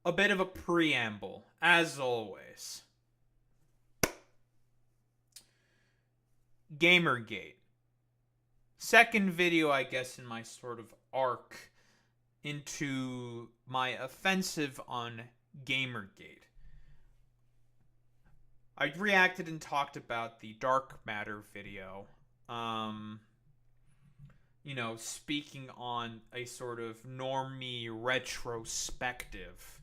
a bit of a preamble, as always. Gamergate. Second video, I guess, in my sort of arc into my offensive on Gamergate. I reacted and talked about the Dark Matter video. Um, Speaking on a sort of normie retrospective,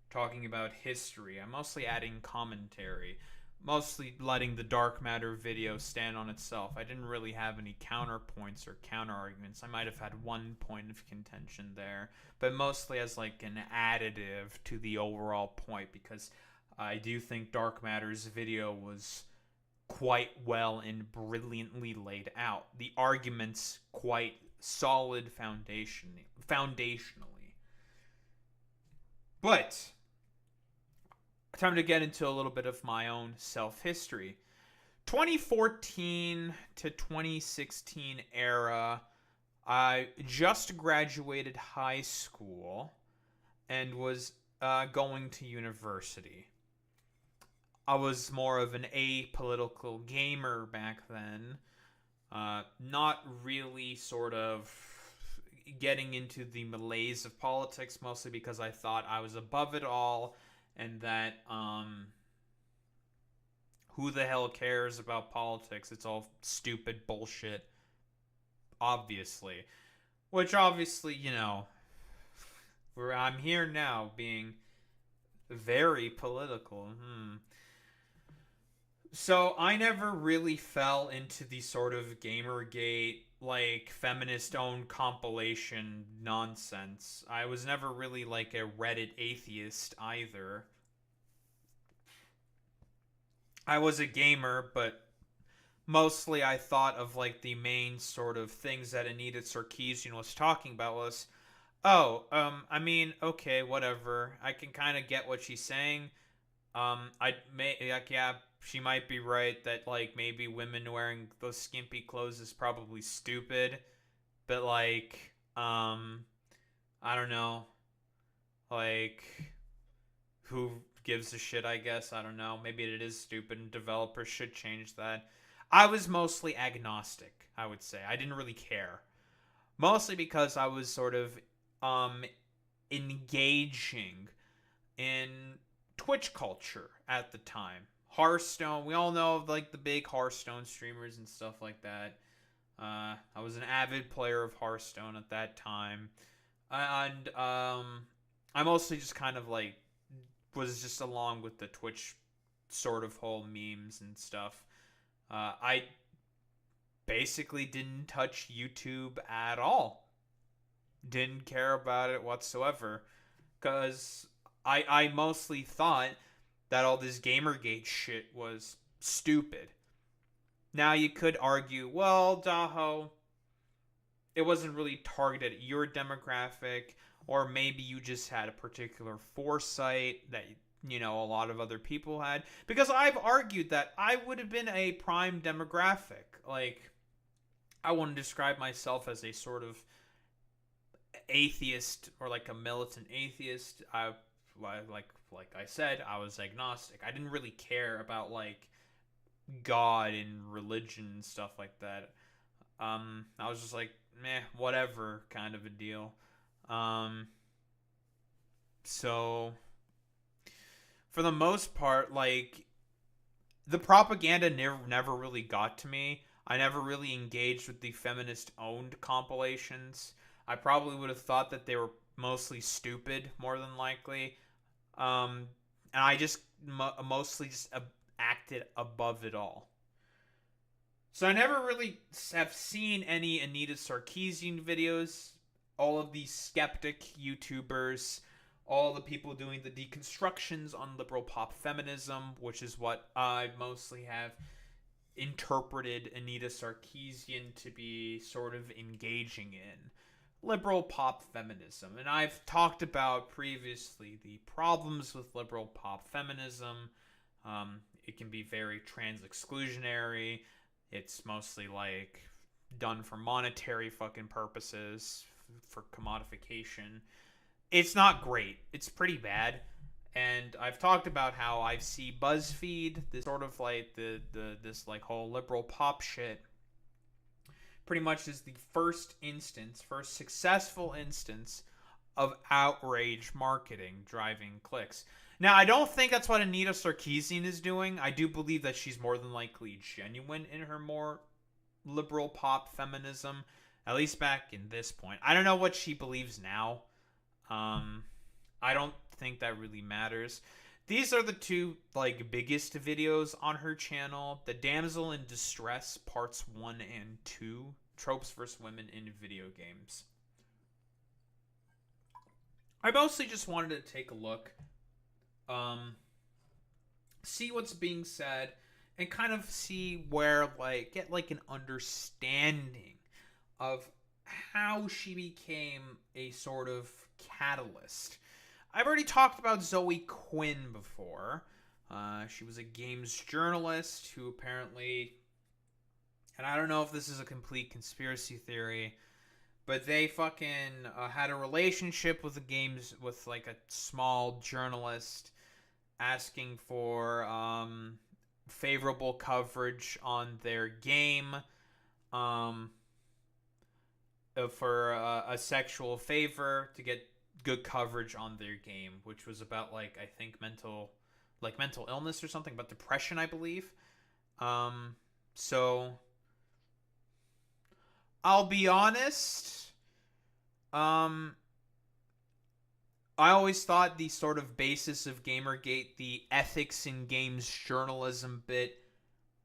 talking about history. I'm mostly adding commentary, mostly letting the Dark Matter video stand on itself. I didn't really have any counterpoints or counter arguments. I might have had one point of contention there, but mostly as like an additive to the overall point, because I do think Dark Matter's video was quite well and brilliantly laid out. The arguments quite solid foundationally. But time to get into a little bit of my own self-history. 2014 to 2016 era, I just graduated high school and was going to university. I was more of an apolitical gamer back then. Not really sort of getting into the malaise of politics, mostly because I thought I was above it all and that who the hell cares about politics? It's all stupid bullshit, obviously. Which obviously, where I'm here now being very political. So I never really fell into the sort of Gamergate, like, feminist-owned compilation nonsense. I was never really, like, a Reddit atheist either. I was a gamer, but mostly I thought of, like, the main sort of things that Anita Sarkeesian was talking about was, okay, whatever. I can kind of get what she's saying. Yeah, she might be right that, like, maybe women wearing those skimpy clothes is probably stupid, but, like, I don't know, like, who gives a shit, I guess. I don't know. Maybe it is stupid and developers should change that. I was mostly agnostic, I would say. I didn't really care. Mostly because I was sort of engaging in Twitch culture at the time. Hearthstone, we all know of, like, the big Hearthstone streamers and stuff like that. I was an avid player of Hearthstone at that time. And I mostly just kind of, like, was just along with the Twitch sort of whole memes and stuff. I basically didn't touch YouTube at all. Didn't care about it whatsoever. Because I mostly thought that all this Gamergate shit was stupid. Now you could argue, well, Daho, it wasn't really targeted at your demographic, or maybe you just had a particular foresight that, a lot of other people had. Because I've argued that I would have been a prime demographic. Like, I wouldn't describe myself as a sort of atheist or like a militant atheist. Like I said, I was agnostic. I didn't really care about, like, God and religion and stuff like that. I was just like, meh, whatever kind of a deal. So for the most part, like, the propaganda never really got to me. I never really engaged with the feminist-owned compilations. I probably would have thought that they were mostly stupid, more than likely. And I just mostly just acted above it all. So I never really have seen any Anita Sarkeesian videos. All of these skeptic YouTubers, all the people doing the deconstructions on liberal pop feminism, which is what I mostly have interpreted Anita Sarkeesian to be sort of engaging in. Liberal pop feminism. And I've talked about previously the problems with liberal pop feminism. It can be very trans exclusionary. It's mostly, like, done for monetary fucking purposes, for commodification. It's not great. It's pretty bad. And I've talked about how I see BuzzFeed, this sort of like this like whole liberal pop shit, pretty much is the first successful instance of outrage marketing driving clicks. Now, I don't think that's what Anita Sarkeesian is doing. I do believe that she's more than likely genuine in her more liberal pop feminism, at least back in this point. I don't know what she believes now. I don't think that really matters. These are the two like biggest videos on her channel: the Damsel in Distress parts 1 and 2, tropes versus women in video games. I mostly just wanted to take a look, see what's being said, and kind of see where like get like an understanding of how she became a sort of catalyst. I've already talked about Zoe Quinn before. She was a games journalist who apparently, and I don't know if this is a complete conspiracy theory, but they fucking had a relationship with with like a small journalist, asking for favorable coverage on their game, for a sexual favor to get good coverage on their game, which was about like I think mental illness or something, but depression, I believe. So I'll be honest. I always thought the sort of basis of Gamergate, the ethics in games journalism bit,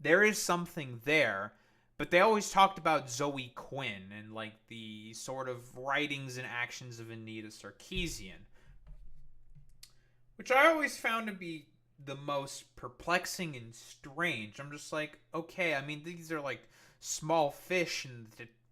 there is something there. But they always talked about Zoe Quinn and like the sort of writings and actions of Anita Sarkeesian, which I always found to be the most perplexing and strange. I'm just like, okay, I mean, these are like small fish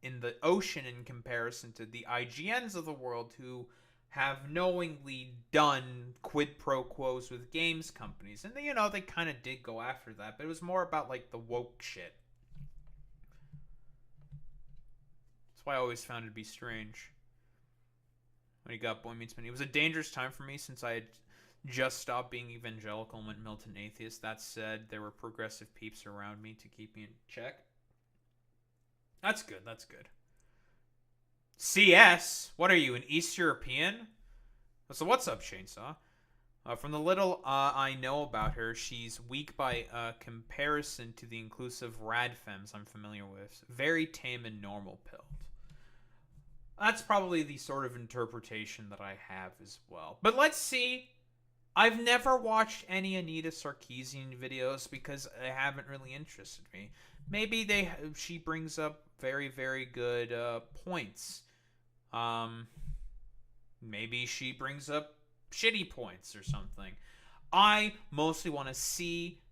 in the ocean in comparison to the IGNs of the world who have knowingly done quid pro quos with games companies. And they kind of did go after that, but it was more about like the woke shit. That's why I always found it to be strange. When he got Boy Meets Man, it was a dangerous time for me since I had just stopped being evangelical and went militant atheist. That said, there were progressive peeps around me to keep me in check. That's good. That's good. CS? What are you, an East European? So what's up, Chainsaw? From the little I know about her, she's weak by comparison to the inclusive radfems I'm familiar with. Very tame and normal-pilled. That's probably the sort of interpretation that I have as well. But let's see. I've never watched any Anita Sarkeesian videos because they haven't really interested me. Maybe she brings up very, very good points. Maybe she brings up shitty points or something. I mostly want to see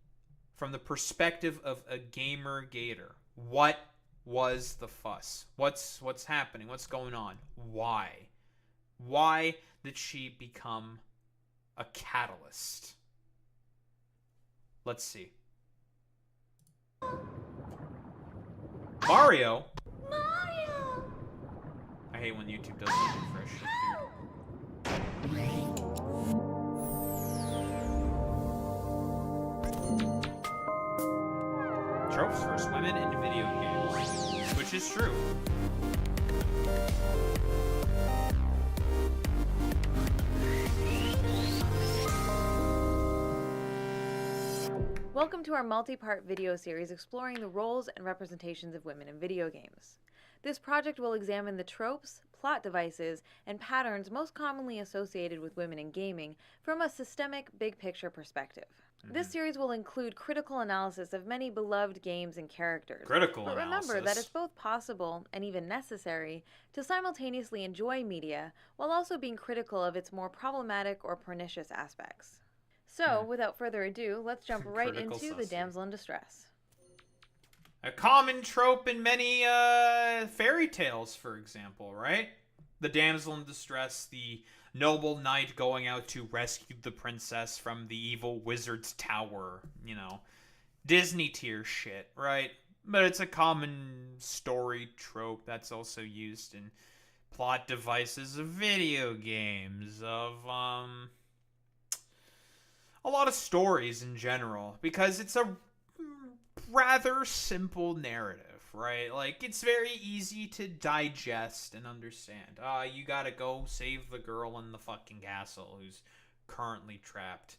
from the perspective of a gamer-gator. What was the fuss? What's happening? What's going on? Why? Why did she become a catalyst? Let's see. Mario? I hate when YouTube does that refresh shit, dude. Tropes versus women in video games. Which is true. Welcome to our multi-part video series exploring the roles and representations of women in video games. This project will examine the tropes, plot devices, and patterns most commonly associated with women in gaming from a systemic, big-picture perspective. This series will include critical analysis of many beloved games and characters. But remember that it's both possible and even necessary to simultaneously enjoy media while also being critical of its more problematic or pernicious aspects. So, without further ado, let's jump right into the damsel in distress. A common trope in many fairy tales, for example, right? The damsel in distress, the noble knight going out to rescue the princess from the evil wizard's tower, Disney tier shit, right? But it's a common story trope that's also used in plot devices of video games, of a lot of stories in general, because it's a rather simple narrative, right? Like, it's very easy to digest and understand. You gotta go save the girl in the fucking castle who's currently trapped.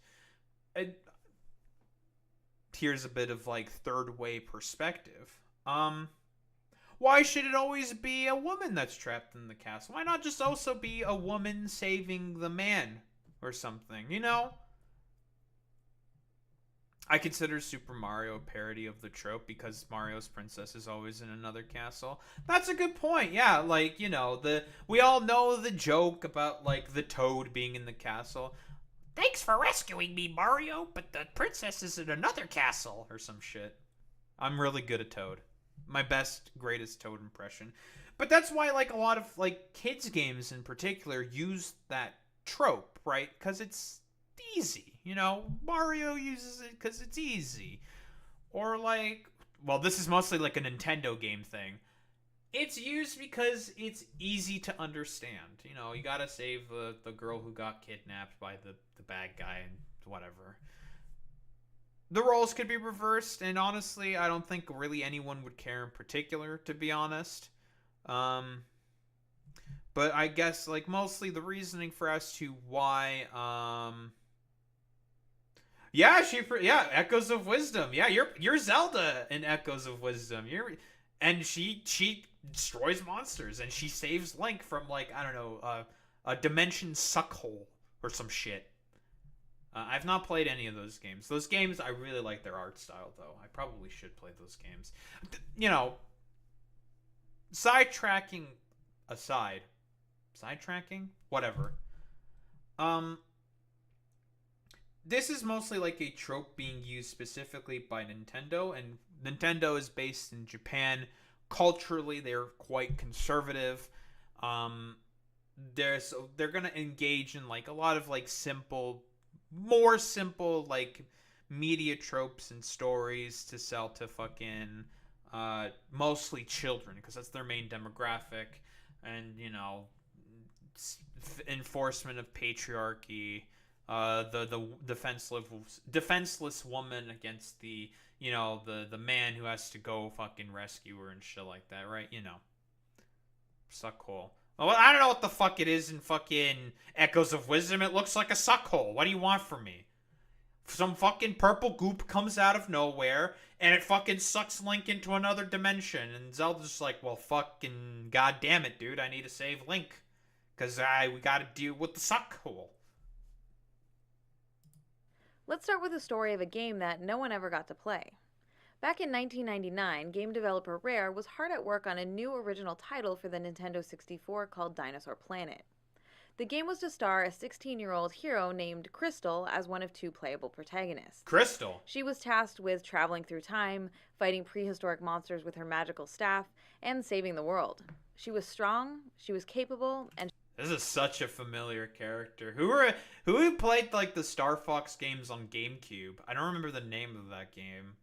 And here's a bit of, like, third way perspective. Why should it always be a woman that's trapped in the castle? Why not just also be a woman saving the man or something, you know? I consider Super Mario a parody of the trope because Mario's princess is always in another castle. That's a good point. Yeah, like, you know, we all know the joke about, like, the toad being in the castle. Thanks for rescuing me, Mario, but the princess is in another castle or some shit. I'm really good at Toad. My best, greatest Toad impression. But that's why, like, a lot of, like, kids games in particular use that trope, right? Because it's easy, you know? Mario uses it because it's easy. Or, like, well, this is mostly, like, a Nintendo game thing. It's used because it's easy to understand. You know, you gotta save the girl who got kidnapped by the bad guy and whatever. The roles could be reversed, and honestly, I don't think really anyone would care in particular, to be honest. But I guess, like, mostly the reasoning for as to why, yeah, Echoes of Wisdom. Yeah, you're Zelda in Echoes of Wisdom. And she destroys monsters, and she saves Link from, like, I don't know, a dimension suckhole or some shit. I've not played any of those games. Those games, I really like their art style, though. I probably should play those games. You know, sidetracking aside, whatever. This is mostly like a trope being used specifically by Nintendo, and Nintendo is based in Japan. Culturally, they're quite conservative. They're gonna engage in, like, a lot of, like, more simple, like, media tropes and stories to sell to fucking mostly children, because that's their main demographic. And, you know, enforcement of patriarchy, the defenseless woman against the, you know, the man who has to go fucking rescue her and shit like that, right? You know, suckhole. Well, I don't know what the fuck it is in fucking Echoes of Wisdom. It looks like a suckhole. What do you want from me? Some fucking purple goop comes out of nowhere, and it fucking sucks Link into another dimension. And Zelda's just like, well, fucking goddamn it, dude. I need to save Link. Because we gotta deal with the suckhole. Let's start with the story of a game that no one ever got to play. Back in 1999, game developer Rare was hard at work on a new original title for the Nintendo 64 called Dinosaur Planet. The game was to star a 16-year-old hero named Crystal as one of two playable protagonists. Crystal? She was tasked with traveling through time, fighting prehistoric monsters with her magical staff, and saving the world. She was strong, she was capable, and this is such a familiar character. Who played, like, the Star Fox games on GameCube? I don't remember the name of that game.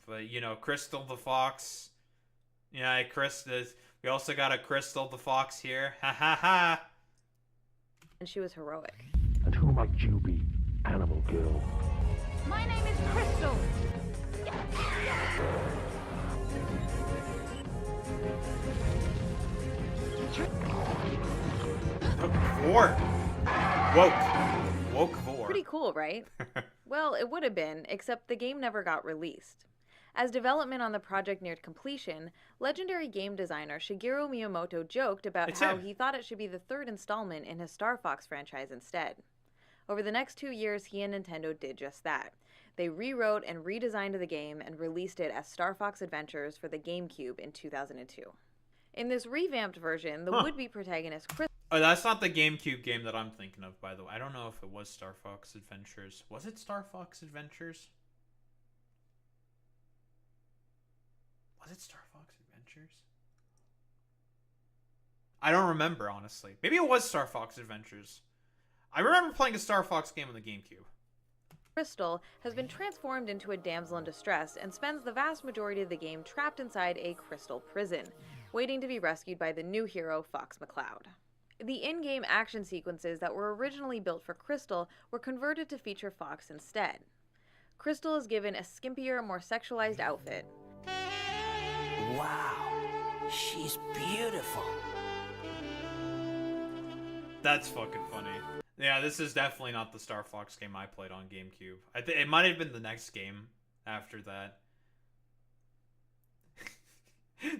But, you know, Crystal the Fox. Yeah, we also got a Crystal the Fox here. Ha ha ha. And she was heroic. And who might you be, animal girl? My name is Crystal. Vor. Woke Vor. Pretty cool, right? Well, it would have been, except the game never got released. As development on the project neared completion, legendary game designer Shigeru Miyamoto joked about how he thought it should be the third installment in his Star Fox franchise instead. Over the next 2 years, he and Nintendo did just that. They rewrote and redesigned the game and released it as Star Fox Adventures for the GameCube in 2002. In this revamped version, the would-be protagonist Crystal... Oh, that's not the GameCube game that I'm thinking of, by the way. I don't know if it was Star Fox Adventures. Was it Star Fox Adventures? Was it Star Fox Adventures? I don't remember, honestly. Maybe it was Star Fox Adventures. I remember playing a Star Fox game on the GameCube. Crystal has been transformed into a damsel in distress and spends the vast majority of the game trapped inside a crystal prison. waiting to be rescued by the new hero, Fox McCloud. The in-game action sequences that were originally built for Crystal were converted to feature Fox instead. Crystal is given a skimpier, more sexualized outfit. Wow, she's beautiful. That's fucking funny. Yeah, this is definitely not the Star Fox game I played on GameCube. I think it might have been the next game after that.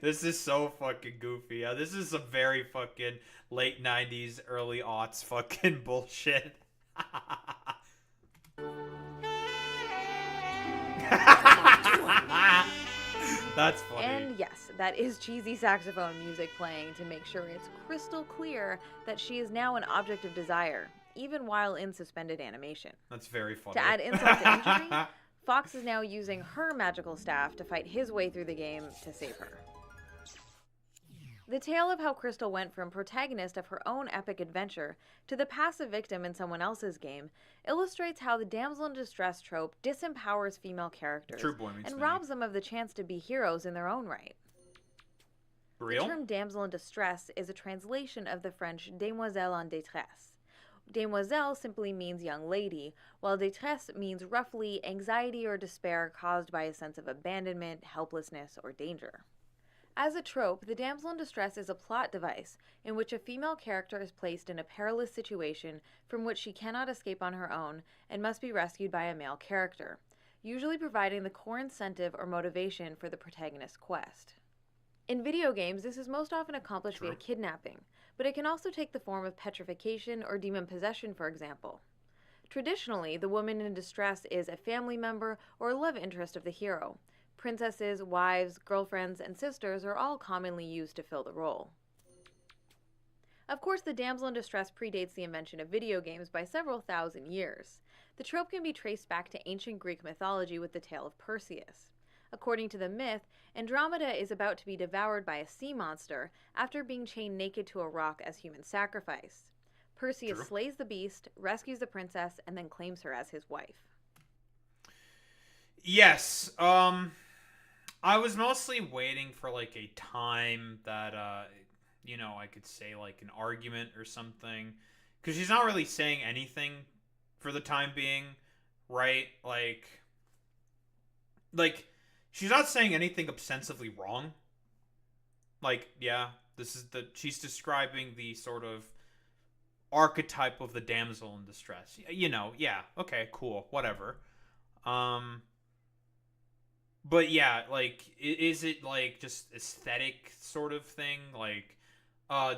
This is so fucking goofy. Yeah, this is some very fucking late 90s, early aughts fucking bullshit. That's funny. And yes, that is cheesy saxophone music playing to make sure it's crystal clear that she is now an object of desire, even while in suspended animation. That's very funny. To add insult to injury, Fox is now using her magical staff to fight his way through the game to save her. The tale of how Crystal went from protagonist of her own epic adventure to the passive victim in someone else's game illustrates how the damsel in distress trope disempowers female characters and robs them of the chance to be heroes in their own right. Real? The term damsel in distress is a translation of the French demoiselle en détresse. Demoiselle simply means young lady, while détresse means roughly anxiety or despair caused by a sense of abandonment, helplessness, or danger. As a trope, the damsel in distress is a plot device in which a female character is placed in a perilous situation from which she cannot escape on her own and must be rescued by a male character, usually providing the core incentive or motivation for the protagonist's quest. In video games, this is most often accomplished via kidnapping, but it can also take the form of petrification or demon possession, for example. Traditionally, the woman in distress is a family member or love interest of the hero. Princesses, wives, girlfriends, and sisters are all commonly used to fill the role. Of course, the damsel in distress predates the invention of video games by several thousand years. The trope can be traced back to ancient Greek mythology with the tale of Perseus. According to the myth, Andromeda is about to be devoured by a sea monster after being chained naked to a rock as human sacrifice. Perseus slays the beast, rescues the princess, and then claims her as his wife. Yes, I was mostly waiting for, like, a time that, I could say, like, an argument or something. Because she's not really saying anything for the time being, right? Like, she's not saying anything ostensibly wrong. Like, yeah, she's describing the sort of archetype of the damsel in distress. Yeah, okay, cool, whatever. But yeah, like, is it, like, just aesthetic sort of thing? Like,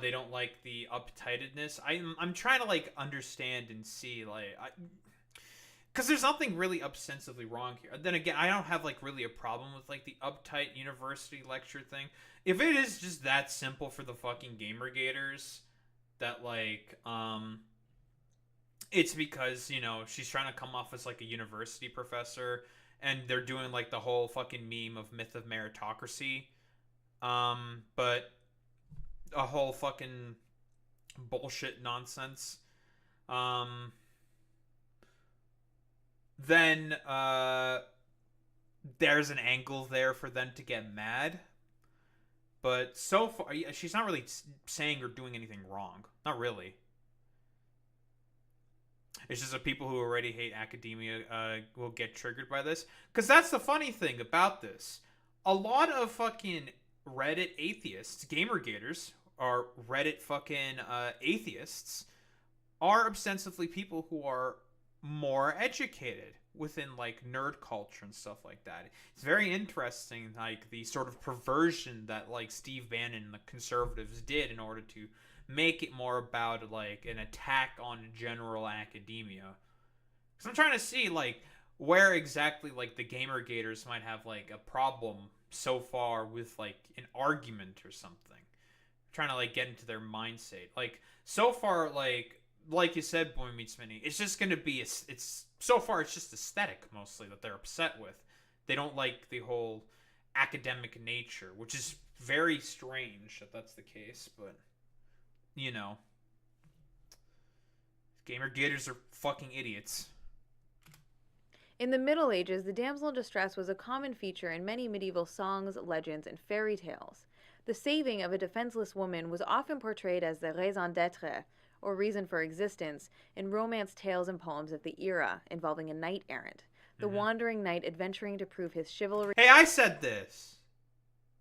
they don't like the uptightedness? I'm trying to, like, understand and see, like, because there's nothing really ostensibly wrong here. Then again, I don't have, like, really a problem with, like, the uptight university lecture thing. If it is just that simple for the fucking Gamergaters, that, like, it's because, she's trying to come off as, like, a university professor, and they're doing, like, the whole fucking meme of myth of meritocracy. But a whole fucking bullshit nonsense. Then there's an angle there for them to get mad. But so far, she's not really saying or doing anything wrong. Not really. It's just that people who already hate academia will get triggered by this. Because that's the funny thing about this. A lot of fucking Reddit atheists, Gamergaters, or Reddit fucking atheists, are ostensibly people who are more educated within, like, nerd culture and stuff like that. It's very interesting, like, the sort of perversion that, like, Steve Bannon and the conservatives did in order to make it more about, like, an attack on general academia. Because I'm trying to see, like, where exactly, like, the Gamergaters might have, like, a problem so far with, like, an argument or something. I'm trying to, like, get into their mindset. Like, so far, like you said, Boy Meets Mini, it's just going to be, so far it's just aesthetic mostly that they're upset with. They don't like the whole academic nature, which is very strange that that's the case, but, Gamergaters are fucking idiots. In the Middle Ages, the damsel in distress was a common feature in many medieval songs, legends, and fairy tales. The saving of a defenseless woman was often portrayed as the raison d'être, or reason for existence, in romance tales and poems of the era, involving a knight-errant, the wandering knight adventuring to prove his chivalry. Hey, I said this.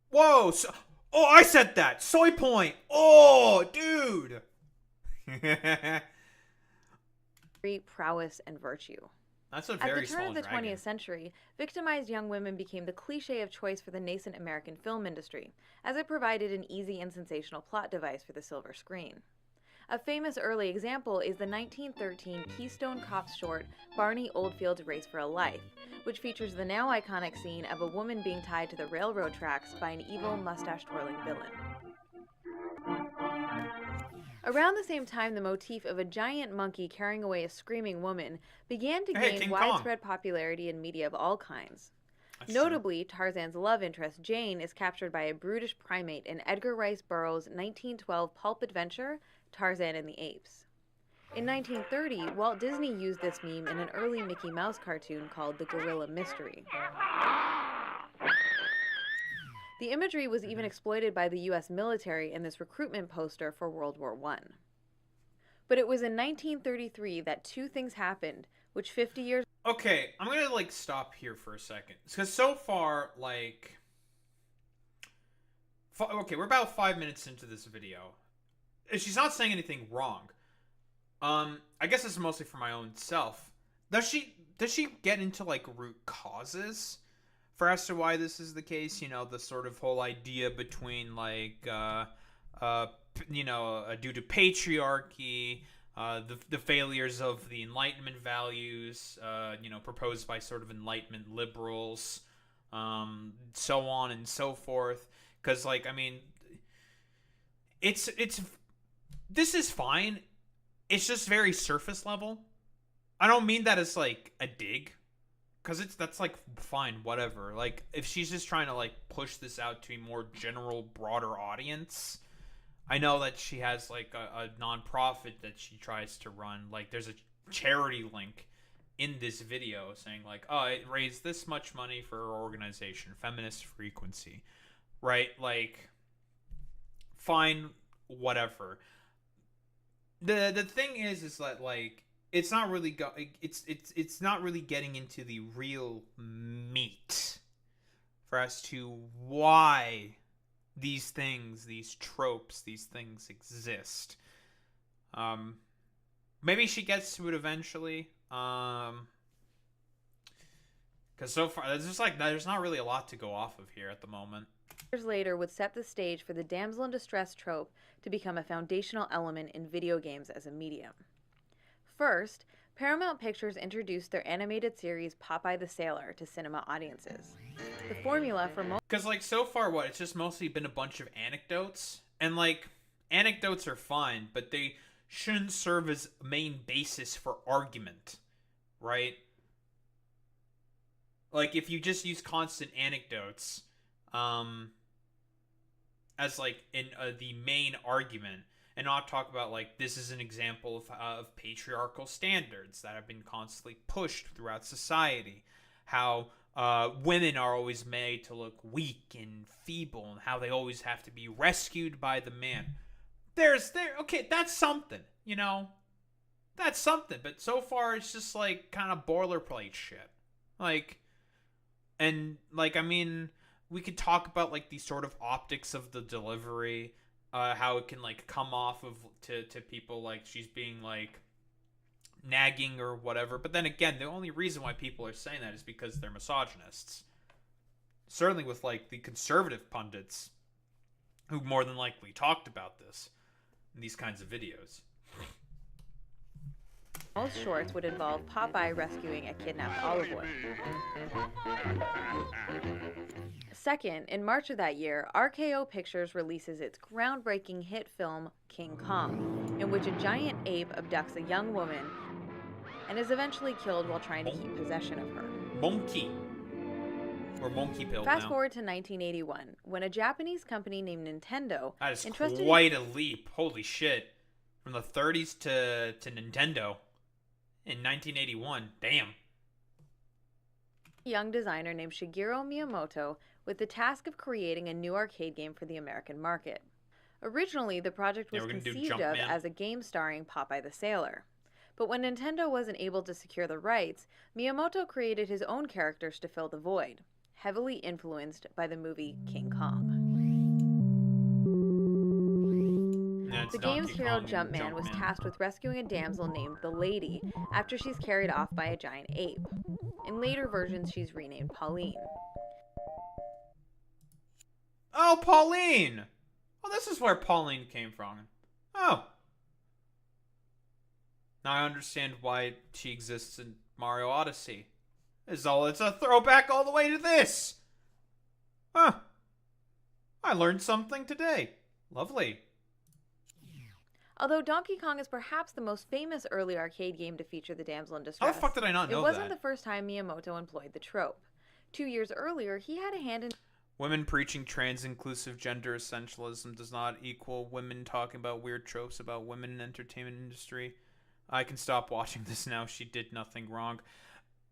Whoa. Oh, I said that. Soy point. Oh, dude. Prowess and virtue. That's a At very the turn small of the dragon. 20th century, victimized young women became the cliché of choice for the nascent American film industry, as it provided an easy and sensational plot device for the silver screen. A famous early example is the 1913 Keystone Cops short Barney Oldfield's Race for a Life, which features the now iconic scene of a woman being tied to the railroad tracks by an evil, mustache-twirling villain. Around the same time, the motif of a giant monkey carrying away a screaming woman began to gain widespread popularity in media of all kinds. Notably, Tarzan's love interest, Jane, is captured by a brutish primate in Edgar Rice Burroughs' 1912 pulp adventure, Tarzan and the Apes. In 1930, Walt Disney used this meme in an early Mickey Mouse cartoon called The Gorilla Mystery. The imagery was even exploited by the U.S. military in this recruitment poster for World War I. But it was in 1933 that two things happened, which 50 years... Okay, I'm gonna, stop here for a second. Because so far, okay, we're about 5 minutes into this video. She's not saying anything wrong. I guess it's mostly for my own self. Does she get into, root causes for as to why this is the case? The sort of whole idea between, due to patriarchy, the failures of the Enlightenment values, proposed by sort of Enlightenment liberals, so on and so forth. Because, this is fine. It's just very surface level. I don't mean that as, a dig. Because that's, fine, whatever. If she's just trying to, push this out to a more general, broader audience... I know that she has, a nonprofit that she tries to run. There's a charity link in this video saying, oh, it raised this much money for her organization, Feminist Frequency. Right? Fine, whatever. The thing is that, it's not really it's not really getting into the real meat for as to why these things, these tropes, these things exist. Maybe she gets to it eventually. Because so far, there's not really a lot to go off of here at the moment. Years later would set the stage for the damsel in distress trope to become a foundational element in video games as a medium. First, Paramount Pictures introduced their animated series Popeye the Sailor to cinema audiences. The formula for most... Because, so far, it's just mostly been a bunch of anecdotes. And, anecdotes are fine, but they shouldn't serve as main basis for argument, right? If you just use constant anecdotes, as, in the main argument, and not talk about, this is an example of patriarchal standards that have been constantly pushed throughout society. How women are always made to look weak and feeble, and how they always have to be rescued by the man. Okay, that's something, That's something, but so far it's just, kind of boilerplate shit. We could talk about, the sort of optics of the delivery, how it can, come off of to people she's being, nagging or whatever. But then again, the only reason why people are saying that is because they're misogynists. Certainly with, the conservative pundits who more than likely talked about this in these kinds of videos. Most shorts would involve Popeye rescuing a kidnapped olive oil. Second, in March of that year, RKO Pictures releases its groundbreaking hit film King Kong, in which a giant ape abducts a young woman and is eventually killed while trying to keep possession of her. Monkey. Or monkey pill Fast now. forward to 1981, when a Japanese company named Nintendo... That is quite a leap. Holy shit. From the 30s to Nintendo in 1981. Damn. A young designer named Shigeru Miyamoto with the task of creating a new arcade game for the American market. Originally, the project was we're gonna do conceived of Jumpman. as a game starring Popeye the Sailor. But when Nintendo wasn't able to secure the rights, Miyamoto created his own characters to fill the void, heavily influenced by the movie King Kong. Yeah, it's The Donkey game's hero Kong and Jumpman was tasked with rescuing a damsel named the Lady after she's carried off by a giant ape. In later versions, she's renamed Pauline. Oh, Pauline! Oh, this is where Pauline came from. Oh. Now I understand why she exists in Mario Odyssey. It's a throwback all the way to this! Huh. I learned something today. Lovely. Although Donkey Kong is perhaps the most famous early arcade game to feature the damsel in How distress, the fuck did I not know it wasn't that? the first time Miyamoto employed the trope. 2 years earlier, he had a hand in Women preaching trans-inclusive gender essentialism does not equal women talking about weird tropes about women in the entertainment industry. I can stop watching this now. She did nothing wrong.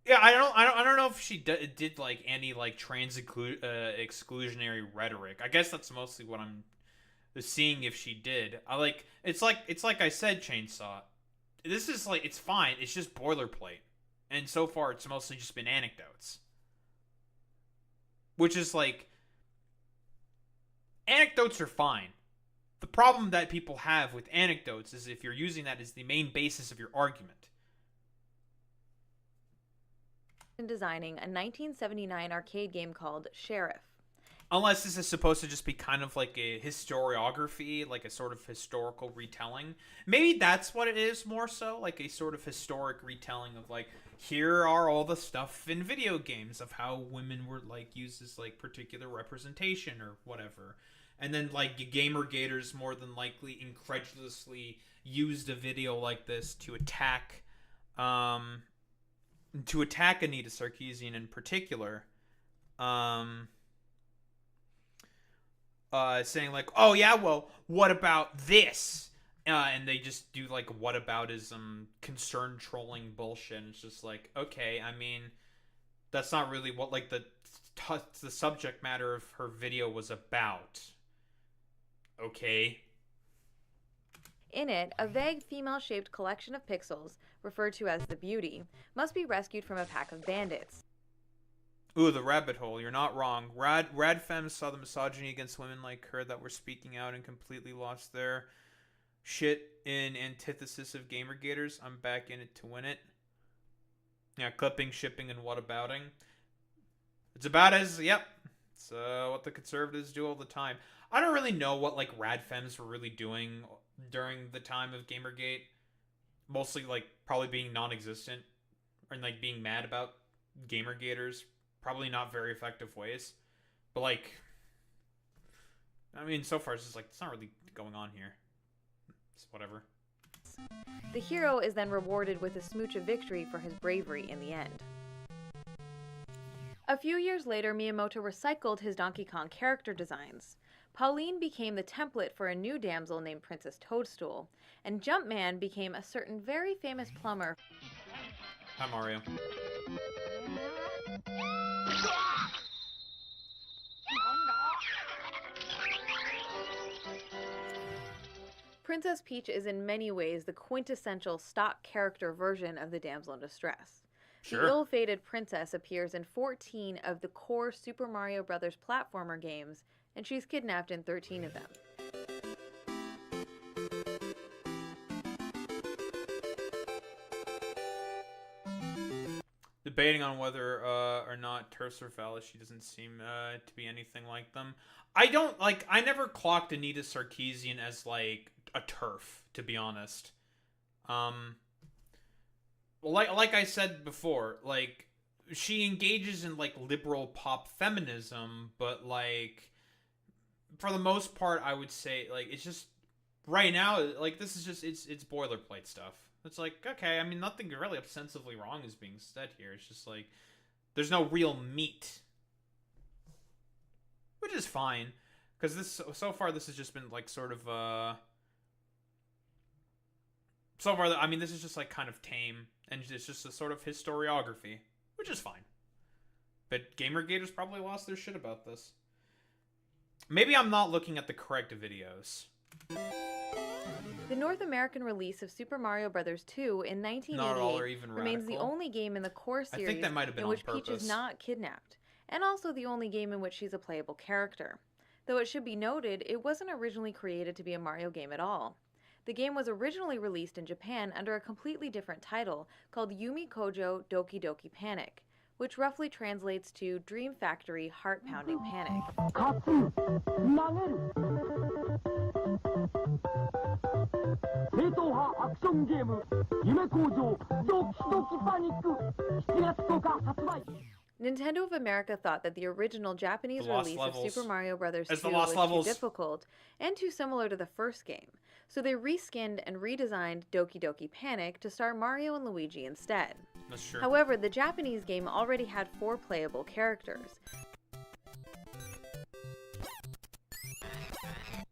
Yeah, I don't know if she did like any like exclusionary rhetoric. I guess that's mostly what I'm seeing if she did. It's like I said, Chainsaw. This is like it's fine. It's just boilerplate, and so far it's mostly just been anecdotes, which is like anecdotes are fine. The problem that people have with anecdotes is if you're using that as the main basis of your argument. designing a 1979 arcade game called Sheriff. Unless this is supposed to just be kind of like a historiography, like a sort of historical retelling. Maybe that's what it is more so, like a sort of historic retelling of like, here are all the stuff in video games of how women were like used as like particular representation or whatever. And then like Gamergaters more than likely incredulously used a video like this to attack Anita Sarkeesian in particular. Saying like, oh yeah, well, what about this? And they just do like whataboutism, concern trolling bullshit. And it's just like, okay, I mean, that's not really what like the subject matter of her video was about. Okay. In it, a vague female-shaped collection of pixels, referred to as the Beauty, must be rescued from a pack of bandits. Ooh, the rabbit hole. You're not wrong. Rad femmes saw the misogyny against women like her that were speaking out and completely lost their shit in antithesis of Gamergaters. I'm back in it to win it. Yeah, clipping, shipping, and whatabouting. It's about as, yep. It's what the conservatives do all the time. I don't really know what like rad femmes were really doing during the time of Gamergate. Mostly like probably being non-existent and like being mad about Gamergaters. Probably not very effective ways. But like, I mean, so far it's just like, it's not really going on here. It's whatever. The hero is then rewarded with a smooch of victory for his bravery in the end. A few years later, Miyamoto recycled his Donkey Kong character designs. Pauline became the template for a new damsel named Princess Toadstool, and Jumpman became a certain very famous plumber. Hi, Mario. Princess Peach is in many ways the quintessential stock character version of the damsel in distress. Sure. The ill-fated princess appears in 14 of the core Super Mario Bros. Platformer games, and she's kidnapped in 13 of them. Debating on whether or not terse or fallacy doesn't seem to be anything like them. I never clocked Anita Sarkeesian as like a turf, to be honest. Like I said before, like she engages in like liberal pop feminism, but like for the most part I would say like it's just right now like this is just it's boilerplate stuff. It's like, okay, I mean nothing really ostensibly wrong is being said here. It's just like there's no real meat. Which is fine. Because this so far this has just been like sort of so far I mean this is just like kind of tame and it's just a sort of historiography, which is fine. But Gamergaters probably lost their shit about this. Maybe I'm not looking at the correct videos. The North American release of Super Mario Bros. 2 in Not all are 1988 even remains the radical. only game in the core I series think that might have been in on which Peach purpose. is not kidnapped, and also the only game in which she's a playable character. Though it should be noted, it wasn't originally created to be a Mario game at all. The game was originally released in Japan under a completely different title called Yumi Kojo Doki Doki Panic, which roughly translates to Dream Factory Heart Pounding Panic. 勝つ投げる正統派アクションゲーム夢工場ドキドキパニック7月10日発売 Nintendo of America thought that the original Japanese The Lost release Levels. of Super Mario Bros. 2 As the was Lost Levels. too difficult and too similar to the first game, so they reskinned and redesigned Doki Doki Panic to star Mario and Luigi instead. That's true. However, the Japanese game already had 4 playable characters.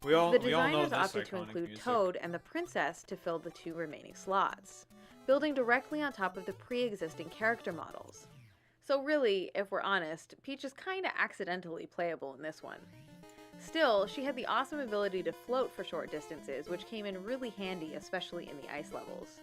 We all The know designers this opted to iconic include music. Toad and the Princess to fill the 2 remaining slots, building directly on top of the pre-existing character models. So really, if we're honest, Peach is kinda accidentally playable in this one. Still, she had the awesome ability to float for short distances, which came in really handy, especially in the ice levels.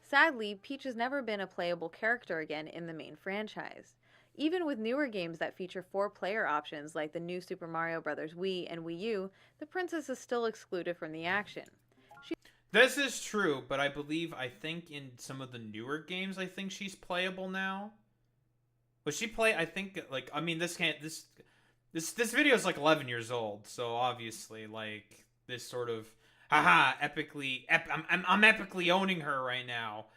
Sadly, Peach has never been a playable character again in the main franchise. Even with newer games that feature 4-player options like the new Super Mario Bros. Wii and Wii U, the princess is still excluded from the action. This is true, but I think in some of the newer games, I think she's playable now. Was she play? I think like I mean this video is like 11 years old, so obviously like this sort of epically I'm epically owning her right now.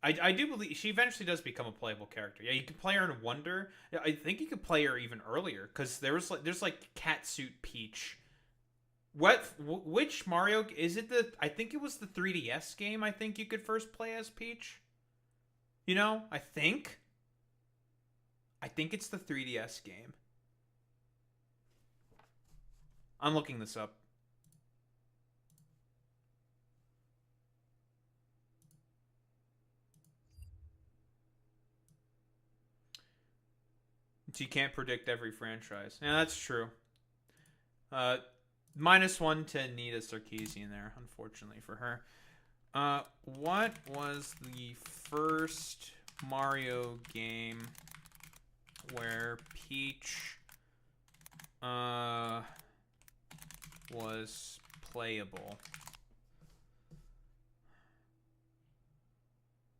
I do believe she eventually does become a playable character. Yeah, you can play her in Wonder. I think you could play her even earlier because there's like Catsuit Peach. Which Mario is it? I think it was the 3DS game. I think you could first play as Peach. You know, I think it's the 3DS game. I'm looking this up. So you can't predict every franchise. Yeah, that's true. -1 to Anita Sarkeesian there, unfortunately for her. What was the first Mario game where Peach was playable?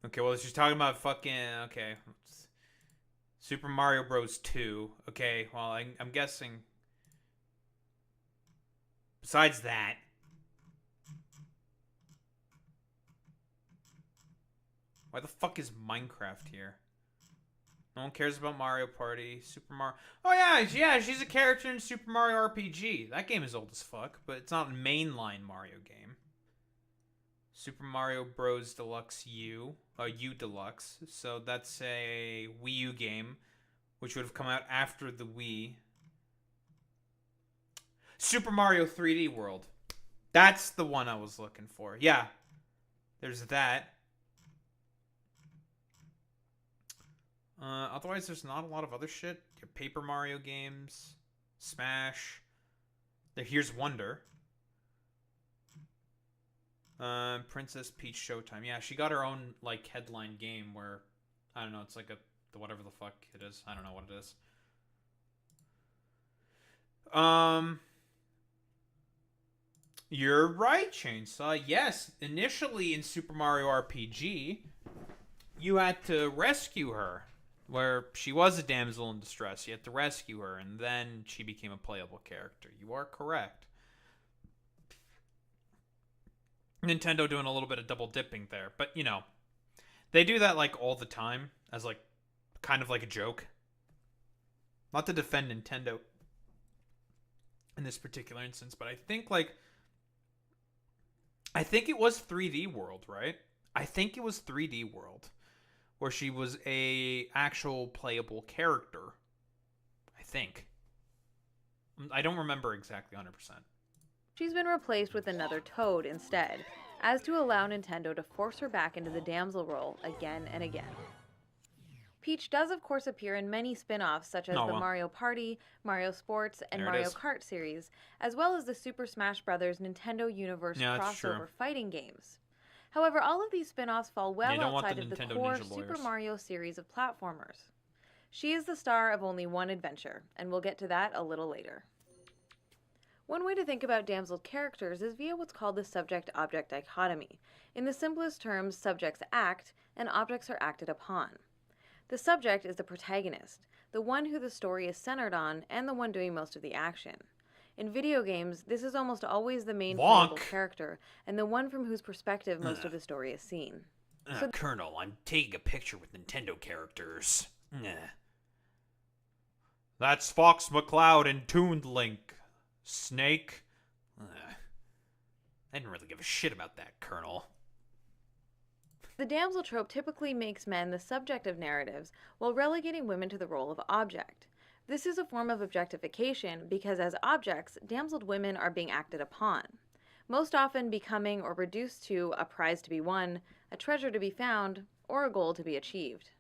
Okay, well, she's talking about okay. Super Mario Bros. 2. Okay, well, I'm guessing. Besides that. Why the fuck is Minecraft here? No one cares about Mario Party. Super Mario. Oh, yeah, she's a character in Super Mario RPG. That game is old as fuck, but it's not a mainline Mario game. Super Mario Bros. Deluxe U. U Deluxe. So that's a Wii U game, which would have come out after the Wii. Super Mario 3D World. That's the one I was looking for. Yeah. There's that. Otherwise, there's not a lot of other shit. Your Paper Mario games. Smash. Here's Wonder. Princess Peach Showtime. Yeah, she got her own like headline game where I don't know. It's like whatever the fuck it is. I don't know what it is. You're right, Chainsaw. Yes, initially in Super Mario RPG, you had to rescue her, where she was a damsel in distress. You had to rescue her, and then she became a playable character. You are correct. Nintendo doing a little bit of double dipping there, but you know, they do that like all the time as like kind of like a joke. Not to defend Nintendo in this particular instance, but I think it was 3D World, right? I think it was 3D World where she was a actual playable character. I think. I don't remember exactly 100%. She's been replaced with another Toad instead, as to allow Nintendo to force her back into the damsel role again and again. Peach does, of course, appear in many spin-offs such as Oh, the well. Mario Party, Mario Sports, and There it Mario is. Kart series, as well as the Super Smash Bros. Nintendo Universe Yeah, that's true. crossover fighting games. However, all of these spin-offs fall well don't want outside the of the Nintendo core Ninja Super lawyers. Mario series of platformers. She is the star of only one adventure, and we'll get to that a little later. One way to think about Damsel's characters is via what's called the subject-object dichotomy. In the simplest terms, subjects act, and objects are acted upon. The subject is the protagonist, the one who the story is centered on, and the one doing most of the action. In video games, this is almost always the main playable character, and the one from whose perspective most of the story is seen. Colonel, I'm taking a picture with Nintendo characters. That's Fox McCloud and Tooned Link. Snake. I didn't really give a shit about that, Colonel. The damsel trope typically makes men the subject of narratives, while relegating women to the role of object. This is a form of objectification because as objects, damseled women are being acted upon, most often becoming or reduced to a prize to be won, a treasure to be found, or a goal to be achieved.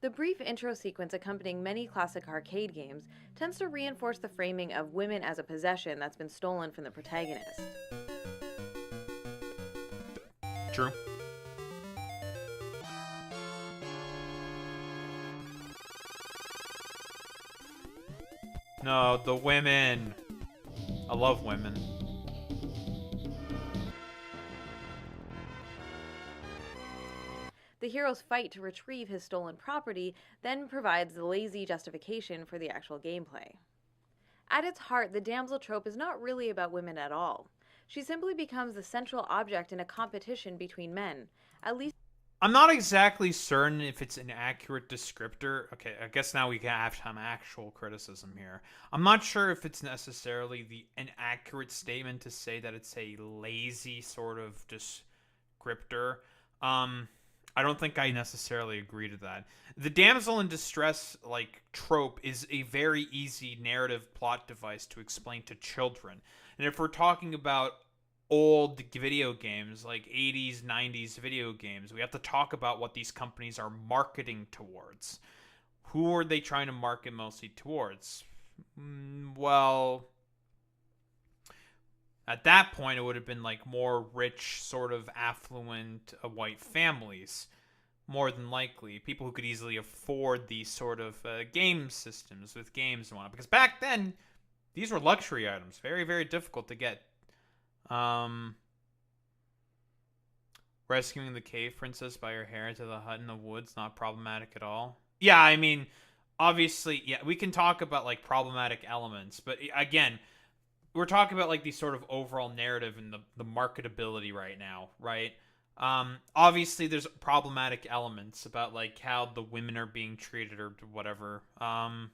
The brief intro sequence accompanying many classic arcade games tends to reinforce the framing of women as a possession that's been stolen from the protagonist. True. No, the women. I love women. The hero's fight to retrieve his stolen property then provides the lazy justification for the actual gameplay. At its heart, the damsel trope is not really about women at all. She simply becomes the central object in a competition between men, at least. I'm not exactly certain if it's an accurate descriptor. Okay, I guess now we can have some actual criticism here. I'm not sure if it's necessarily an accurate statement to say that it's a lazy sort of descriptor. I don't think I necessarily agree to that. The damsel in distress trope is a very easy narrative plot device to explain to children. And if we're talking about old video games, like 80s, 90s video games, we have to talk about what these companies are marketing towards. Who are they trying to market mostly towards? Well, at that point, it would have been more rich, sort of affluent white families, more than likely. People who could easily afford these sort of game systems with games and whatnot. Because back then, these were luxury items. Very, very difficult to get. Rescuing the cave princess by her hair to the hut in the woods, not problematic at all. Yeah, I mean, obviously, yeah, we can talk about problematic elements, but again, we're talking about these sort of overall narrative and the marketability right now, right? Obviously there's problematic elements about how the women are being treated or whatever. I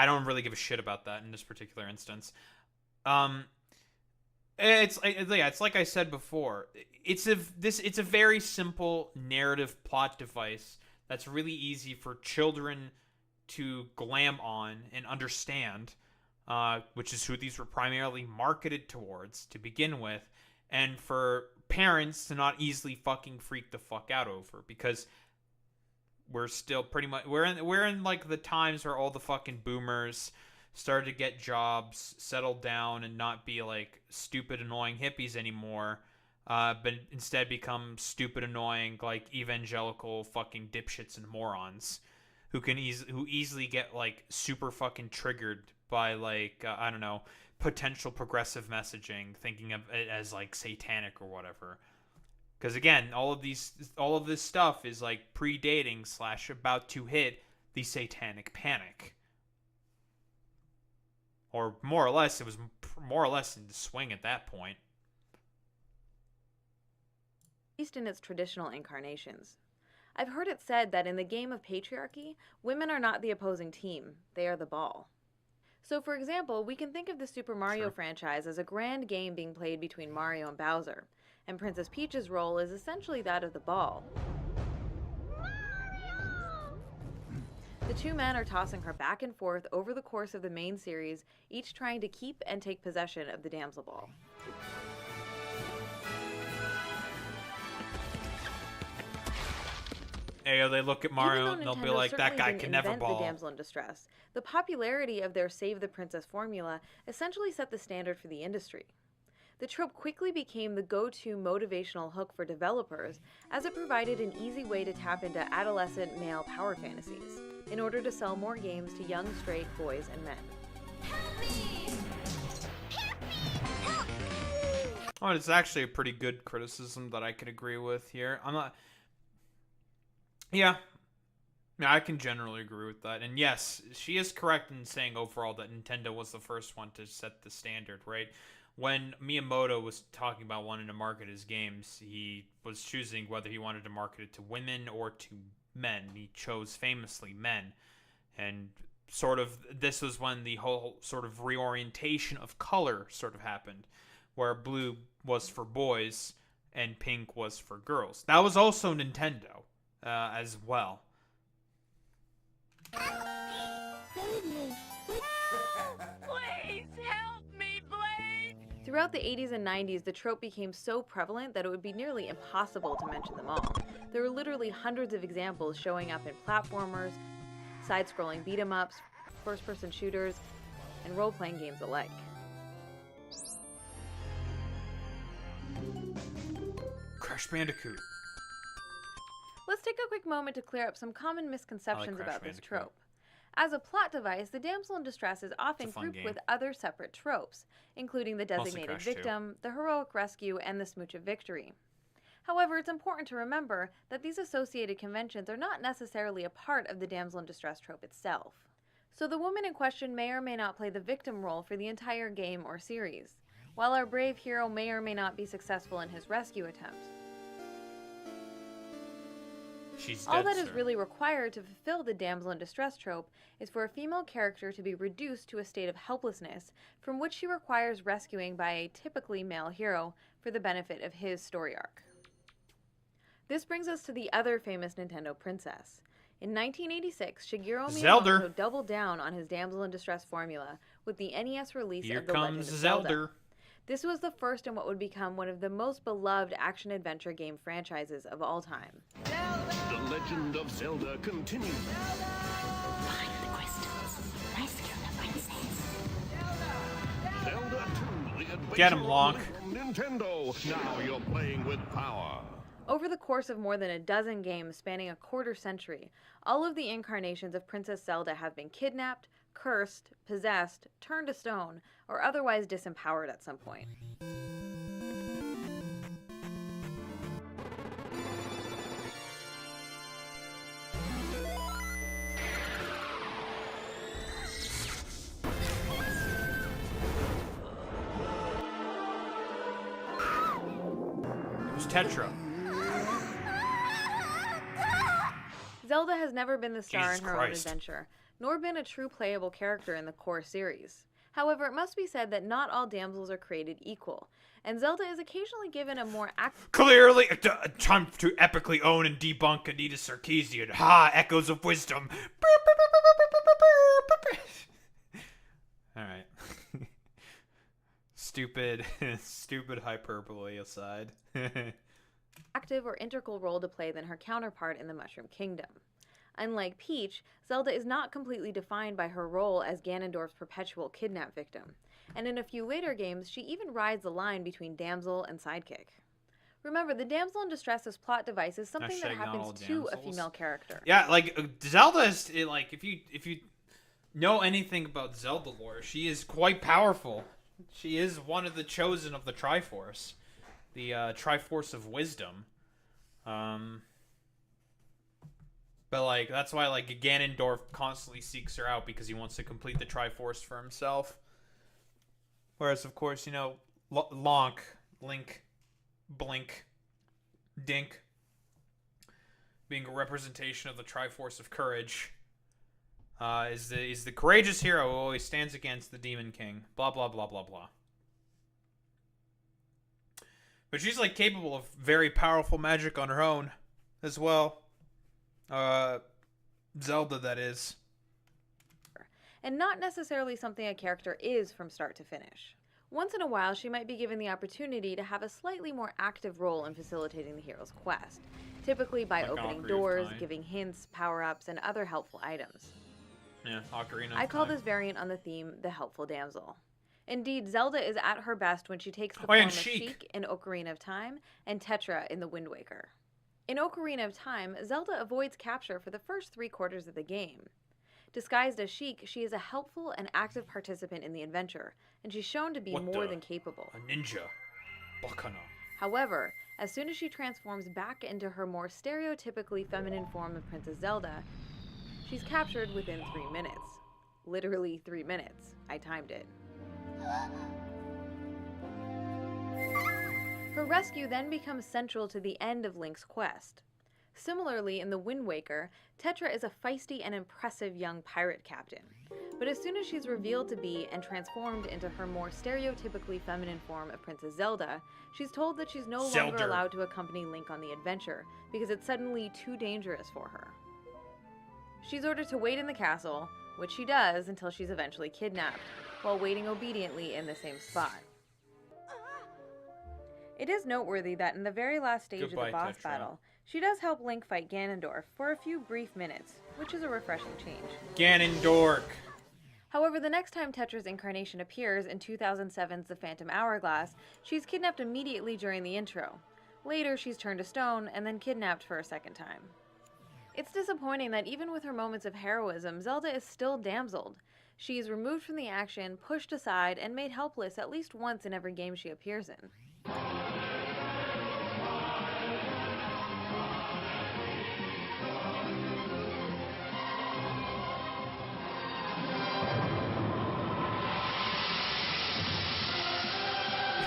don't really give a shit about that in this particular instance. It's like I said before. It's a very simple narrative plot device that's really easy for children to glam on and understand, which is who these were primarily marketed towards to begin with, and for parents to not easily fucking freak the fuck out over, because we're still pretty much we're in the times where all the fucking boomers started to get jobs, settled down, and not be stupid annoying hippies anymore, but instead become stupid annoying evangelical fucking dipshits and morons who easily get super fucking triggered by I don't know, potential progressive messaging, thinking of it as satanic or whatever. Because again, all of this stuff is predating / about to hit the satanic panic, or more or less, it was more or less in the swing at that point. At least in its traditional incarnations. I've heard it said that in the game of patriarchy, women are not the opposing team, they are the ball. So for example, we can think of the Super Mario franchise as a grand game being played between Mario and Bowser, and Princess Peach's role is essentially that of the ball. The two men are tossing her back and forth over the course of the main series, each trying to keep and take possession of the damsel ball. Hey, they look at Mario and they'll be like, that guy can never ball. The damsel in distress, the popularity of their Save the Princess formula essentially set the standard for the industry. The trope quickly became the go-to motivational hook for developers, as it provided an easy way to tap into adolescent male power fantasies, in order to sell more games to young straight boys and men. Oh, it's actually a pretty good criticism that I can agree with here. Yeah, I can generally agree with that. And yes, she is correct in saying overall that Nintendo was the first one to set the standard, right? When Miyamoto was talking about wanting to market his games, he was choosing whether he wanted to market it to women or to men. He chose famously men. And sort of this was when the whole sort of reorientation of color sort of happened, where blue was for boys and pink was for girls. That was also Nintendo as well. Throughout the 80s and 90s, the trope became so prevalent that it would be nearly impossible to mention them all. There were literally hundreds of examples showing up in platformers, side-scrolling beat-em-ups, first-person shooters, and role-playing games alike. Crash Bandicoot. Let's take a quick moment to clear up some common misconceptions about this Bandicoot. trope. As a plot device, the damsel in distress is often grouped with other separate tropes, including the designated victim, the heroic rescue, and the smooch of victory. However, it's important to remember that these associated conventions are not necessarily a part of the damsel in distress trope itself. So the woman in question may or may not play the victim role for the entire game or series, while our brave hero may or may not be successful in his rescue attempt. All that is really required to fulfill the damsel in distress trope is for a female character to be reduced to a state of helplessness from which she requires rescuing by a typically male hero for the benefit of his story arc. This brings us to the other famous Nintendo princess. In 1986, Shigeru Miyamoto doubled down on his damsel in distress formula with the NES release of The Legend of Zelda. This was the first in what would become one of the most beloved action-adventure game franchises of all time. The Legend of Zelda continues. Find the crystals. Rescue the princess. Zelda 2, the adventure Get him, Lonk. from Nintendo. Now you're playing with power. Over the course of more than a dozen games spanning a quarter century, all of the incarnations of Princess Zelda have been kidnapped, cursed, possessed, turned to stone, or otherwise disempowered at some point. Who's Tetra? Zelda has never been the star Jesus in her Christ. own adventure, nor been a true playable character in the core series. However, it must be said that not all damsels are created equal, and Zelda is occasionally given a more Clearly, time to epically own and debunk Anita Sarkeesian. Ha! Echoes of wisdom. Alright. Stupid hyperbole aside. active or integral role to play than her counterpart in the Mushroom Kingdom. Unlike Peach, Zelda is not completely defined by her role as Ganondorf's perpetual kidnap victim, and in a few later games, she even rides the line between damsel and sidekick. Remember, the damsel in distress's plot device is something that happens to a female character. Yeah, like Zelda is like if you know anything about Zelda lore, she is quite powerful. She is one of the chosen of the Triforce, the Triforce of Wisdom. But like that's why like Ganondorf constantly seeks her out because he wants to complete the Triforce for himself. Whereas of course, you know, Link, Blink, Dink, being a representation of the Triforce of Courage, is the courageous hero who always stands against the Demon King. Blah blah blah blah blah. But she's like capable of very powerful magic on her own, as well. Zelda, that is. And not necessarily something a character is from start to finish. Once in a while, she might be given the opportunity to have a slightly more active role in facilitating the hero's quest, typically by Like opening Ocarina of doors, Time. giving hints, power-ups, and other helpful items. Yeah, Ocarina of I call Time. this variant on the theme the helpful damsel. Indeed, Zelda is at her best when she takes the Oh, form and of Sheik in Ocarina of Time and Tetra in The Wind Waker. In Ocarina of Time, Zelda avoids capture for the first 3/4 of the game. Disguised as Sheik, she is a helpful and active participant in the adventure, and she's shown to be What more the- than capable. A ninja. Bakana. However, as soon as she transforms back into her more stereotypically feminine form of Princess Zelda, she's captured within 3 minutes. Literally 3 minutes. I timed it. Her rescue then becomes central to the end of Link's quest. Similarly, in The Wind Waker, Tetra is a feisty and impressive young pirate captain. But as soon as she's revealed to be and transformed into her more stereotypically feminine form of Princess Zelda, she's told that she's no longer Zelda. allowed to accompany Link on the adventure because it's suddenly too dangerous for her. She's ordered to wait in the castle, which she does until she's eventually kidnapped, while waiting obediently in the same spot. It is noteworthy that in the very last stage of Goodbye, the boss Tetra. battle, she does help Link fight Ganondorf for a few brief minutes, which is a refreshing change. Ganondorf. However, the next time Tetra's incarnation appears in 2007's The Phantom Hourglass, she's kidnapped immediately during the intro. Later, she's turned to stone and then kidnapped for a second time. It's disappointing that even with her moments of heroism, Zelda is still damseled. She is removed from the action, pushed aside, and made helpless at least once in every game she appears in.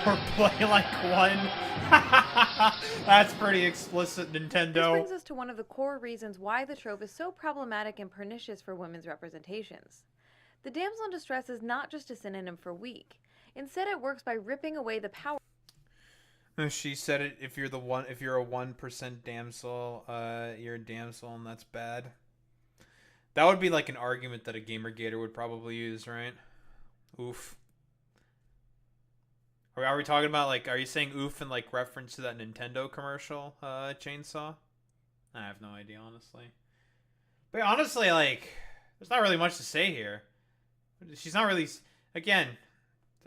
Or play like one. That's pretty explicit, This Nintendo. brings us to one of the core reasons why the trope is so problematic and pernicious for women's representations. The damsel in distress is not just a synonym for weak. Instead, it works by ripping away the power She said it. If you're a 1% damsel, you're a damsel, and that's bad. That would be like an argument that a Gamergater would probably use, right? Oof. Are we talking about, like, are you saying oof in, like, reference to that Nintendo commercial, chainsaw? I have no idea, honestly. But honestly, like, there's not really much to say here. She's not really, again,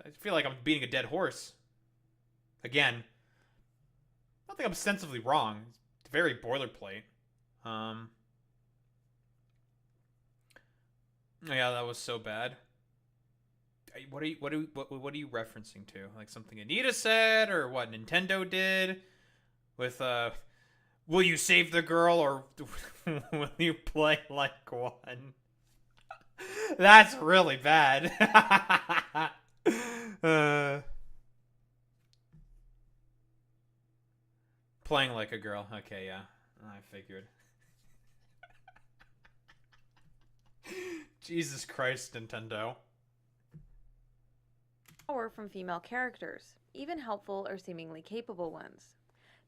I feel like I'm beating a dead horse. Again. I don't think I'm ostensibly wrong. It's very boilerplate. Yeah, that was so bad. What are you referencing to? Like something Anita said, or what Nintendo did with will you save the girl, or will you play like one? That's really bad. Playing like a girl. Okay, yeah. I figured. Jesus Christ, Nintendo. power from female characters, even helpful or seemingly capable ones.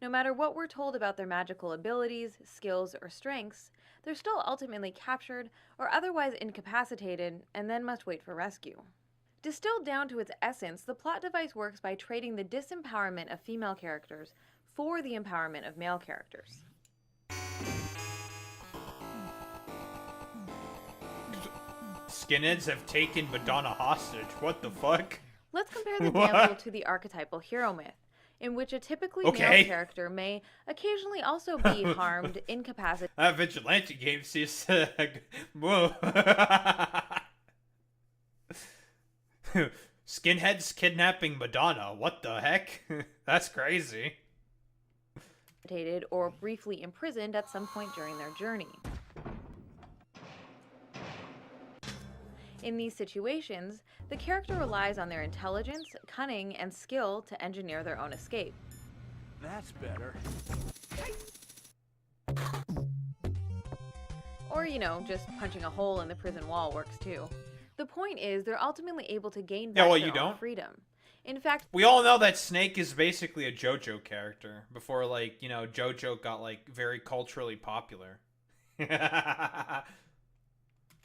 No matter what we're told about their magical abilities, skills, or strengths, they're still ultimately captured or otherwise incapacitated and then must wait for rescue. Distilled down to its essence, the plot device works by trading the disempowerment of female characters for the empowerment of male characters. Skinheads have taken Madonna hostage. What the fuck? Let's compare the What? damsel to the archetypal hero myth, in which a typically Okay. male character may occasionally also be harmed, incapacitated, That vigilante game seems whoa. Skinheads kidnapping Madonna. What the heck? That's crazy. or briefly imprisoned at some point during their journey. In these situations, the character relies on their intelligence, cunning, and skill to engineer their own escape. That's better. Or, just punching a hole in the prison wall works too. The point is, they're ultimately able to gain back Yeah, well, their you own don't. freedom. In fact, We all know that Snake is basically a JoJo character before, JoJo got, very culturally popular.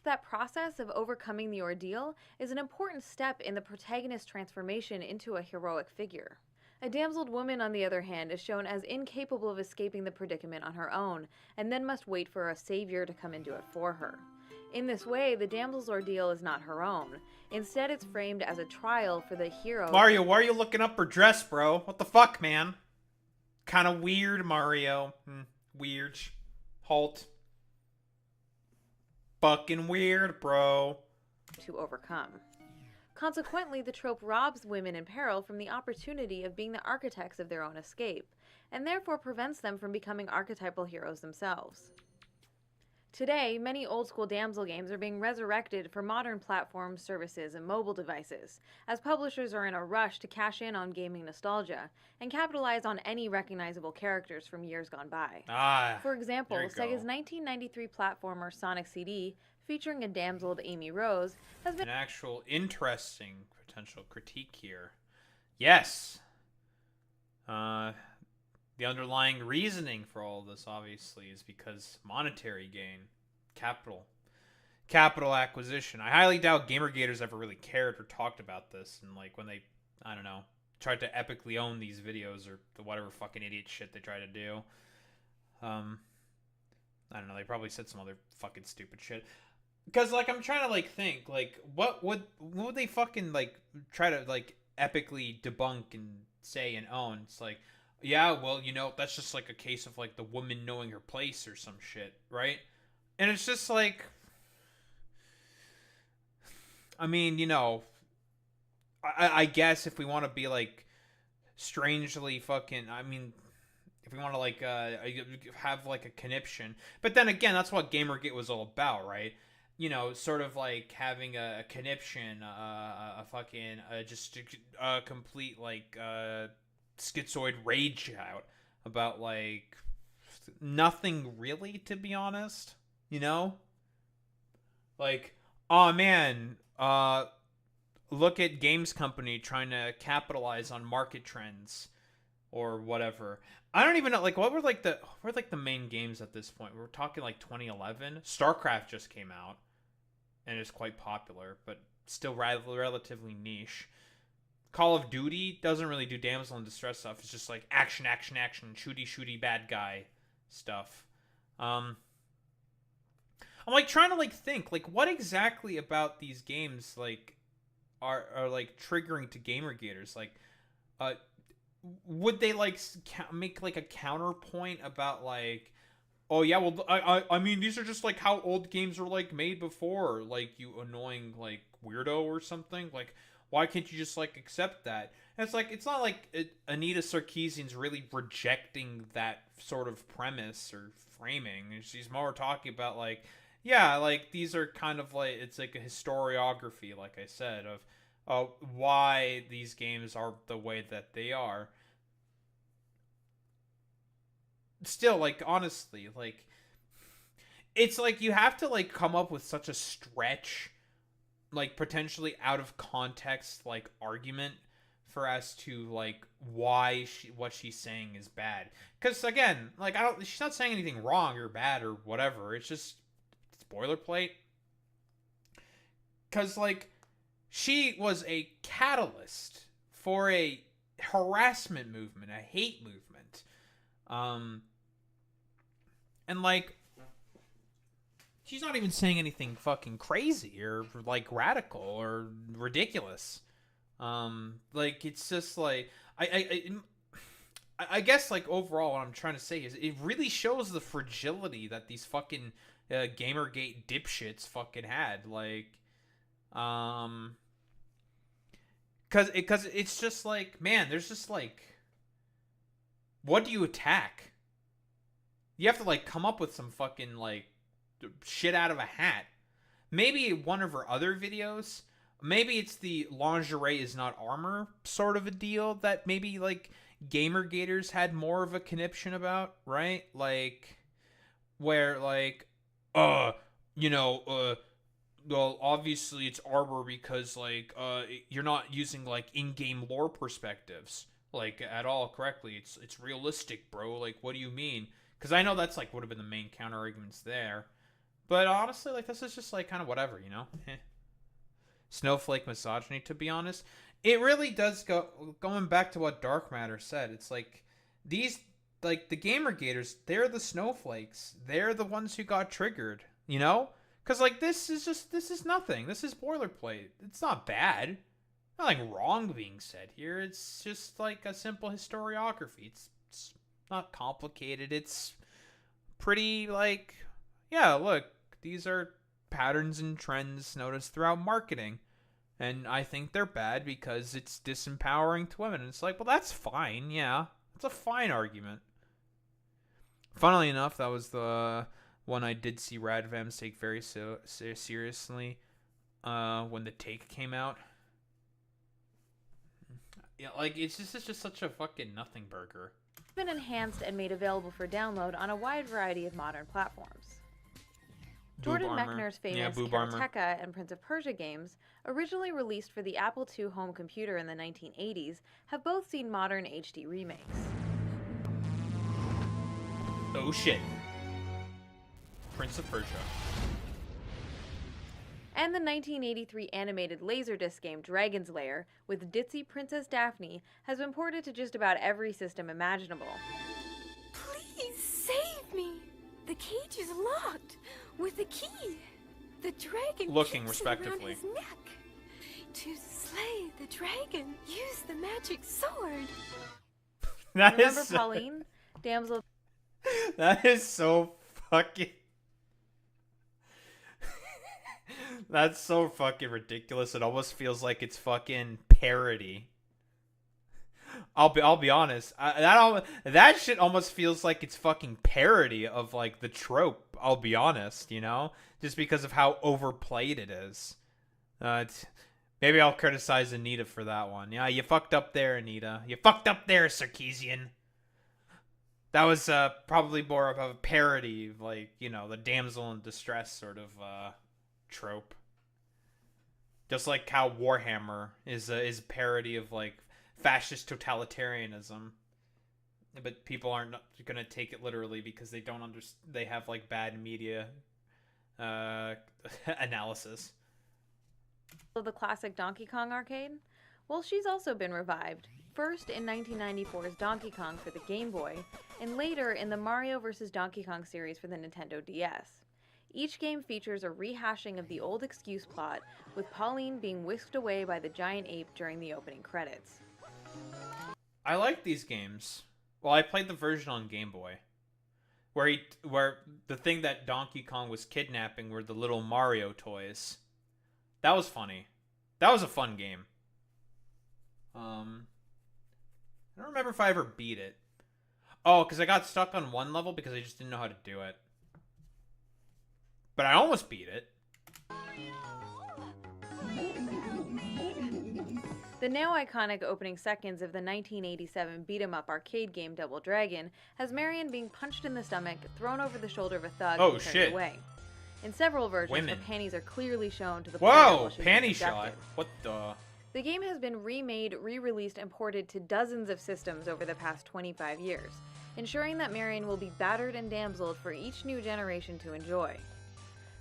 That process of overcoming the ordeal is an important step in the protagonist's transformation into a heroic figure. A damseled woman, on the other hand, is shown as incapable of escaping the predicament on her own, and then must wait for a savior to come and do it for her. In this way, the damsel's ordeal is not her own. Instead, it's framed as a trial for the hero. Mario, why are you looking up her dress, bro? What the fuck, man? Kind of weird, Mario. Weird. Halt. Fucking weird, bro. To overcome. Consequently, the trope robs women in peril from the opportunity of being the architects of their own escape, and therefore prevents them from becoming archetypal heroes themselves. Today, many old-school damsel games are being resurrected for modern platforms, services, and mobile devices, as publishers are in a rush to cash in on gaming nostalgia and capitalize on any recognizable characters from years gone by. For example, Sega's 1993 platformer Sonic CD, featuring a damseled Amy Rose, has been an actual interesting potential critique here. Yes. The underlying reasoning for all of this, obviously, is because monetary gain. Capital acquisition. I highly doubt Gamergaters ever really cared or talked about this. And, like, when they, I don't know, tried to epically own these videos or whatever fucking idiot shit they try to do. I don't know, they probably said some other fucking stupid shit. Because, like, I'm trying to, like, think, like, what would they fucking, like, try to, like, epically debunk and say and own? It's like, yeah, well, you know, that's just, like, a case of, like, the woman knowing her place or some shit, right? And it's just, like, I mean, you know, I guess if we want to be, like, strangely fucking, I mean, if we want to, like, have, like, a conniption. But then again, that's what Gamergate was all about, right? You know, sort of like having a conniption, a fucking, just a complete, like, schizoid rage out about, like, nothing really, to be honest, you know? Like, oh man, look at Games Company trying to capitalize on market trends or whatever. I don't even know, like, what were the main games at this point? We're talking like 2011. StarCraft just came out and is quite popular, but still relatively niche. Call of Duty doesn't really do damsel in distress stuff. It's just like action, shooty bad guy stuff. I'm like trying to like think like what exactly about these games like are like triggering to Gamergaters. Like, would they like make like a counterpoint about like, oh yeah, well I mean these are just like how old games were like made before, like you annoying like weirdo or something. Like, why can't you just like accept that? And it's like it's not like Anita Sarkeesian's really rejecting that sort of premise or framing. She's more talking about like, yeah, like these are kind of like it's like a historiography, like I said, of why these games are the way that they are. Still, like, honestly, like, it's like you have to like come up with such a stretch, like potentially out of context, like argument for us to like why what she's saying is bad. Because again, like she's not saying anything wrong or bad or whatever. It's just boilerplate. Because like she was a catalyst for a harassment movement, a hate movement. And like she's not even saying anything fucking crazy or like radical or ridiculous. Like it's just like I guess like overall what I'm trying to say is it really shows the fragility that these fucking Gamergate dipshits fucking had. Like, cause it's just like, man, there's just like, what do you attack? You have to like come up with some fucking like shit out of a hat. Maybe one of her other videos, maybe it's the lingerie is not armor sort of a deal that maybe like Gamergaters had more of a conniption about, right? Like where like you know, well obviously it's armor because like you're not using like in-game lore perspectives like at all correctly. It's realistic, bro. Like what do you mean? Because I know that's like would have been the main counter arguments there. But honestly, like, this is just like kind of whatever, you know. Snowflake misogyny, to be honest. It really does going back to what Dark Matter said. It's like these, like, the Gamergaters, they're the snowflakes. They're the ones who got triggered, you know? Because, like, this is nothing. This is boilerplate. It's not bad. Nothing wrong being said here. It's just like a simple historiography. It's not complicated. It's pretty, like, yeah, look, these are patterns and trends noticed throughout marketing. And I think they're bad because it's disempowering to women. And it's like, well, that's fine. Yeah, it's a fine argument. Funnily enough, that was the one I did see Radvams take very seriously when The Take came out. Yeah, like, it's just such a fucking nothing burger. Been enhanced and made available for download on a wide variety of modern platforms. Jordan Mechner's famous Karateka and Prince of Persia games, originally released for the Apple II home computer in the 1980s, have both seen modern HD remakes. Oh shit. Prince of Persia. And the 1983 animated Laserdisc game Dragon's Lair, with ditzy Princess Daphne, has been ported to just about every system imaginable. Please save me. The cage is locked with a key. The dragon looking keeps respectively. It around his neck. To slay the dragon, use the magic sword. Remember Pauline? Damsel. That is so fucking... That's so fucking ridiculous. It almost feels like it's fucking parody. I'll be honest. That shit almost feels like it's fucking parody of, like, the trope. I'll be honest, you know, just because of how overplayed it is. Maybe I'll criticize Anita for that one. Yeah, you fucked up there, Anita. You fucked up there, Sarkeesian. That was probably more of a parody of, like, you know, the damsel in distress sort of trope. Just like how Warhammer is a parody of, like, fascist totalitarianism, but people aren't gonna take it literally because they don't understand. They have, like, bad media analysis. The classic Donkey Kong arcade? Well, she's also been revived. First in 1994's Donkey Kong for the Game Boy, and later in the Mario vs. Donkey Kong series for the Nintendo DS. Each game features a rehashing of the old excuse plot, with Pauline being whisked away by the giant ape during the opening credits. I like these games. Well, I played the version on Game Boy, where the thing that Donkey Kong was kidnapping were the little Mario toys. That was funny. That was a fun game. I don't remember if I ever beat it. Oh, because I got stuck on one level because I just didn't know how to do it. But I almost beat it. The now iconic opening seconds of the 1987 beat-em-up arcade game Double Dragon has Marion being punched in the stomach, thrown over the shoulder of a thug, and carried away. In several versions, her panties are clearly shown to the player while she's panty shot. What the? The game has been remade, re-released, and ported to dozens of systems over the past 25 years, ensuring that Marion will be battered and damseled for each new generation to enjoy.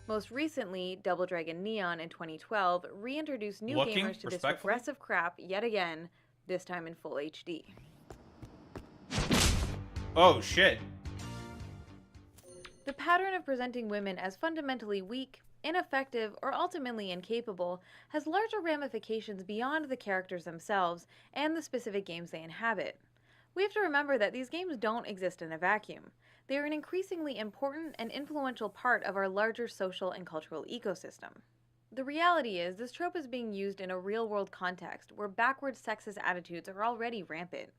Most recently, Double Dragon Neon in 2012 reintroduced new gamers to this regressive crap yet again, this time in full HD. Oh shit. The pattern of presenting women as fundamentally weak, ineffective, or ultimately incapable has larger ramifications beyond the characters themselves and the specific games they inhabit. We have to remember that these games don't exist in a vacuum. They are an increasingly important and influential part of our larger social and cultural ecosystem. The reality is, this trope is being used in a real-world context where backward sexist attitudes are already rampant.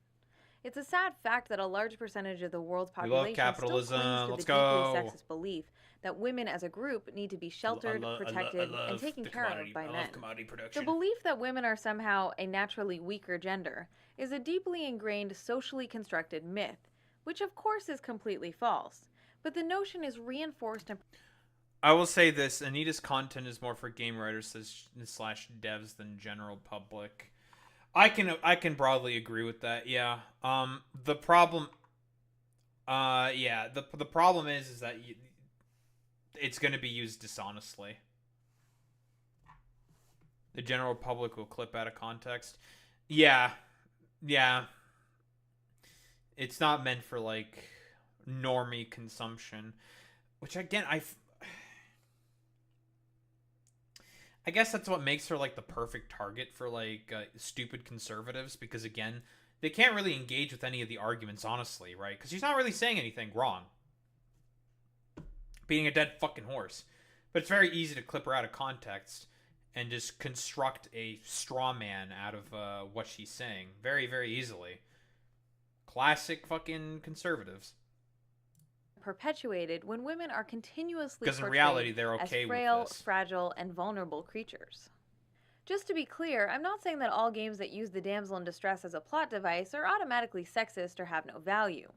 It's a sad fact that a large percentage of the world's population still clings to the deeply sexist belief that women as a group need to be sheltered, protected, and taken care of by men. The belief that women are somehow a naturally weaker gender is a deeply ingrained, socially constructed myth, which of course is completely false, but the notion is reinforced and... I will say this, Anita's content is more for game writers slash devs than general public. I can broadly agree with that, yeah. The problem... the problem is that it's going to be used dishonestly. The general public will clip out of context. Yeah. It's not meant for, like, normie consumption. Which, again, I guess that's what makes her, like, the perfect target for, like, stupid conservatives. Because, again, they can't really engage with any of the arguments, honestly, right? Because she's not really saying anything wrong. Beating a dead fucking horse. But it's very easy to clip her out of context and just construct a straw man out of what she's saying. Very, very easily. Classic fucking conservatives. Perpetuated when women are continuously Because in portrayed reality, they're okay as frail, with this. fragile, and vulnerable creatures. Just to be clear, I'm not saying that all games that use the damsel in distress as a plot device are automatically sexist or have no value.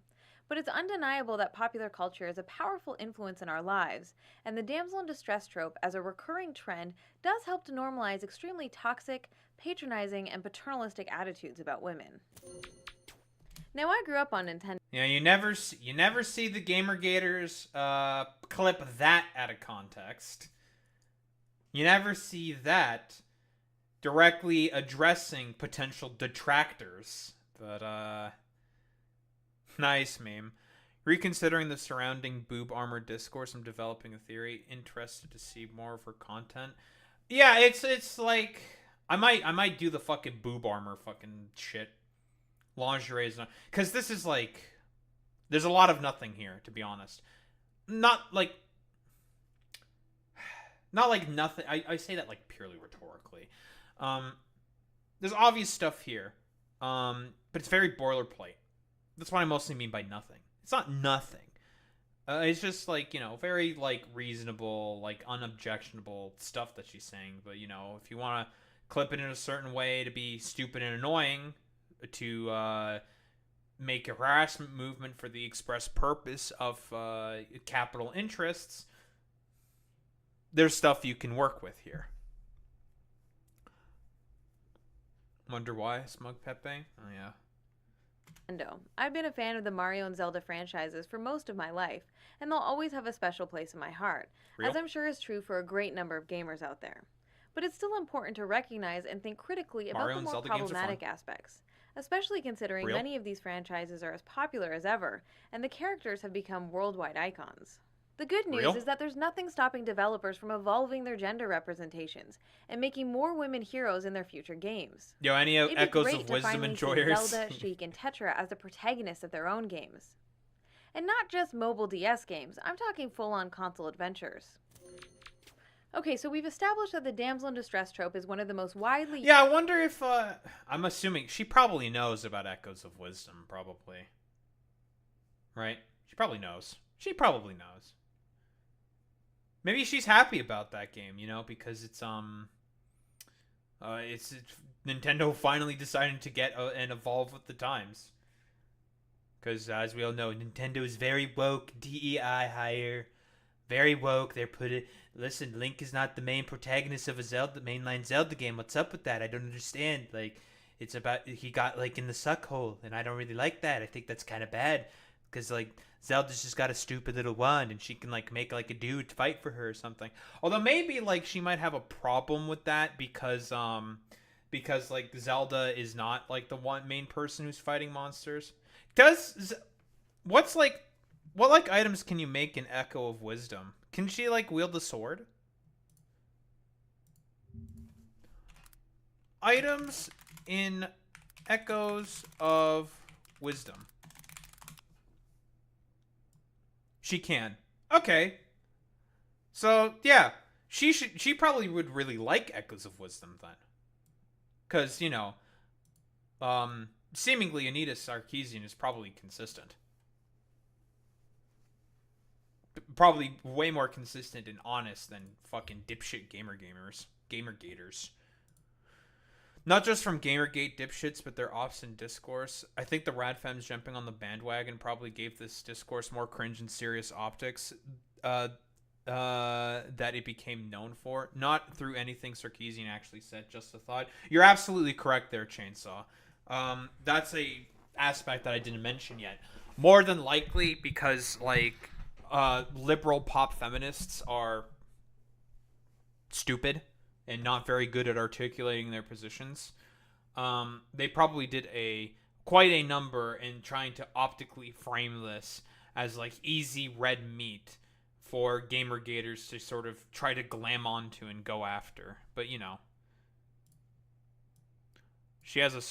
But it's undeniable that popular culture is a powerful influence in our lives, and the damsel in distress trope as a recurring trend does help to normalize extremely toxic, patronizing, and paternalistic attitudes about women. Now, I grew up on Nintendo. Yeah, you never see the Gamergaters clip that out of context. You never see that directly addressing potential detractors. But, nice meme. Reconsidering the surrounding boob armor discourse, I'm developing a theory. Interested to see more of her content. Yeah, it's like I might do the fucking boob armor fucking shit. Lingerie is not, because this is like, there's a lot of nothing here, to be honest. Not like nothing. I say that like purely rhetorically. There's obvious stuff here, but it's very boilerplate. That's what I mostly mean by nothing. It's not nothing. It's just like, you know, very like reasonable, like unobjectionable stuff that she's saying. But, you know, if you want to clip it in a certain way to be stupid and annoying, to make a harassment movement for the express purpose of capital interests, there's stuff you can work with here. Wonder why, Smug Pepe? Oh, yeah. I've been a fan of the Mario and Zelda franchises for most of my life, and they'll always have a special place in my heart, as I'm sure is true for a great number of gamers out there. But it's still important to recognize and think critically about the more problematic aspects, especially considering many of these franchises are as popular as ever, and the characters have become worldwide icons. The good news is that there's nothing stopping developers from evolving their gender representations and making more women heroes in their future games. Yo, any echoes It'd of be great to wisdom finally enjoyers? see Zelda, Sheik, and Tetra as the protagonists of their own games. And not just mobile DS games, I'm talking full-on console adventures. Okay, so we've established that the damsel in distress trope is one of the most widely... Yeah, I wonder if, I'm assuming, she probably knows about Echoes of Wisdom, probably. Right? She probably knows. Maybe she's happy about that game, you know, because it's Nintendo finally deciding to get and evolve with the times. Because, as we all know, Nintendo is very woke, DEI higher, very woke. Listen, Link is not the main protagonist of a mainline Zelda game. What's up with that? I don't understand. Like, it's about, he got, like, in the suck hole, and I don't really like that. I think that's kind of bad. Because, like, Zelda's just got a stupid little wand, and she can, like, make, like, a dude fight for her or something. Although maybe, like, she might have a problem with that because, like, Zelda is not, like, the one main person who's fighting monsters. What, like, items can you make in Echo of Wisdom? Can she, like, wield the sword? Items in Echoes of Wisdom. She can. Okay. So, yeah. She probably would really like Echoes of Wisdom then. Because, you know, seemingly Anita Sarkeesian is probably consistent. Probably way more consistent and honest than fucking dipshit Gamergaters. Not just from Gamergate dipshits, but their obscene discourse. I think the Radfems jumping on the bandwagon probably gave this discourse more cringe and serious optics that it became known for. Not through anything Sarkeesian actually said, just a thought. You're absolutely correct there, Chainsaw. That's a aspect that I didn't mention yet. More than likely because, like, liberal pop feminists are stupid and not very good at articulating their positions. They probably did quite a number in trying to optically frame this as like easy red meat for Gamergaters to sort of try to glam onto and go after. But you know, she has a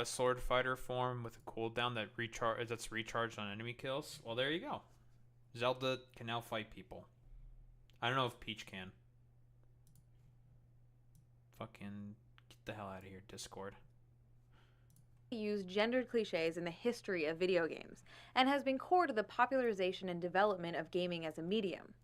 sword fighter form with a cooldown that's recharged on enemy kills. Well, there you go. Zelda can now fight people. I don't know if Peach can. Fucking get the hell out of here, Discord. Used gendered cliches in the history of video games and has been core to the popularization and development of gaming as a medium.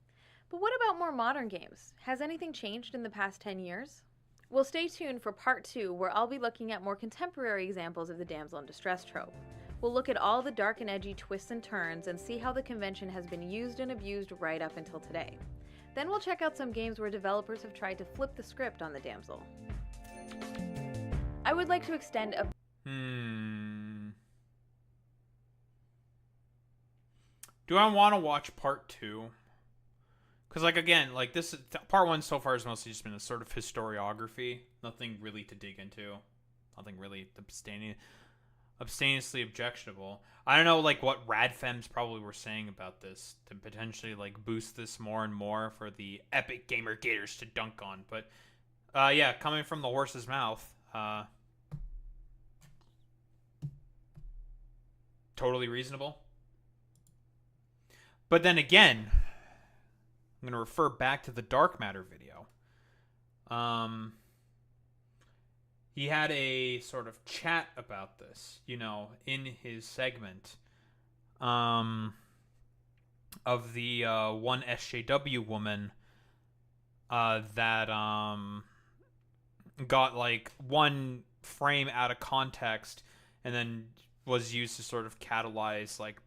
But what about more modern games? Has anything changed in the past 10 years? Well, stay tuned for part 2, where I'll be looking at more contemporary examples of the damsel in distress trope. We'll look at all the dark and edgy twists and turns and see how the convention has been used and abused right up until today. Then we'll check out some games where developers have tried to flip the script on the damsel. I would like to extend a Do I want to watch part 2? Because, like, again, like, part 1 so far has mostly just been a sort of historiography. Nothing really to dig into. Nothing really obscenely objectionable. I don't know, like, what Radfems probably were saying about this to potentially, like, boost this more and more for the epic Gamergaters to dunk on. But, yeah, coming from the horse's mouth, totally reasonable. But then again, I'm going to refer back to the Dark Matter video. He had a sort of chat about this, you know, in his segment of the one SJW woman that got like one frame out of context and then was used to sort of catalyze like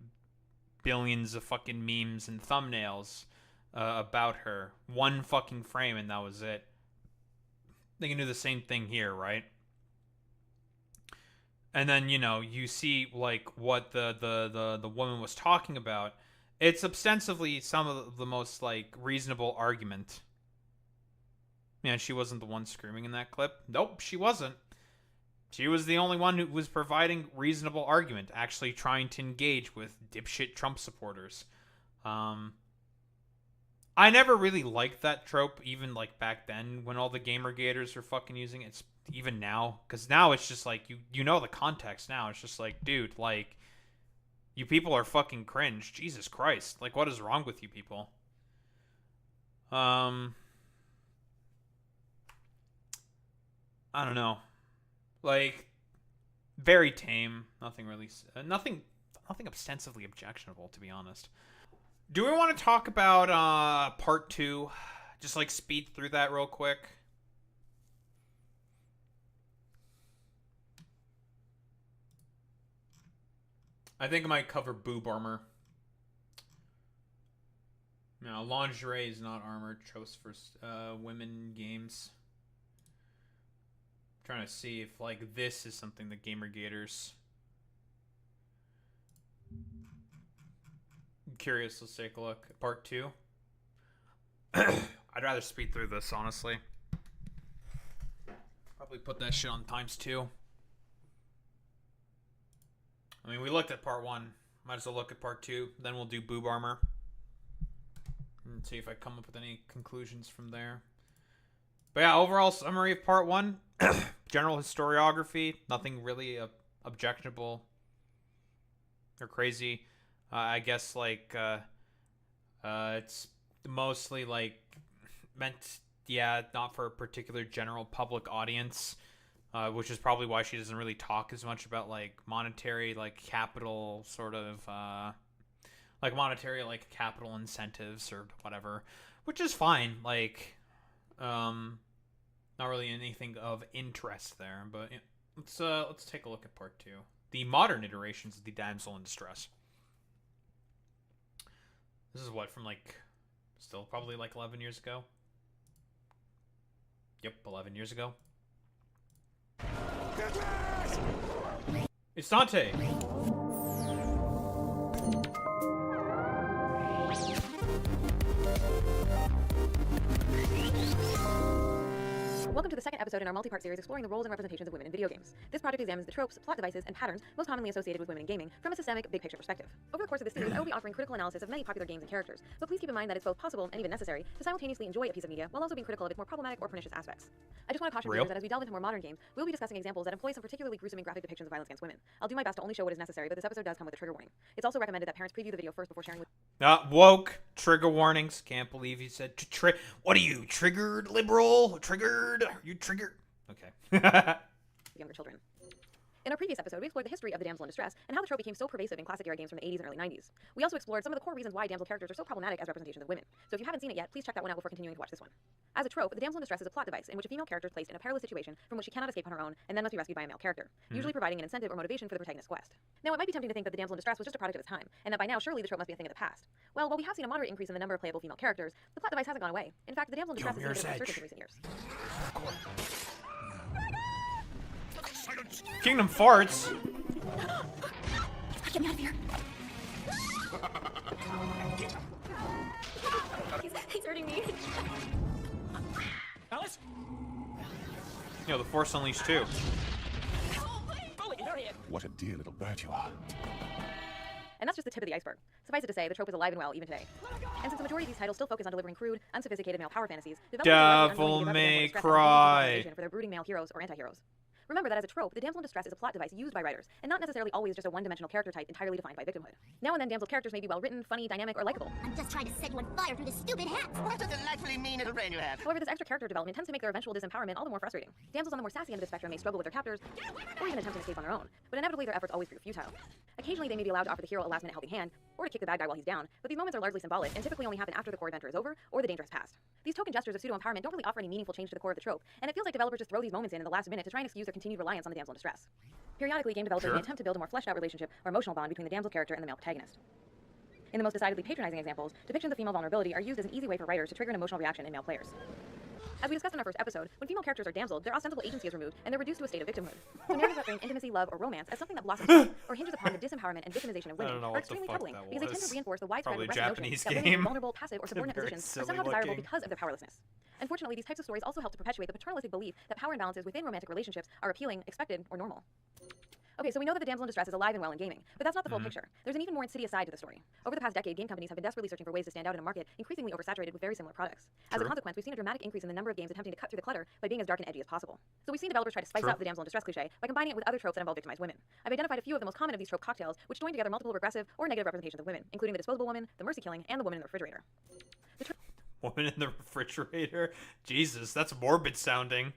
billions of fucking memes and thumbnails about her. One fucking frame and that was it. They can do the same thing here, right? And then, you know, you see like what the woman was talking about. It's ostensibly some of the most like reasonable argument. Yeah, she wasn't the one screaming in that clip. Nope, she wasn't. She was the only one who was providing reasonable argument, actually trying to engage with dipshit Trump supporters. I never really liked that trope, even like back then when all the Gamergaters were fucking using it. It's even now, because now it's just like you know the context now. It's just like, dude, like you people are fucking cringe. Jesus Christ, like what is wrong with you people? I don't know. Like, very tame. Nothing really... Nothing ostensively objectionable, to be honest. Do we want to talk about part 2? Just, like, speed through that real quick. I think I might cover boob armor. No, lingerie is not armor. Chose for women games. Trying to see if like this is something the Gamergaters. I'm curious. Let's take a look. Part 2. I'd rather speed through this, honestly. Probably put that shit on ×2. I mean, we looked at part 1. Might as well look at part 2. Then we'll do boob armor. And see if I come up with any conclusions from there. But yeah, overall summary of part 1. General historiography. Nothing really objectionable or crazy. I guess like it's mostly like meant, yeah, not for a particular general public audience, which is probably why she doesn't really talk as much about like monetary, like capital sort of like monetary, like capital incentives or whatever, which is fine. Like, not really anything of interest there, but let's take a look at part 2. The modern iterations of the damsel in distress. This is what, from like, still probably like 11 years ago? Yep, 11 years ago. It's Dante! Welcome to the second episode in our multi-part series exploring the roles and representations of women in video games. This project examines the tropes, plot devices, and patterns most commonly associated with women in gaming from a systemic, big-picture perspective. Over the course of this series, I will be offering critical analysis of many popular games and characters, but please keep in mind that it's both possible and even necessary to simultaneously enjoy a piece of media while also being critical of its more problematic or pernicious aspects. I just want to caution viewers that as we delve into more modern games, we'll be discussing examples that employ some particularly gruesome and graphic depictions of violence against women. I'll do my best to only show what is necessary, but this episode does come with a trigger warning. It's also recommended that parents preview the video first before sharing with Woke. Trigger warnings. Can't believe you said what are you, triggered liberal? Triggered? Are you triggered? Okay. younger children. In our previous episode, we explored the history of the damsel in distress and how the trope became so pervasive in classic era games from the 80s and early 90s. We also explored some of the core reasons why damsel characters are so problematic as representations of women. So if you haven't seen it yet, please check that one out before continuing to watch this one. As a trope, the damsel in distress is a plot device in which a female character is placed in a perilous situation from which she cannot escape on her own and then must be rescued by a male character, usually providing an incentive or motivation for the protagonist's quest. Now, it might be tempting to think that the damsel in distress was just a product of its time, and that by now surely the trope must be a thing of the past. Well, while we have seen a moderate increase in the number of playable female characters, the plot device hasn't gone away. In fact, the damsel in distress has seen a resurgence in recent years. Kingdom Farts. Get me out of here. He's hurting me. Alice? You know, the Force Unleashed too. What a dear little bird you are. And that's just the tip of the iceberg. Suffice it to say, the trope is alive and well even today. And since the majority of these titles still focus on delivering crude, unsophisticated male power fantasies, developers are largely Devil unwilling to May give up the damsel in distress as a Cry. representation for their brooding male heroes or anti-heroes. Remember that as a trope, the damsel in distress is a plot device used by writers, and not necessarily always just a one-dimensional character type entirely defined by victimhood. Now and then, damsel characters may be well-written, funny, dynamic, or likable. I'm just trying to set you on fire through this stupid hat. What a delightfully mean little brain you have. However, this extra character development tends to make their eventual disempowerment all the more frustrating. Damsels on the more sassy end of the spectrum may struggle with their captors, or even attempt to escape on their own, but inevitably their efforts always prove futile. Occasionally, they may be allowed to offer the hero a last-minute helping hand, or to kick the bad guy while he's down, but these moments are largely symbolic and typically only happen after the core adventure is over, or the danger has passed. These token gestures of pseudo-empowerment don't really offer any meaningful change to the core of the trope, and it feels like developers just throw these moments in the last minute to try and excuse their continued reliance on the damsel in distress. Periodically, game developers may attempt to build a more fleshed-out relationship or emotional bond between the damsel character and the male protagonist. In the most decidedly patronizing examples, depictions of female vulnerability are used as an easy way for writers to trigger an emotional reaction in male players. As we discussed in our first episode, when female characters are damseled, their ostensible agency is removed, and they're reduced to a state of victimhood. So narratives that frame intimacy, love, or romance as something that blossoms from or hinges upon the disempowerment and victimization of women are extremely troubling because they tend to reinforce the widespread Probably regressive notion Japanese that women in game. vulnerable, passive, or subordinate Very positions are silly somehow desirable looking. because of their powerlessness. Unfortunately, these types of stories also help to perpetuate the paternalistic belief that power imbalances within romantic relationships are appealing, expected, or normal. Okay, so we know that the damsel in distress is alive and well in gaming, but that's not the full picture. There's an even more insidious side to the story. Over the past decade, game companies have been desperately searching for ways to stand out in a market increasingly oversaturated with very similar products. As a consequence, we've seen a dramatic increase in the number of games attempting to cut through the clutter by being as dark and edgy as possible. So we've seen developers try to spice up the damsel in distress cliche by combining it with other tropes that involve victimized women. I've identified a few of the most common of these trope cocktails, which join together multiple regressive or negative representations of women, including the disposable woman, the mercy killing, and the woman in the refrigerator. Woman in the refrigerator? Jesus, that's morbid sounding.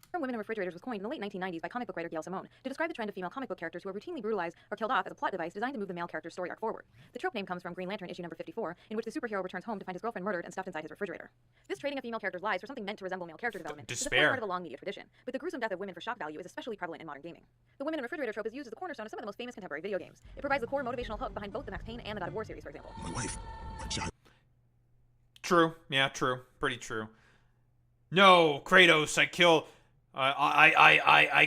The term women in refrigerators was coined in the late 1990s by comic book writer Gail Simone to describe the trend of female comic book characters who are routinely brutalized or killed off as a plot device designed to move the male character's story arc forward. The trope name comes from Green Lantern issue number 54, in which the superhero returns home to find his girlfriend murdered and stuffed inside his refrigerator. This trading of female characters' lives for something meant to resemble male character development is of course part of a long media tradition, but the gruesome death of women for shock value is especially prevalent in modern gaming. The women in refrigerator trope is used as the cornerstone of some of the most famous contemporary video games. It provides the core motivational hook behind both the Max Payne and the God of War series, for example. My wife, my child. True. Yeah, true. Pretty true. No, Kratos, I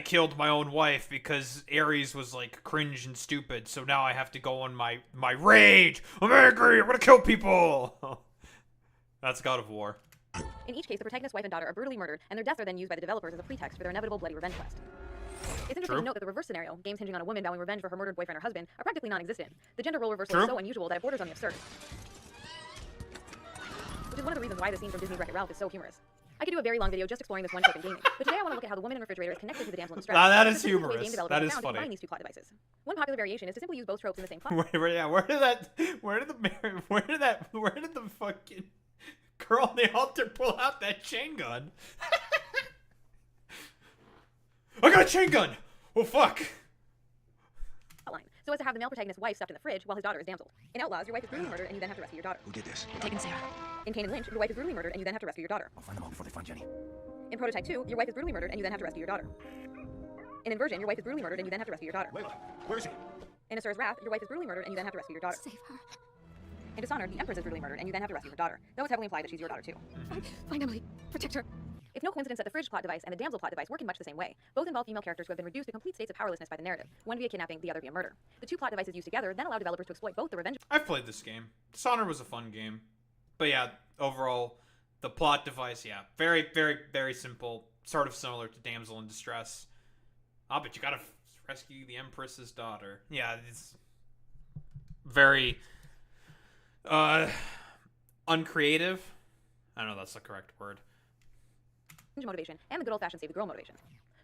killed my own wife because Ares was like cringe and stupid, so now I have to go on my rage. I'm angry. I'm gonna kill people. That's God of War. In each case, the protagonist's wife and daughter are brutally murdered, and their deaths are then used by the developers as a pretext for their inevitable bloody revenge quest. It's interesting to note that the reverse scenario, games hinging on a woman vowing revenge for her murdered boyfriend or husband, are practically non-existent. The gender role reversal is so unusual that it borders on the absurd. Which is one of the reasons why the scene from Disney's Wreck-It Ralph is so humorous. I could do a very long video just exploring this one trope in gaming, but today I want to look at how the woman in the refrigerator is connected to the damsel in distress. That is Specifically, humorous. game developers That have is found to funny. combine these two plot devices. One popular variation is to simply use both tropes in the same plot. Where did the fucking girl on the altar pull out that chain gun? I got a chain gun! Oh fuck! Outline, so as to have the male protagonist's wife stuffed in the fridge while his daughter is damseled. In Outlaws, your wife is brutally murdered and you then have to rescue your daughter. Who did this? Taken Sarah. In Kane and Lynch, your wife is brutally murdered and you then have to rescue your daughter. I'll find them all before they find Jenny. In Prototype 2, your wife is brutally murdered and you then have to rescue your daughter. In Inversion, your wife is brutally murdered and you then have to rescue your daughter. Layla, where is he? In Asura's Wrath, your wife is brutally murdered and you then have to rescue your daughter. Save her. In Dishonored, the Empress is brutally murdered and you then have to rescue her daughter, though it's heavily implied that she's your daughter too. Find Emily. Protect her. It's no coincidence that the fridge plot device and the damsel plot device work in much the same way. Both involve female characters who have been reduced to complete states of powerlessness by the narrative, one via kidnapping, the other via murder. The two plot devices used together then allow developers to exploit both the revenge I've played this game. Dishonored was a fun game. But yeah, overall, the plot device, yeah, very, very, very simple. Sort of similar to Damsel in Distress. Oh, but you gotta rescue the Empress's daughter. Yeah, it's very uncreative. I don't know if that's the correct word. Motivation and the good old-fashioned save the girl motivation.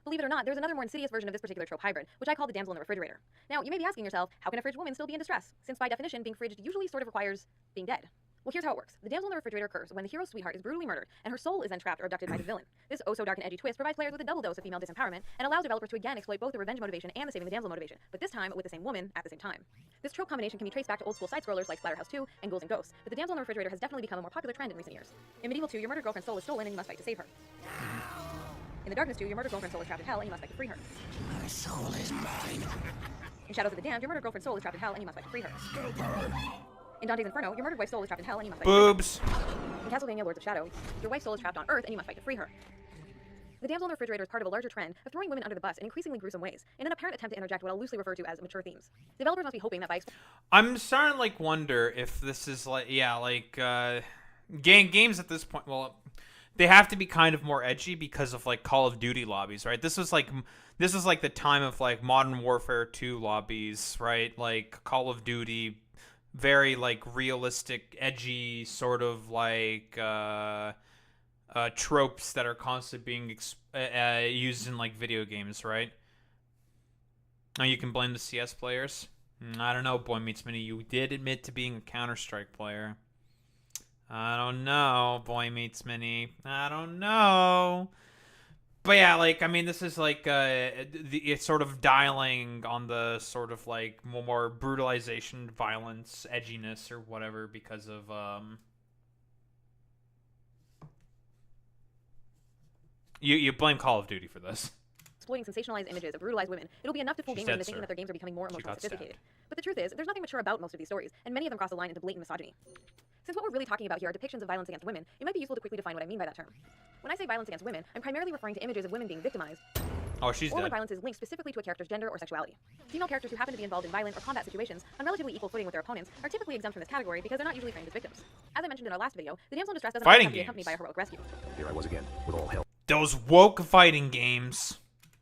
Believe it or not, there's another more insidious version of this particular trope hybrid, which I call the damsel in the refrigerator. Now, you may be asking yourself, how can a fridged woman still be in distress? Since by definition, being fridged usually sort of requires being dead. Well, here's how it works. The damsel in the refrigerator occurs when the hero's sweetheart is brutally murdered, and her soul is then trapped or abducted by the villain. This oh-so-dark and edgy twist provides players with a double dose of female disempowerment, and allows developers to again exploit both the revenge motivation and the saving the damsel motivation, but this time with the same woman at the same time. This trope combination can be traced back to old-school side-scrollers like Splatterhouse 2 and Ghouls and Ghosts, but the damsel in the refrigerator has definitely become a more popular trend in recent years. In Medieval 2, your murdered girlfriend's soul is stolen and you must fight to save her. In the Darkness 2, your murdered girlfriend's soul is trapped in hell and you must fight to free her. My soul is mine. In Shadows of the Damned, your murdered girlfriend's soul is trapped in hell and you must fight to free her. In Dante's Inferno, your murdered wife's soul is trapped in hell and you must fight to free her. Boobs. In Castlevania Lords of Shadow, your wife's soul is trapped on Earth and you must fight to free her. The damsel in the refrigerator is part of a larger trend of throwing women under the bus in increasingly gruesome ways, in an apparent attempt to interject what I'll loosely refer to as mature themes. Developers must be hoping that by I'm starting to like wonder if this is like games at this point. Well, they have to be kind of more edgy because of like Call of Duty lobbies, right? This was like the time of like Modern Warfare 2 lobbies, right? Like Call of Duty, very like realistic, edgy sort of like tropes that are constantly being used in like video games, right? Now you can blame the CS players. I don't know, Boy Meets Mini. You did admit to being a Counter-Strike player. I don't know, Boy Meets Mini. I don't know. But yeah, like, I mean, this is like it's sort of dialing on the sort of like more brutalization, violence, edginess, or whatever because of you blame Call of Duty for this. Exploiting sensationalized images of brutalized women, it'll be enough to fool gamers into thinking that their games are becoming more emotionally sophisticated. But the truth is, there's nothing mature about most of these stories, and many of them cross the line into blatant misogyny. Since what we're really talking about here are depictions of violence against women, it might be useful to quickly define what I mean by that term. When I say violence against women, I'm primarily referring to images of women being victimized, or when violence is linked specifically to a character's gender or sexuality. Female characters who happen to be involved in violent or combat situations on relatively equal footing with their opponents are typically exempt from this category because they're not usually framed as victims. As I mentioned in our last video, the damsel in distress doesn't always have to be accompanied by a heroic rescue. Here I was again, with all hell Those woke fighting games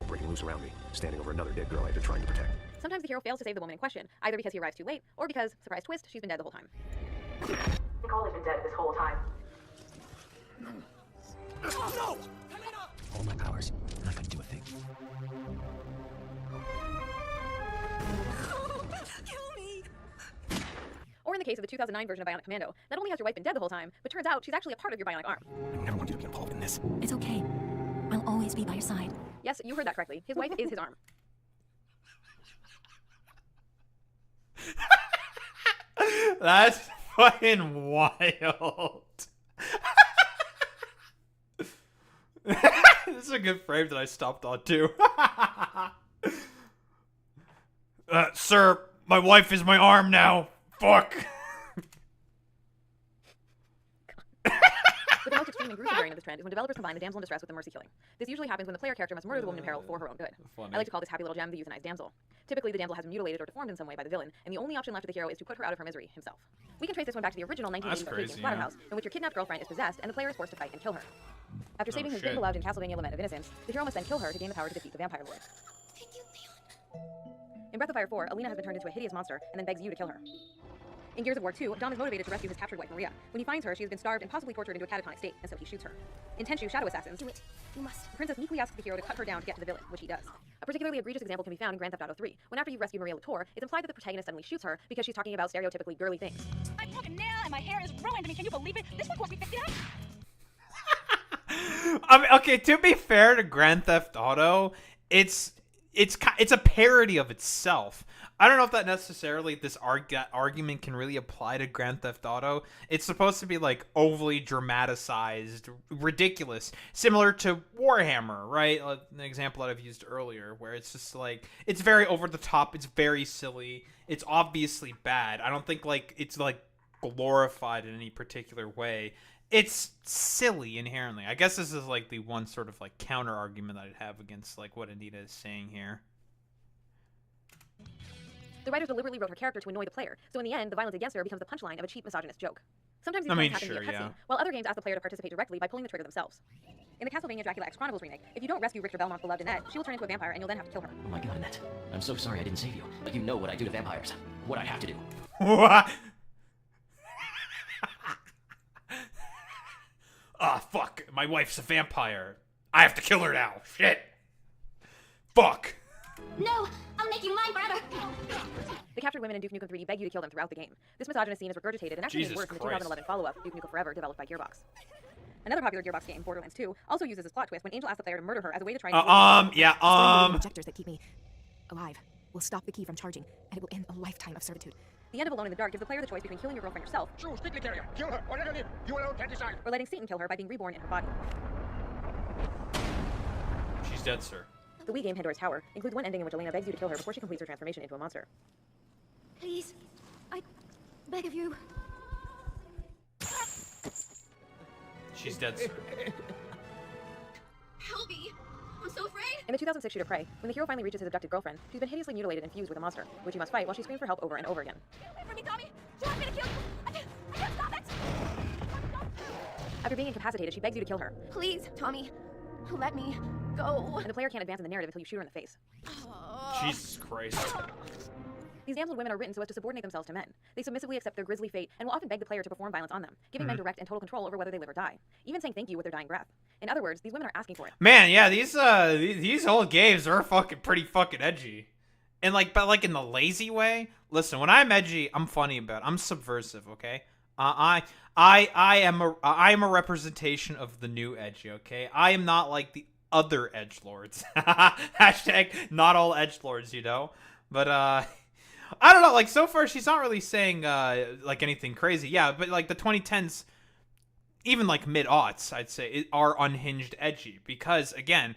breaking loose around me, standing over another dead girl I had been trying to protect. Sometimes the hero fails to save the woman in question, either because he arrives too late, or because, surprise twist, she's been dead the whole time. Nicole has been dead this whole time. No! All my powers, and I couldn't do a thing. Kill me! Or in the case of the 2009 version of Bionic Commando, not only has your wife been dead the whole time, but turns out she's actually a part of your bionic arm. I never wanted to get involved in this. It's okay. I'll always be by your side. Yes, you heard that correctly. His wife is his arm. That's fucking wild. This is a good frame that I stopped on too. Sir, my wife is my arm now. Fuck. But the most extreme and gruesome variant of this trend is when developers combine the damsel in distress with the mercy killing. This usually happens when the player character must murder the woman in peril for her own good. Funny. I like to call this happy little gem the euthanized damsel. Typically, the damsel has been mutilated or deformed in some way by the villain, and the only option left for the hero is to put her out of her misery himself. We can trace this one back to the original 1980s arcade game Splatterhouse, in which your kidnapped girlfriend is possessed and the player is forced to fight and kill her. After saving his been beloved in Castlevania Lament of Innocence, the hero must then kill her to gain the power to defeat the vampire lord. Thank you, Leon. In Breath of Fire 4, Alina has been turned into a hideous monster and then begs you to kill her. In Gears of War 2, Dom is motivated to rescue his captured wife Maria. When he finds her, she has been starved and possibly tortured into a catatonic state, and so he shoots her. In Tenchu Shadow Assassins, Do it. You must. the princess meekly asks the hero to cut her down to get to the villain, which he does. A particularly egregious example can be found in Grand Theft Auto 3, when after you've rescued Maria Latour, it's implied that the protagonist suddenly shoots her because she's talking about stereotypically girly things. I'm broken now and my hair is ruined. I mean, can you believe it? This would cost me $50. I mean, okay, to be fair to Grand Theft Auto, it's a parody of itself. I don't know if that necessarily that argument can really apply to Grand Theft Auto. It's supposed to be like overly dramatized, ridiculous, similar to Warhammer, right? An example that I've used earlier, where it's just like it's very over the top, it's very silly, it's obviously bad. I don't think like it's like glorified in any particular way. It's silly inherently. I guess this is like the one sort of like counter argument that I'd have against like what Anita is saying here. The writers deliberately wrote her character to annoy the player, so in the end, the violence against her becomes the punchline of a cheap misogynist joke. Sometimes these plans happen via cutscene, while other games ask the player to participate directly by pulling the trigger themselves. In the Castlevania Dracula X Chronicles remake, if you don't rescue Richter Belmont's beloved Annette, she will turn into a vampire and you'll then have to kill her. Oh my god, Annette. I'm so sorry I didn't save you. But you know what I do to vampires. What I have to do. What? Ah, fuck. My wife's a vampire. I have to kill her now. Shit. Fuck. No, I'll make you mine forever. The captured women in Duke Nukem 3 beg you to kill them throughout the game. This misogynist scene is regurgitated and actually made worse in the 2011 follow-up, Duke Nukem Forever, developed by Gearbox. Another popular Gearbox game, Borderlands 2, also uses this plot twist when Angel asks the player to murder her as a way to try and... Injectors that keep me alive will stop the key from charging, and it will end a lifetime of servitude. The end of Alone in the Dark gives the player the choice between killing your girlfriend yourself... Choose quickly, carrier. Kill her or let her live. You alone can decide. ...or letting Satan kill her by being reborn in her body. She's dead, sir. The Wii game Pandora's Tower includes one ending in which Elena begs you to kill her before she completes her transformation into a monster. Please, I beg of you. She's dead, sir. Help me! I'm so afraid! In the 2006 shooter Prey, when the hero finally reaches his abducted girlfriend, she's been hideously mutilated and fused with a monster, which he must fight while she screams for help over and over again. Stay away from me, Tommy! She wants me to kill you! I can't stop it! After being incapacitated, she begs you to kill her. Please, Tommy, let me go. And the player can't advance in the narrative until you shoot her in the face. Jesus Christ. These damseled women are written so as to subordinate themselves to men. They submissively accept their grisly fate and will often beg the player to perform violence on them, giving men direct and total control over whether they live or die, even saying thank you with their dying breath. In other words, these women are asking for it. Man, yeah, these old games are pretty fucking edgy. And but in the lazy way. Listen, when I'm edgy, I'm funny about it. I'm subversive, okay? I am a representation of the new edgy, okay? I am not like the other edgelords. Hashtag not all edgelords, you know? But I don't know, so far she's not really saying anything crazy. Yeah, but the 2010s, even mid-aughts, I'd say, are unhinged edgy. Because, again,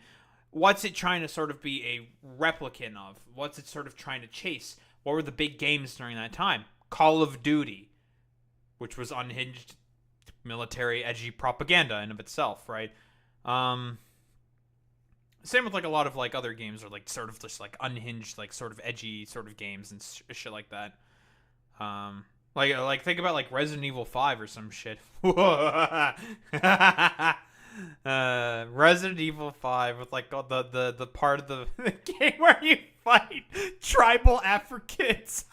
what's it trying to sort of be a replicant of? What's it sort of trying to chase? What were the big games during that time? Call of Duty, which was unhinged military edgy propaganda in of itself, right? Same with a lot of other games are sort of just unhinged sort of edgy sort of games and shit like that. Think about Resident Evil 5 or some shit. Resident Evil 5 with the part of the game where you fight tribal Africans.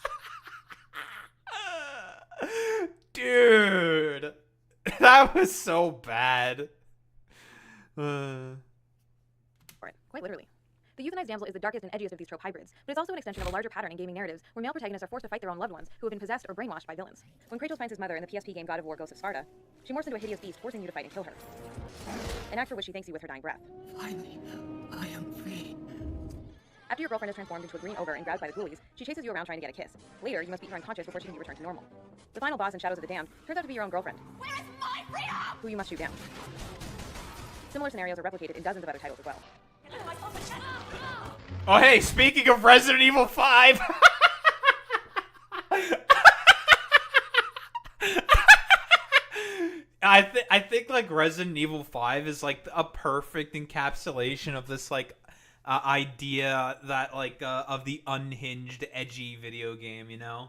Dude, that was so bad. Quite literally. The euthanized damsel is the darkest and edgiest of these trope hybrids, but it's also an extension of a larger pattern in gaming narratives where male protagonists are forced to fight their own loved ones who have been possessed or brainwashed by villains. When Kratos finds his mother in the PSP game God of War Ghosts of Sparta, she morphs into a hideous beast, forcing you to fight and kill her. An act for which she thanks you with her dying breath. Finally, I am free. After your girlfriend is transformed into a green ogre and grabbed by the ghoulies, she chases you around trying to get a kiss. Later, you must beat her unconscious before she can be returned to normal. The final boss in Shadows of the Damned turns out to be your own girlfriend, Where is my freedom? who you must shoot down. Similar scenarios are replicated in dozens of other titles as well. Oh, hey, speaking of Resident Evil 5. I think Resident Evil 5 is a perfect encapsulation of this idea that of the unhinged edgy video game, you know?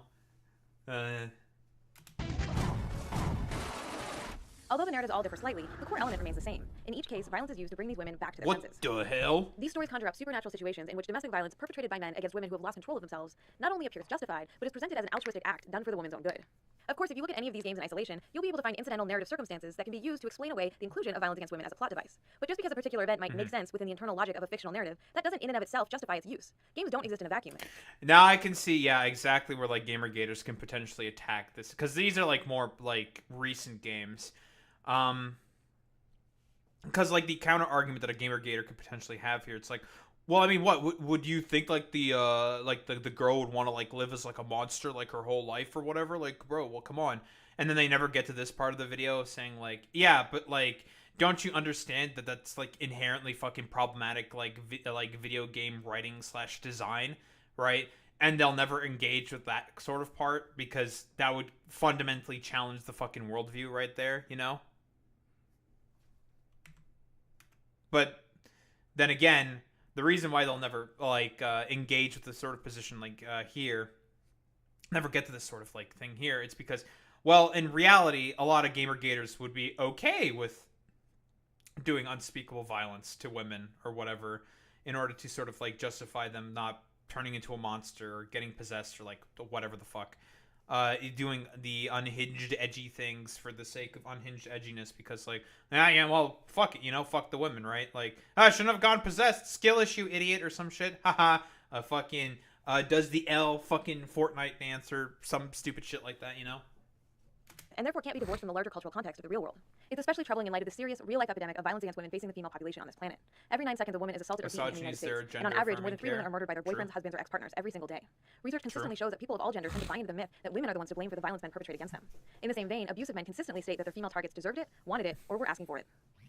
Although the narratives all differ slightly, the core element remains the same. In each case, violence is used to bring these women back to their senses. What the hell? These stories conjure up supernatural situations in which domestic violence perpetrated by men against women who have lost control of themselves not only appears justified, but is presented as an altruistic act done for the woman's own good. Of course, if you look at any of these games in isolation, you'll be able to find incidental narrative circumstances that can be used to explain away the inclusion of violence against women as a plot device. But just because a particular event might make sense within the internal logic of a fictional narrative, that doesn't in and of itself justify its use. Games don't exist in a vacuum. Now I can see, yeah, exactly where Gamergaters can potentially attack this, because these are more recent games. Because the counter argument that a Gamergater could potentially have here, it's well, I mean, what would you think the girl would want to live as a monster her whole life or whatever? Bro, well, come on. And then they never get to this part of the video saying yeah, but don't you understand that that's inherently fucking problematic video game writing / design, right? And they'll never engage with that sort of part because that would fundamentally challenge the fucking worldview right there, you know? But then again, the reason why they'll never engage with this sort of position here, never get to this sort of thing here, it's because Well, in reality, a lot of Gamergaters would be okay with doing unspeakable violence to women or whatever in order to sort of like justify them not turning into a monster or getting possessed or like whatever the fuck. Doing the unhinged edgy things for the sake of unhinged edginess because like, yeah, well, fuck it, fuck the women, right? Like, I shouldn't have gone possessed, skill issue, idiot, or some shit. Haha. Fucking does the L fucking Fortnite dance or some stupid shit like that, and therefore can't be divorced from the larger cultural context of the real world. It's especially troubling in light of the serious, real-life epidemic of violence against women facing the female population on this planet. Every 9 seconds, a woman is assaulted or beaten in the United States, and on average, more than 3 women are murdered by their boyfriends, husbands, or ex-partners every single day. Research consistently shows that people of all genders tend to buy into the myth that women are the ones to blame for the violence men perpetrate against them. In the same vein, abusive men consistently state that their female targets deserved it, wanted it, or were asking for it.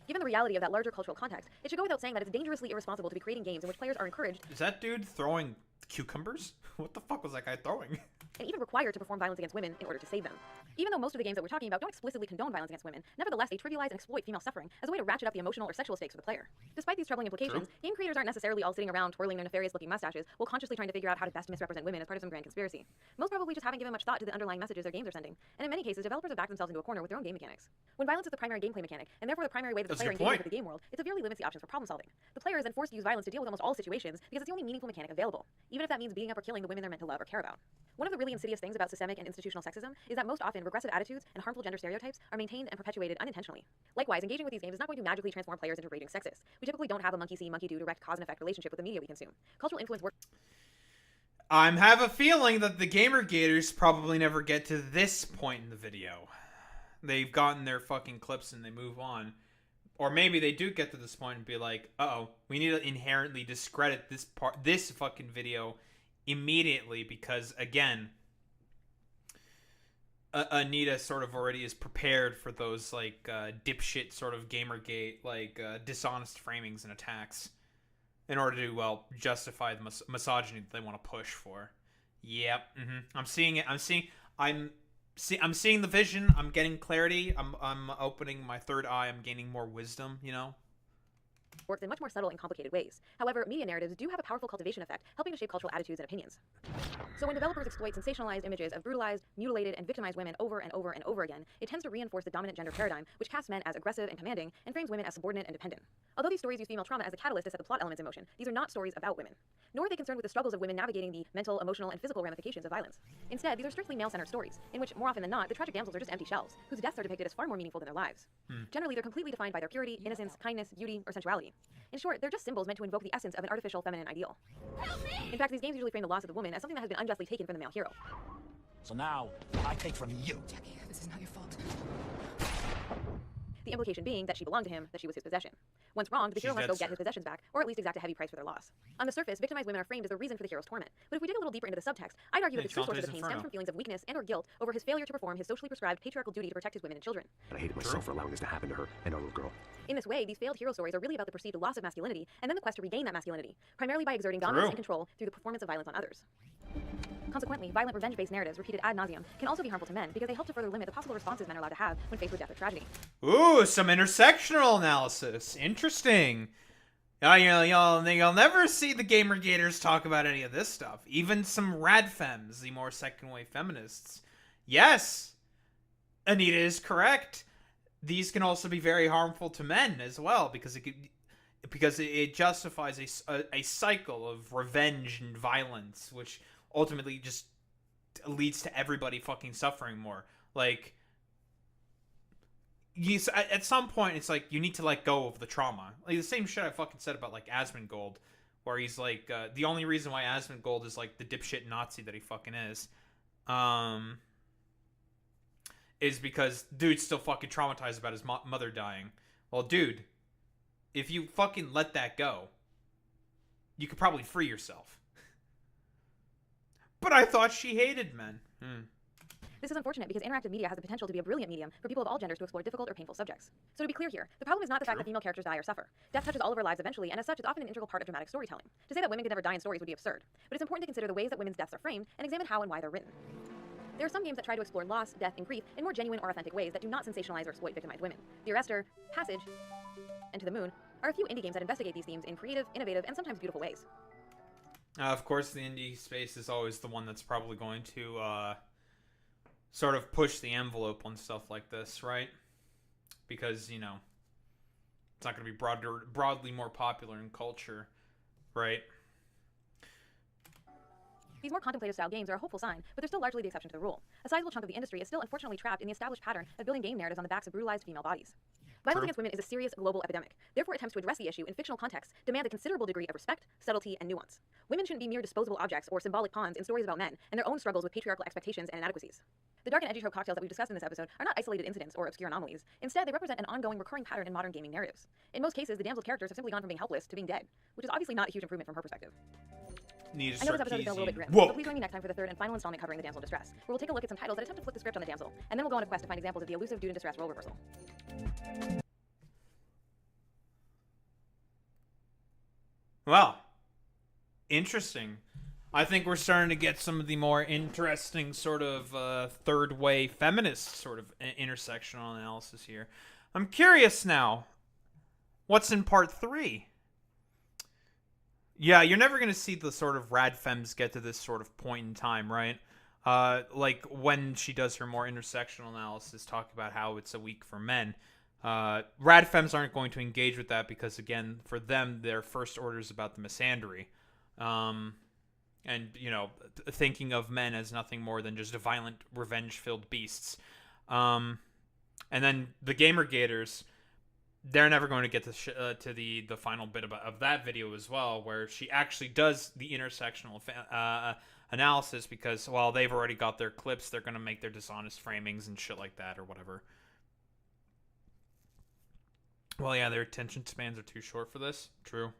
Given the reality of that larger cultural context, it should go without saying that it's dangerously irresponsible to be creating games in which players are encouraged. Is that dude throwing cucumbers? What the fuck was that guy throwing? And even required to perform violence against women in order to save them. Even though most of the games that we're talking about don't explicitly condone violence against women, nevertheless they trivialize and exploit female suffering as a way to ratchet up the emotional or sexual stakes for the player. Despite these troubling implications, game creators aren't necessarily all sitting around twirling their nefarious-looking mustaches while consciously trying to figure out how to best misrepresent women as part of some grand conspiracy. Most probably just haven't given much thought to the underlying messages their games are sending, and in many cases, developers have backed themselves into a corner with their own game mechanics. When violence is the primary gameplay mechanic, and therefore the primary way that the player engages with the game world, it severely limits the options for problem solving. The player is then forced to use violence to deal with almost all situations because it's the only meaningful mechanic available, even if that means beating up or killing the women they're meant to love or care about. One of the really insidious things about systemic and institutional sexism is that most often regressive attitudes and harmful gender stereotypes are maintained and perpetuated unintentionally. Likewise, engaging with these games is not going to magically transform players into raging sexists. We typically don't have a monkey see, monkey do direct cause and effect relationship with the media we consume. Cultural influence works. I have a feeling that the Gamergaters probably never get to this point in the video. They've gotten their fucking clips and they move on. Or maybe they do get to this point and be like, uh-oh, we need to inherently discredit this fucking video immediately because, again, Anita sort of already is prepared for those, like, dipshit sort of Gamergate, like, dishonest framings and attacks in order to, well, justify the misogyny that they want to push for. Yep, I'm seeing it. I'm seeing the vision. I'm getting clarity. I'm opening my third eye. I'm gaining more wisdom, works in much more subtle and complicated ways. However, media narratives do have a powerful cultivation effect, helping to shape cultural attitudes and opinions. So when developers exploit sensationalized images of brutalized, mutilated, and victimized women over and over and over again, it tends to reinforce the dominant gender paradigm, which casts men as aggressive and commanding, and frames women as subordinate and dependent. Although these stories use female trauma as a catalyst to set the plot elements in motion, these are not stories about women. Nor are they concerned with the struggles of women navigating the mental, emotional, and physical ramifications of violence. Instead, these are strictly male-centered stories, in which, more often than not, the tragic damsels are just empty shells, whose deaths are depicted as far more meaningful than their lives. Generally, they're completely defined by their purity, innocence, kindness, beauty, or sensuality. In short, they're just symbols meant to invoke the essence of an artificial feminine ideal. In fact, these games usually frame the loss of the woman as something that has been unjustly taken from the male hero. So now, I take from you. Jackie, this is not your fault. The implication being that she belonged to him, that she was his possession. Once wronged, the hero must go get his possessions back, or at least exact a heavy price for their loss. On the surface, victimized women are framed as the reason for the hero's torment. But if we dig a little deeper into the subtext, I'd argue that the true source of the pain stems from feelings of weakness and or guilt over his failure to perform his socially prescribed patriarchal duty to protect his women and children. I hated myself for allowing this to happen to her and our little girl. In this way, these failed hero stories are really about the perceived loss of masculinity and then the quest to regain that masculinity, primarily by exerting dominance and control through the performance of violence on others. Consequently, violent revenge-based narratives repeated ad nauseum can also be harmful to men because they help to further limit the possible responses men are allowed to have when faced with death or tragedy. Ooh, some intersectional analysis. Interesting. You'll never see the Gamergaters talk about any of this stuff. Even some radfems, the more second-wave feminists. Yes, Anita is correct. These can also be very harmful to men as well because it justifies a cycle of revenge and violence, which ultimately just leads to everybody fucking suffering more. Like, at some point, it's like, you need to let go of the trauma. Like, the same shit I fucking said about, like, Asmongold, where he's like, the only reason why Asmongold is, like, the dipshit Nazi that he fucking is because dude's still fucking traumatized about his mother dying. Well, dude, if you fucking let that go, you could probably free yourself. But I thought she hated men. This is unfortunate because interactive media has the potential to be a brilliant medium for people of all genders to explore difficult or painful subjects. So to be clear here, the problem is not the fact that female characters die or suffer. Death touches all of our lives eventually, and as such, it's often an integral part of dramatic storytelling. To say that women could never die in stories would be absurd. But it's important to consider the ways that women's deaths are framed and examine how and why they're written. There are some games that try to explore loss, death, and grief in more genuine or authentic ways that do not sensationalize or exploit victimized women. Dear Esther, Passage, and To the Moon are a few indie games that investigate these themes in creative, innovative, and sometimes beautiful ways. Of course, the indie space is always the one that's probably going to sort of push the envelope on stuff like this, right? Because, you know, it's not going to be broadly more popular in culture, right? These more contemplative-style games are a hopeful sign, but they're still largely the exception to the rule. A sizable chunk of the industry is still unfortunately trapped in the established pattern of building game narratives on the backs of brutalized female bodies. Violence against women is a serious global epidemic. Therefore, attempts to address the issue in fictional contexts demand a considerable degree of respect, subtlety, and nuance. Women shouldn't be mere disposable objects or symbolic pawns in stories about men and their own struggles with patriarchal expectations and inadequacies. The dark and edgy trope cocktails that we've discussed in this episode are not isolated incidents or obscure anomalies. Instead, they represent an ongoing, recurring pattern in modern gaming narratives. In most cases, the Damsel's characters have simply gone from being helpless to being dead, which is obviously not a huge improvement from her perspective. Anita I know this episode has been a little bit Sarkeesian. grim, Whoa. but please join me next time for the third and final installment covering the damsel in distress, where we'll take a look at some titles that attempt to flip the script on the damsel, and then we'll go on a quest to find examples of the elusive dude in distress role reversal. Well, interesting. I think we're starting to get some of the more interesting sort of third way feminist sort of intersectional analysis here. I'm curious now. What's in part 3? Yeah, you're never going to see the sort of rad femmes get to this sort of point in time, right? Like when she does her more intersectional analysis, talk about how it's a week for men. Rad femmes aren't going to engage with that because, again, for them, their first order is about the misandry. And, you know, thinking of men as nothing more than just violent, revenge-filled beasts. And then the Gamergaters, they're never going to get to the final bit of that video as well, where she actually does the intersectional analysis because, well, they've already got their clips. They're going to make their dishonest framings and shit like that or whatever. Well, yeah, their attention spans are too short for this. True.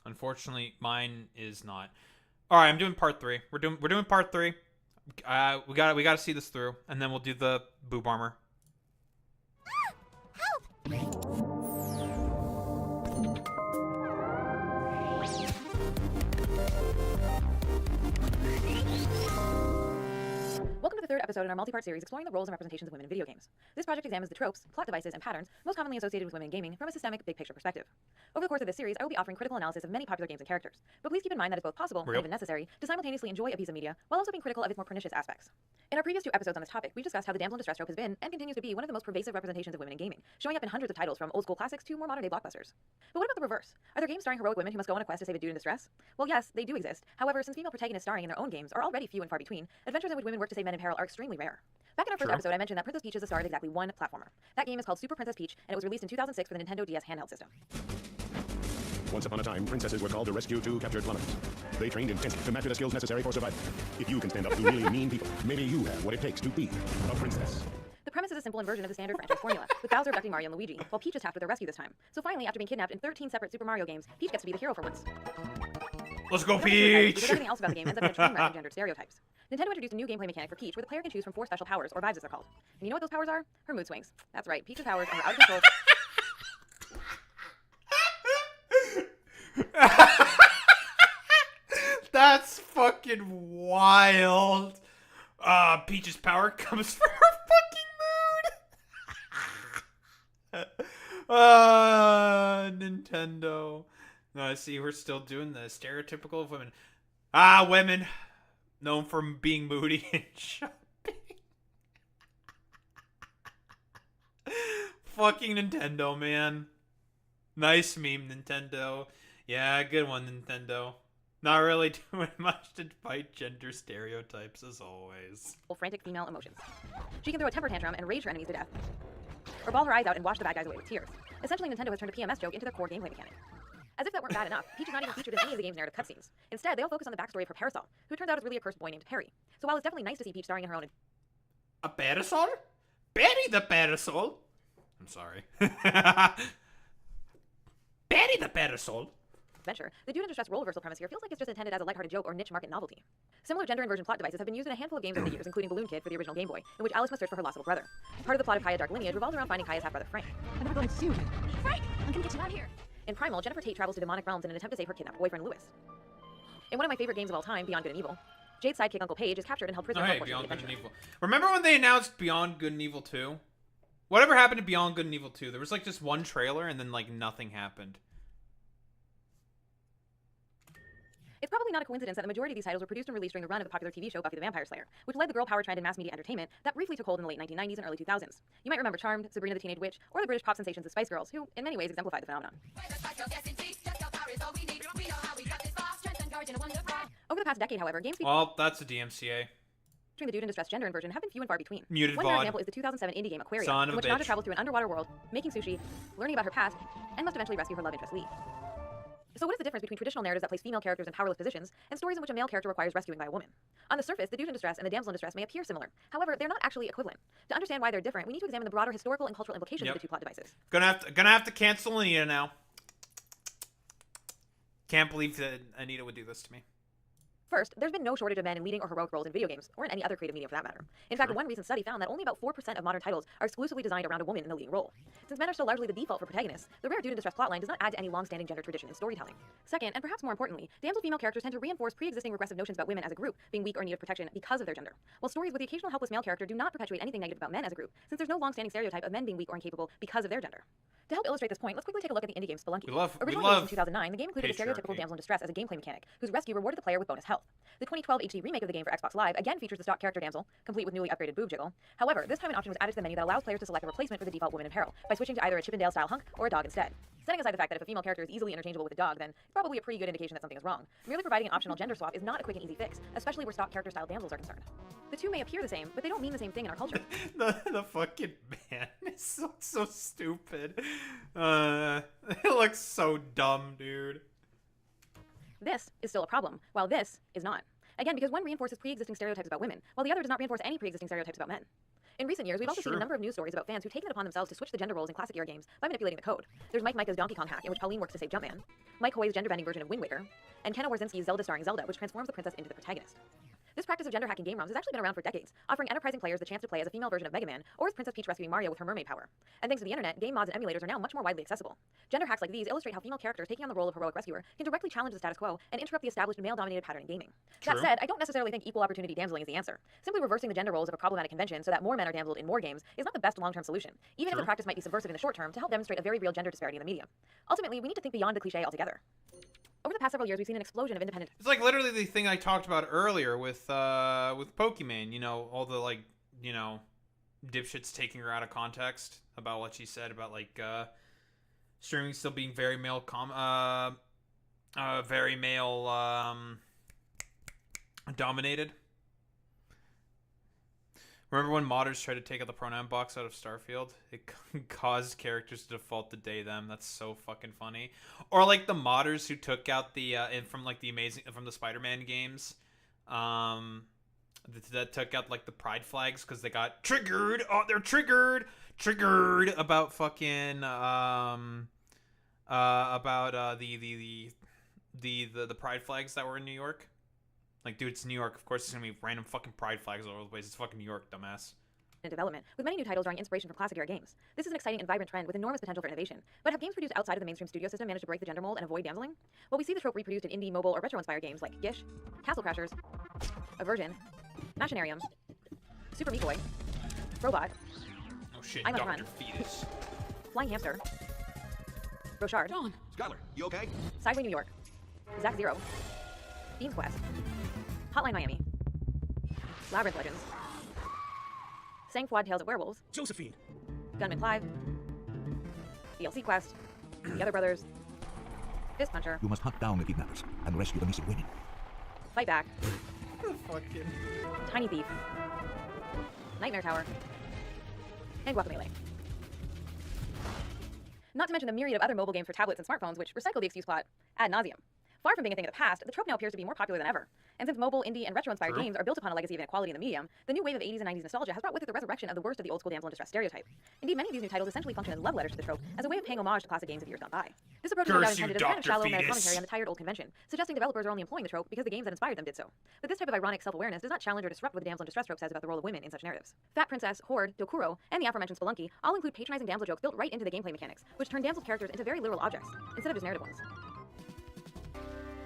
Unfortunately, mine is not. All right, I'm doing part 3. We're doing part 3. We got to see this through, and then we'll do the boob armor. Welcome to the third episode in our multi-part series exploring the roles and representations of women in video games. This project examines the tropes, plot devices, and patterns most commonly associated with women in gaming from a systemic, big-picture perspective. Over the course of this series, I will be offering critical analysis of many popular games and characters, but please keep in mind that it's both possible and even necessary to simultaneously enjoy a piece of media while also being critical of its more pernicious aspects. In our previous 2 episodes on this topic, we've discussed how the damsel in distress trope has been and continues to be one of the most pervasive representations of women in gaming, showing up in hundreds of titles from old-school classics to more modern-day blockbusters. But what about the reverse? Are there games starring heroic women who must go on a quest to save a dude in distress? Well, yes, they do exist. However, since female protagonists starring in their own games are already few and far between, adventures in which women work to save men in peril are extremely rare. Back in our first episode, I mentioned that Princess Peach is the star of exactly one platformer. That game is called Super Princess Peach, and it was released in 2006 for the Nintendo DS handheld system. Once upon a time, princesses were called to rescue 2 captured plumbers. They trained intensely to master the skills necessary for survival. If you can stand up to really mean people, maybe you have what it takes to be a princess. The premise is a simple inversion of the standard franchise formula, with Bowser abducting Mario and Luigi, while Peach is tasked with their rescue this time. So finally, after being kidnapped in 13 separate Super Mario games, Peach gets to be the hero for once. Let's go, Peach! Because everything else about the game ends up in a train wreck of gendered stereotypes. Nintendo introduced a new gameplay mechanic for Peach where the player can choose from 4 special powers, or vibes as they're called. And you know what those powers are? Her mood swings. That's right, Peach's powers are out of control. That's fucking wild. Peach's power comes from her fucking mood. Nintendo. No, I see we're still doing the stereotypical of women. Women known for being moody and shopping. Fucking Nintendo, man. Nice meme, Nintendo. Yeah, good one, Nintendo. Not really doing much to fight gender stereotypes, as always. Frantic female emotions. She can throw a temper tantrum and rage her enemies to death, or bawl her eyes out and wash the bad guys away with tears. Essentially, Nintendo has turned a PMS joke into their core gameplay mechanic. As if that weren't bad enough, Peach is not even featured in any of the game's narrative cutscenes. Instead, they all focus on the backstory of her parasol, who turns out is really a cursed boy named Perry. So while it's definitely nice to see Peach starring in her own... A parasol? Betty the parasol? I'm sorry. Betty the parasol? Adventure, the dude in distress role reversal premise here feels like it's just intended as a lighthearted joke or niche market novelty. Similar gender inversion plot devices have been used in a handful of games over the years, including Balloon Kid for the original Game Boy, in which Alice must search for her lost little brother. Part of the plot of Kaya's dark lineage revolves around finding Kaya's half-brother Frank. I'm never going to see you again. Frank, I'm gonna get you out of here. In Primal, Jennifer Tate travels to demonic realms in an attempt to save her kidnapped boyfriend Lewis. In one of my favorite games of all time, Beyond Good and Evil, Jade's sidekick Uncle Paige is captured and held prisoner for a portion of the Beyond Good adventure. and Evil. Remember when they announced Beyond Good and Evil 2? Whatever happened to Beyond Good and Evil 2? There was like just one trailer and then like nothing happened. It's probably not a coincidence that the majority of these titles were produced and released during the run of the popular TV show Buffy the Vampire Slayer, which led the girl power trend in mass media entertainment that briefly took hold in the late 1990s and early 2000s. You might remember Charmed, Sabrina the Teenage Witch, or the British pop sensations the Spice Girls, who, in many ways, exemplified the phenomenon. Over the past decade, however, games Well, that's a DMCA. featuring the dude in distress gender inversion have been few and far between. Muted One VOD. rare example is the 2007 indie game Aquarium, Son in of which a Nanda bitch. travels through an underwater world, making sushi, learning about her past, and must eventually rescue her love interest Lee. So what is the difference between traditional narratives that place female characters in powerless positions and stories in which a male character requires rescuing by a woman? On the surface, the dude in distress and the damsel in distress may appear similar. However, they're not actually equivalent. To understand why they're different, we need to examine the broader historical and cultural implications of the two plot devices. Gonna have to cancel Anita now. Can't believe that Anita would do this to me. First, there's been no shortage of men in leading or heroic roles in video games, or in any other creative medium for that matter. In fact, one recent study found that only about 4% of modern titles are exclusively designed around a woman in the leading role. Since men are still largely the default for protagonists, the rare dude in distress plotline does not add to any long-standing gender tradition in storytelling. Second, and perhaps more importantly, damsel female characters tend to reinforce pre-existing regressive notions about women as a group being weak or in need of protection because of their gender, while stories with the occasional helpless male character do not perpetuate anything negative about men as a group, since there's no long-standing stereotype of men being weak or incapable because of their gender. To help illustrate this point, let's quickly take a look at the indie game Spelunky. Originally released in 2009, the game included a stereotypical damsel in distress as a gameplay mechanic, whose rescue rewarded the player with bonus health. The 2012 HD remake of the game for Xbox Live again features the stock character damsel, complete with newly upgraded boob jiggle. However, this time an option was added to the menu that allows players to select a replacement for the default woman in peril, by switching to either a Chippendale-style hunk or a dog instead. Setting aside the fact that if a female character is easily interchangeable with a dog, then it's probably a pretty good indication that something is wrong. Merely providing an optional gender swap is not a quick and easy fix, especially where stock character-style damsels are concerned. The two may appear the same, but they don't mean the same thing in our culture. the fucking man is so stupid. It looks so dumb, dude. This is still a problem, while this is not. Again, because one reinforces pre-existing stereotypes about women, while the other does not reinforce any pre-existing stereotypes about men. In recent years, we've also seen a number of news stories about fans who've taken it upon themselves to switch the gender roles in classic era games by manipulating the code. There's Mike Micah's Donkey Kong hack, in which Pauline works to save Jumpman, Mike Hoy's gender-bending version of Wind Waker, and Kenna Warzinski's Zelda starring Zelda, which transforms the princess into the protagonist. This practice of gender hacking game ROMs has actually been around for decades, offering enterprising players the chance to play as a female version of Mega Man, or as Princess Peach rescuing Mario with her mermaid power. And thanks to the internet, game mods and emulators are now much more widely accessible. Gender hacks like these illustrate how female characters taking on the role of heroic rescuer can directly challenge the status quo and interrupt the established male-dominated pattern in gaming. That said, I don't necessarily think equal opportunity damseling is the answer. Simply reversing the gender roles of a problematic convention so that more men are damseled in more games is not the best long-term solution, even if the practice might be subversive in the short term to help demonstrate a very real gender disparity in the medium. Ultimately, we need to think beyond the cliche altogether. Over the past several years, we've seen an explosion of independent... It's like literally the thing I talked about earlier with Pokemon. You know, all the, like, you know, dipshits taking her out of context about what she said about, like, streaming still being very male dominated. Remember when modders tried to take out the pronoun box out of Starfield? It caused characters to default to they them. That's so fucking funny. Or like the modders who took out the from the Spider-Man games, that took out like the pride flags because they got triggered. Oh, they're triggered about fucking about the pride flags that were in New York. Like, dude, it's New York. Of course, it's gonna be random fucking pride flags all over the place. It's fucking New York, dumbass. In development, with many new titles drawing inspiration from classic era games. This is an exciting and vibrant trend with enormous potential for innovation. But have games produced outside of the mainstream studio system managed to break the gender mold and avoid damseling? Well, we see the trope reproduced in indie, mobile, or retro-inspired games like Gish, Castle Crashers, Aversion, Machinarium, Super Meat Boy, Robot, oh shit, I Must Dr. Run, Fetus, Flying Hamster, Rochard, Skylar, you okay? Sideway New York, Zack Zero, Beans Quest, Hotline Miami, Labyrinth Legends, Sang Fuad Tales of Werewolves, Josephine, Gunman Clive, DLC Quest, The Other Brothers, Fist Puncher, You must hunt down the kidnappers and rescue the missing women. Fight Back, fucking Tiny Thief, Nightmare Tower, and Guacamelee. Not to mention the myriad of other mobile games for tablets and smartphones which recycle the excuse plot ad nauseum. Far from being a thing of the past, the trope now appears to be more popular than ever. And since mobile, indie, and retro-inspired games are built upon a legacy of inequality in the medium, the new wave of 80s and 90s nostalgia has brought with it the resurrection of the worst of the old-school damsel in distress stereotype. Indeed, many of these new titles essentially function as love letters to the trope, as a way of paying homage to classic games of years gone by. This approach is no doubt intended as a kind of shallow meta-commentary on the tired old convention, suggesting developers are only employing the trope because the games that inspired them did so. But this type of ironic self-awareness does not challenge or disrupt what the damsel in distress trope says about the role of women in such narratives. Fat Princess, Horde, Dokuro, and the aforementioned Spelunky all include patronizing damsel jokes built right into the gameplay mechanics, which turn damsel characters into very literal objects, instead of just narrative ones.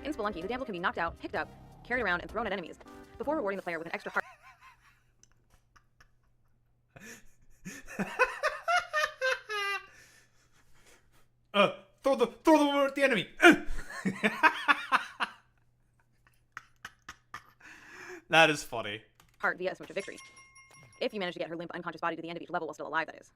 In Spelunky, the damsel can be knocked out, picked up, carried around, and thrown at enemies, before rewarding the player with an extra heart. Throw the woman at the enemy. That is funny. Heart via a smooch of victory. If you manage to get her limp, unconscious body to the end of each level while still alive, that is.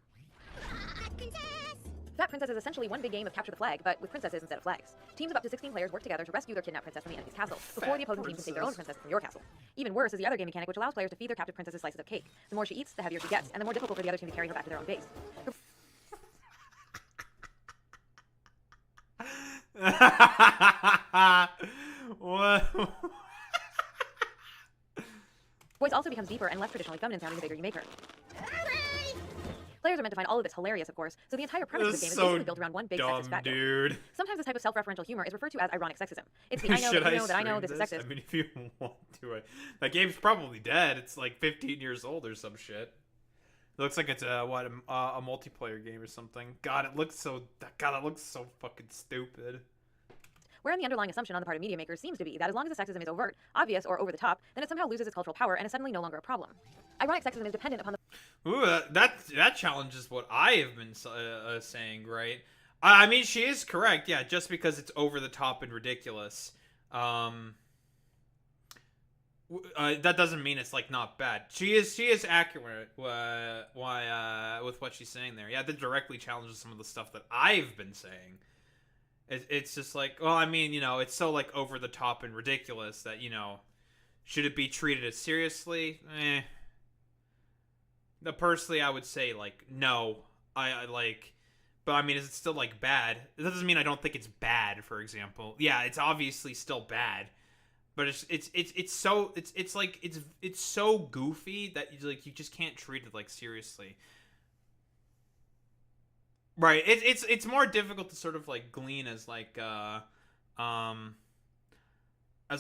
Fat Princess is essentially one big game of capture the flag, but with princesses instead of flags. Teams of up to 16 players work together to rescue their kidnapped princess from the enemy's castle, before the opposing team can take their own princess from your castle. Even worse is the other game mechanic, which allows players to feed their captive princesses slices of cake. The more she eats, the heavier she gets, and the more difficult for the other team to carry her back to their own base. What? Voice also becomes deeper and less traditionally feminine sounding the bigger you make her. Players are meant to find all of this hilarious, of course, so the entire premise of this game is basically built around one big sexist fat joke. Dude. Sometimes this type of self-referential humor is referred to as ironic sexism. It's the I know that you know that I know this is sexist. I mean, if you want to, that game's probably dead. It's like 15 years old or some shit. It looks like it's a multiplayer game or something. God, it looks so fucking stupid. Wherein the underlying assumption on the part of media makers seems to be that as long as the sexism is overt, obvious, or over the top, then it somehow loses its cultural power and is suddenly no longer a problem. Ironic sexism is dependent upon the... Ooh, that challenges what I have been saying, right? I mean, she is correct, yeah, just because it's over the top and ridiculous. That doesn't mean it's, like, not bad. She is accurate with what she's saying there. Yeah, that directly challenges some of the stuff that I've been saying. It's just like, well, I mean, you know, it's so, like, over the top and ridiculous that, you know, should it be treated as seriously? Personally, I would say, like, no. I like, but I mean, is it still, like, bad? It doesn't mean I don't think it's bad, for example. Yeah, it's obviously still bad, but it's so goofy that you just can't treat it, like, seriously. Right, it's more difficult to sort of, like, glean as, like, as,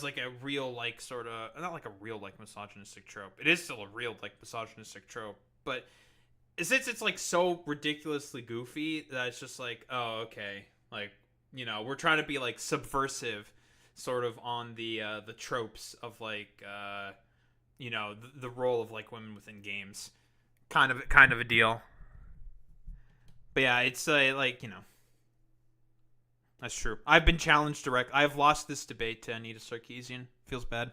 like, a real, like, sort of, not like a real, like, misogynistic trope. It is still a real, like, misogynistic trope, but since it's, like, so ridiculously goofy that it's just like, oh, okay, like, you know, we're trying to be, like, subversive, sort of, on the tropes of, like, you know, the role of, like, women within games, kind of a deal. But yeah, it's like, you know, that's true. I've been challenged direct. I've lost this debate to Anita Sarkeesian. Feels bad.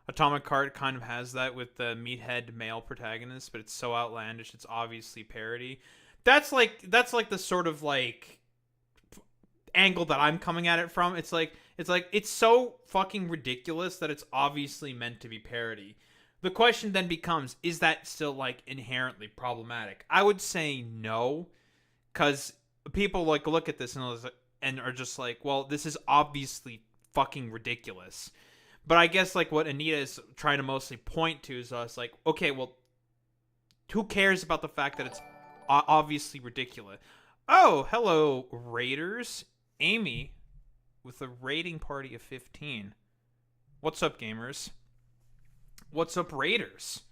Atomic Heart kind of has that with the meathead male protagonist, but it's so outlandish. It's obviously parody. That's like the sort of, like, angle that I'm coming at it from. It's so fucking ridiculous that it's obviously meant to be parody. The question then becomes, is that still, like, inherently problematic? I would say no, because people, like, look at this and are just like, well, this is obviously fucking ridiculous. But I guess, like, what Anita is trying to mostly point to is us, like, okay, well, who cares about the fact that it's obviously ridiculous? Oh, hello, Raiders. Amy, with a rating party of 15. What's up, gamers? What's up, Raiders?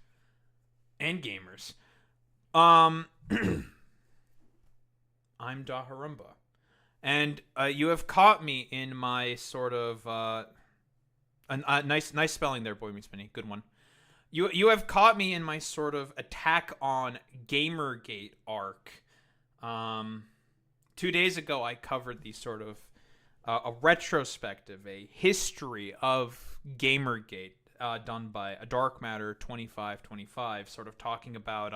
And gamers. I'm Daharumba. And you have caught me in my sort of... nice spelling there, Boy Meets Minnie. Good one. You have caught me in my sort of attack on Gamergate arc. 2 days ago, I covered the sort of a retrospective, a history of Gamergate, done by a Dark Matter 2525, sort of talking about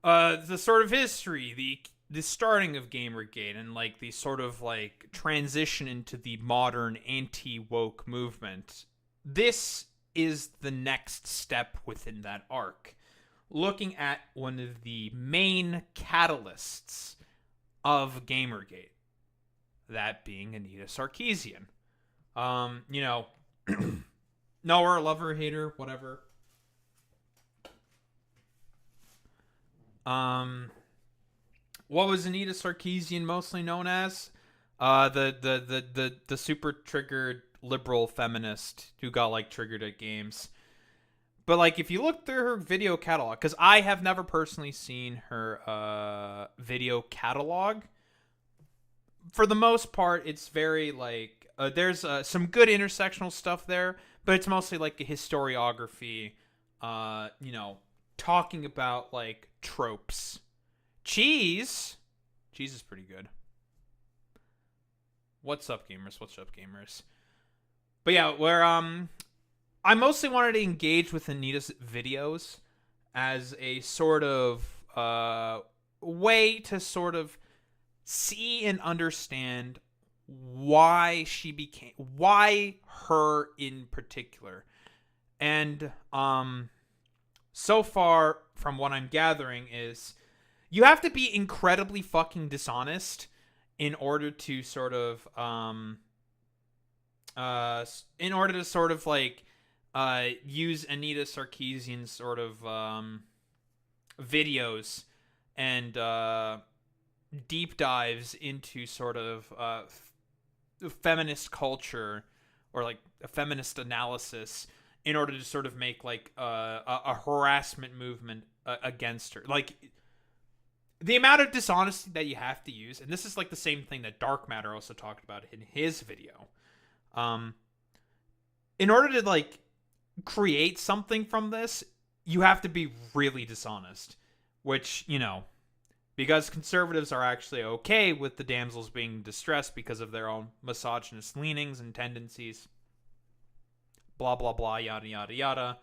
the sort of history, the starting of Gamergate, and, like, the sort of, like, transition into the modern anti-woke movement. This is the next step within that arc, looking at one of the main catalysts of Gamergate, that being Anita Sarkeesian. You know, know her, love her, hate her, whatever. What was Anita Sarkeesian mostly known as? The super triggered liberal feminist who got, like, triggered at games. But, like, if you look through her video catalog, because I have never personally seen her video catalog, for the most part, it's very, like, there's some good intersectional stuff there, but it's mostly, like, a historiography, you know, talking about, like, tropes. Cheese is pretty good. What's up, gamers? But yeah, where I mostly wanted to engage with Anita's videos as a sort of way to sort of see and understand why her in particular. And so far from what I'm gathering is you have to be incredibly fucking dishonest in order to sort of use Anita Sarkeesian's sort of videos and deep dives into sort of feminist culture or like a feminist analysis in order to sort of make like a harassment movement against her. Like the amount of dishonesty that you have to use, and this is like the same thing that Dark Matter also talked about in his video. In order to like create something from this, you have to be really dishonest, which, you know, because conservatives are actually okay with the damsels being distressed because of their own misogynist leanings and tendencies. Blah, blah, blah, yada, yada, yada.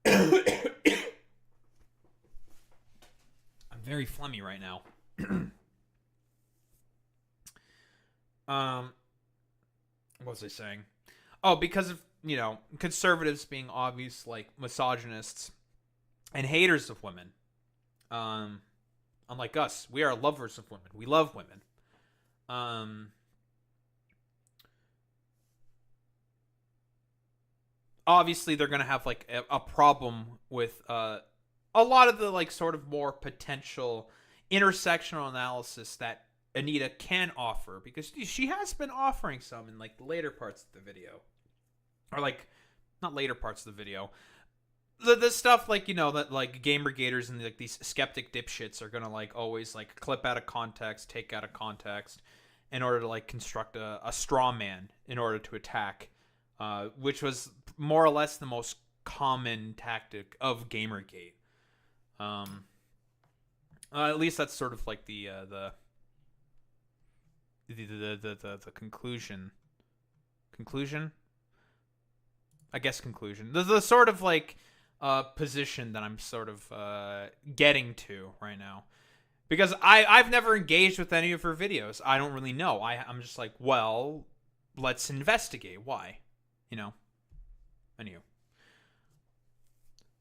I'm very phlegmy right now. What was I saying? Oh, because of, you know, conservatives being obvious, like, misogynists and haters of women. Unlike us, we are lovers of women. We love women. Obviously, they're going to have, like, a problem with a lot of the, like, sort of more potential intersectional analysis that Anita can offer, because she has been offering some in, like, the later parts of the video. Or, like, not later parts of the video. The stuff, like, you know, that, like, Gamergaters and, like, these skeptic dipshits are gonna, like, always, like, clip out of context, take out of context, in order to, like, construct a straw man in order to attack, which was more or less the most common tactic of Gamergate. At least that's sort of, like, the conclusion. Conclusion? I guess conclusion. The sort of, like, position that I'm sort of getting to right now. Because I've never engaged with any of her videos. I don't really know. I'm just like, well, let's investigate. Why? You know? Anywho.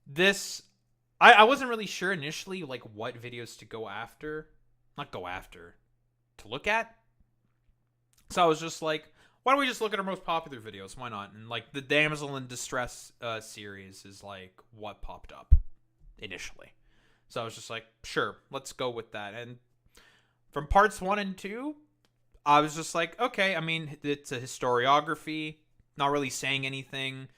This... I wasn't really sure initially, like, what videos to go after. Not go after. To look at. So I was just like, why don't we just look at our most popular videos? Why not? And, like, the Damsel in Distress series is, like, what popped up initially. So I was just like, sure, let's go with that. And from parts 1 and 2, I was just like, okay, I mean, it's a historiography, not really saying anything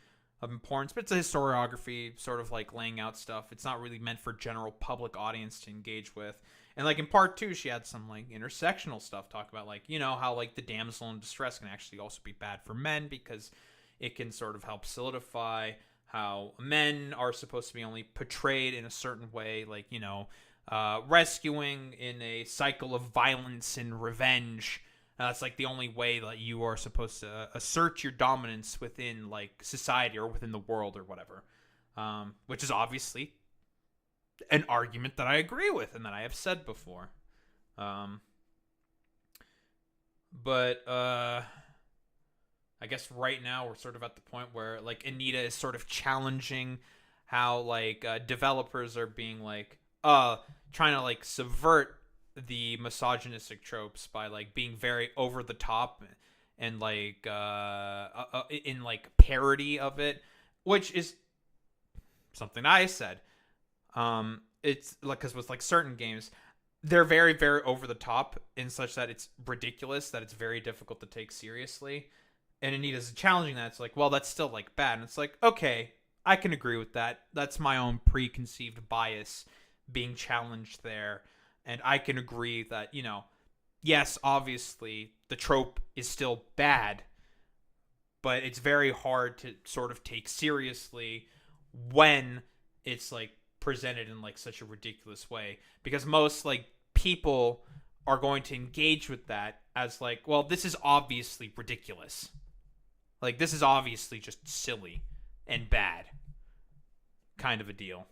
of importance, but it's a historiography, sort of, like, laying out stuff. It's not really meant for general public audience to engage with. And, like, in part 2, she had some, like, intersectional stuff, talk about, like, you know, how, like, the damsel in distress can actually also be bad for men because it can sort of help solidify how men are supposed to be only portrayed in a certain way, like, you know, rescuing in a cycle of violence and revenge. That's, like, the only way that you are supposed to assert your dominance within, like, society or within the world or whatever. Which is obviously an argument that I agree with and that I have said before. But I guess right now we're sort of at the point where, like, Anita is sort of challenging how, like, developers are being, like, trying to, like, subvert the misogynistic tropes by, like, being very over the top and, like, in, like, parody of it, which is something I said. It's like, because with, like, certain games, they're very, very over the top in such that it's ridiculous, that it's very difficult to take seriously. And Anita's challenging that. It's like, well, that's still, like, bad. And it's like, okay, I can agree with that. That's my own preconceived bias being challenged there. And I can agree that, you know, yes, obviously, the trope is still bad, but it's very hard to sort of take seriously when it's, like, presented in, like, such a ridiculous way, because most, like, people are going to engage with that as, like, well, this is obviously ridiculous, like, this is obviously just silly, and bad kind of a deal.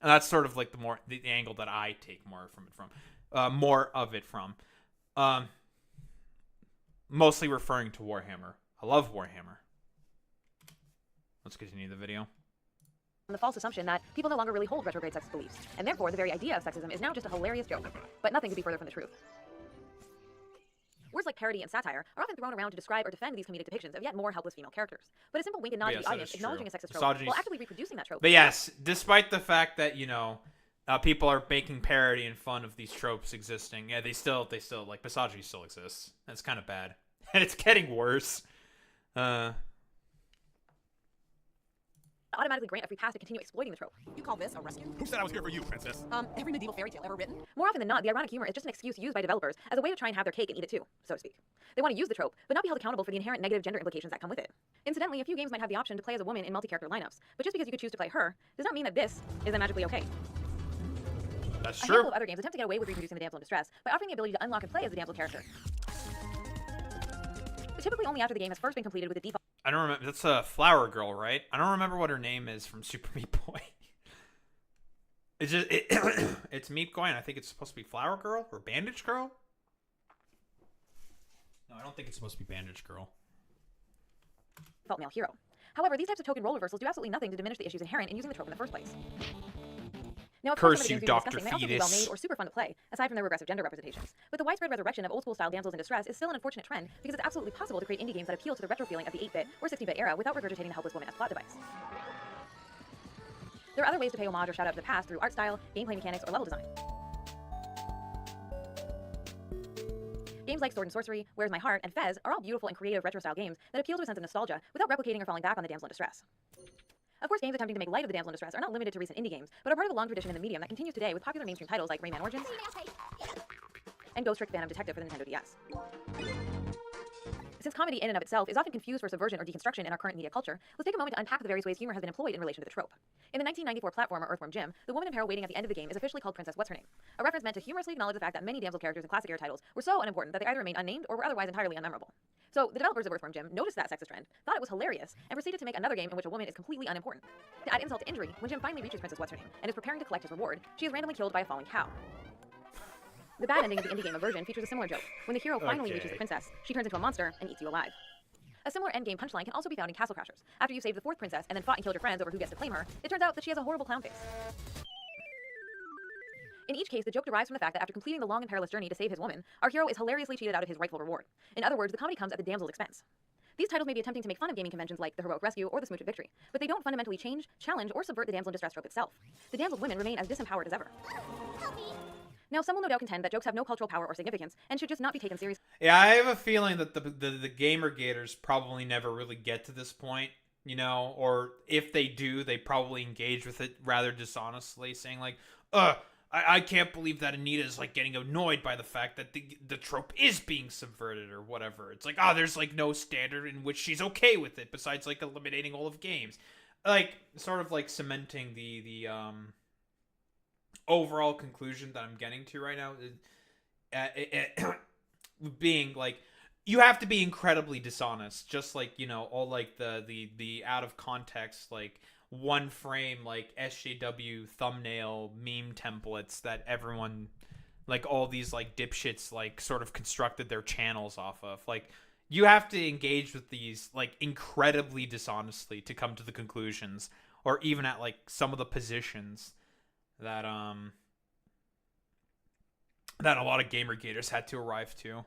And that's sort of like the angle that I take more of it from. Mostly referring to Warhammer. I love Warhammer. Let's continue the video. The false assumption that people no longer really hold retrograde sexist beliefs, and therefore the very idea of sexism is now just a hilarious joke. But nothing could be further from the truth. Words like parody and satire are often thrown around to describe or defend these comedic depictions of yet more helpless female characters. But a simple wink and nod to the audience acknowledging a sexist trope while actively reproducing that trope. But yes, despite the fact that, people are making parody and fun of these tropes existing, yeah, they still like, misogyny still exists. That's kind of bad. And it's getting worse. Automatically grant a free pass to continue exploiting the trope. You call this a rescue? Who said I was here for you, princess? Every medieval fairy tale ever written? More often than not, the ironic humor is just an excuse used by developers as a way to try and have their cake and eat it too, so to speak. They want to use the trope, but not be held accountable for the inherent negative gender implications that come with it. Incidentally, a few games might have the option to play as a woman in multi-character lineups, but just because you could choose to play her does not mean that this is magically okay. That's true. A handful of other games attempt to get away with reproducing the damsel in distress by offering the ability to unlock and play as the damsel character. But typically only after the game has first been completed with the default. I don't remember. That's a Flower Girl, right? I don't remember what her name is from Super Meat Boy. It's Meat Boy, and I think it's supposed to be Flower Girl or Bandage Girl. No, I don't think it's supposed to be Bandage Girl. Default male hero. However, these types of token role reversals do absolutely nothing to diminish the issues inherent in using the trope in the first place. Now, of course, some of the games we've been discussing may also be well made or super fun to play, aside from their regressive gender representations. But the widespread resurrection of old-school style damsels in distress is still an unfortunate trend because it's absolutely possible to create indie games that appeal to the retro feeling of the 8-bit or 16-bit era without regurgitating the helpless woman as plot device. There are other ways to pay homage or shout out to the past through art style, gameplay mechanics, or level design. Games like Sword and Sorcery, Where's My Heart, and Fez are all beautiful and creative retro-style games that appeal to a sense of nostalgia without replicating or falling back on the damsel in distress. Of course, games attempting to make light of the damsel in distress are not limited to recent indie games, but are part of a long tradition in the medium that continues today with popular mainstream titles like Rayman Origins and Ghost Trick Phantom Detective for the Nintendo DS. Since comedy in and of itself is often confused for subversion or deconstruction in our current media culture, let's take a moment to unpack the various ways humor has been employed in relation to the trope. In the 1994 platformer Earthworm Jim, the woman in peril waiting at the end of the game is officially called Princess What's-Her-Name, a reference meant to humorously acknowledge the fact that many damsel characters in classic era titles were so unimportant that they either remained unnamed or were otherwise entirely unmemorable. So, the developers of Earthworm Jim noticed that sexist trend, thought it was hilarious, and proceeded to make another game in which a woman is completely unimportant. To add insult to injury, when Jim finally reaches Princess What's-Her-Name and is preparing to collect his reward, she is randomly killed by a falling cow. The bad ending of the indie game version features a similar joke. When the hero finally reaches the princess, she turns into a monster and eats you alive. A similar endgame punchline can also be found in Castle Crashers. After you've saved the fourth princess and then fought and killed your friends over who gets to claim her, it turns out that she has a horrible clown face. In each case, the joke derives from the fact that after completing the long and perilous journey to save his woman, our hero is hilariously cheated out of his rightful reward. In other words, the comedy comes at the damsel's expense. These titles may be attempting to make fun of gaming conventions like the heroic rescue or the smooch of victory, but they don't fundamentally change, challenge, or subvert the damsel in distress trope itself. The damsel's women remain as disempowered as ever. Now, some will no doubt contend that jokes have no cultural power or significance and should just not be taken seriously. Yeah, I have a feeling that the Gamergaters probably never really get to this point, or if they do, they probably engage with it rather dishonestly, saying like, I can't believe that Anita is like getting annoyed by the fact that the trope is being subverted or whatever. It's like, there's like no standard in which she's okay with it besides like eliminating all of games. Like, sort of like cementing the overall conclusion that I'm getting to right now is being like, you have to be incredibly dishonest, just like, all like the out of context, like one frame, like SJW thumbnail meme templates that everyone, like all these like dipshits like sort of constructed their channels off of. Like, you have to engage with these like incredibly dishonestly to come to the conclusions, or even at like some of the positions that that a lot of Gamergaters had to arrive to.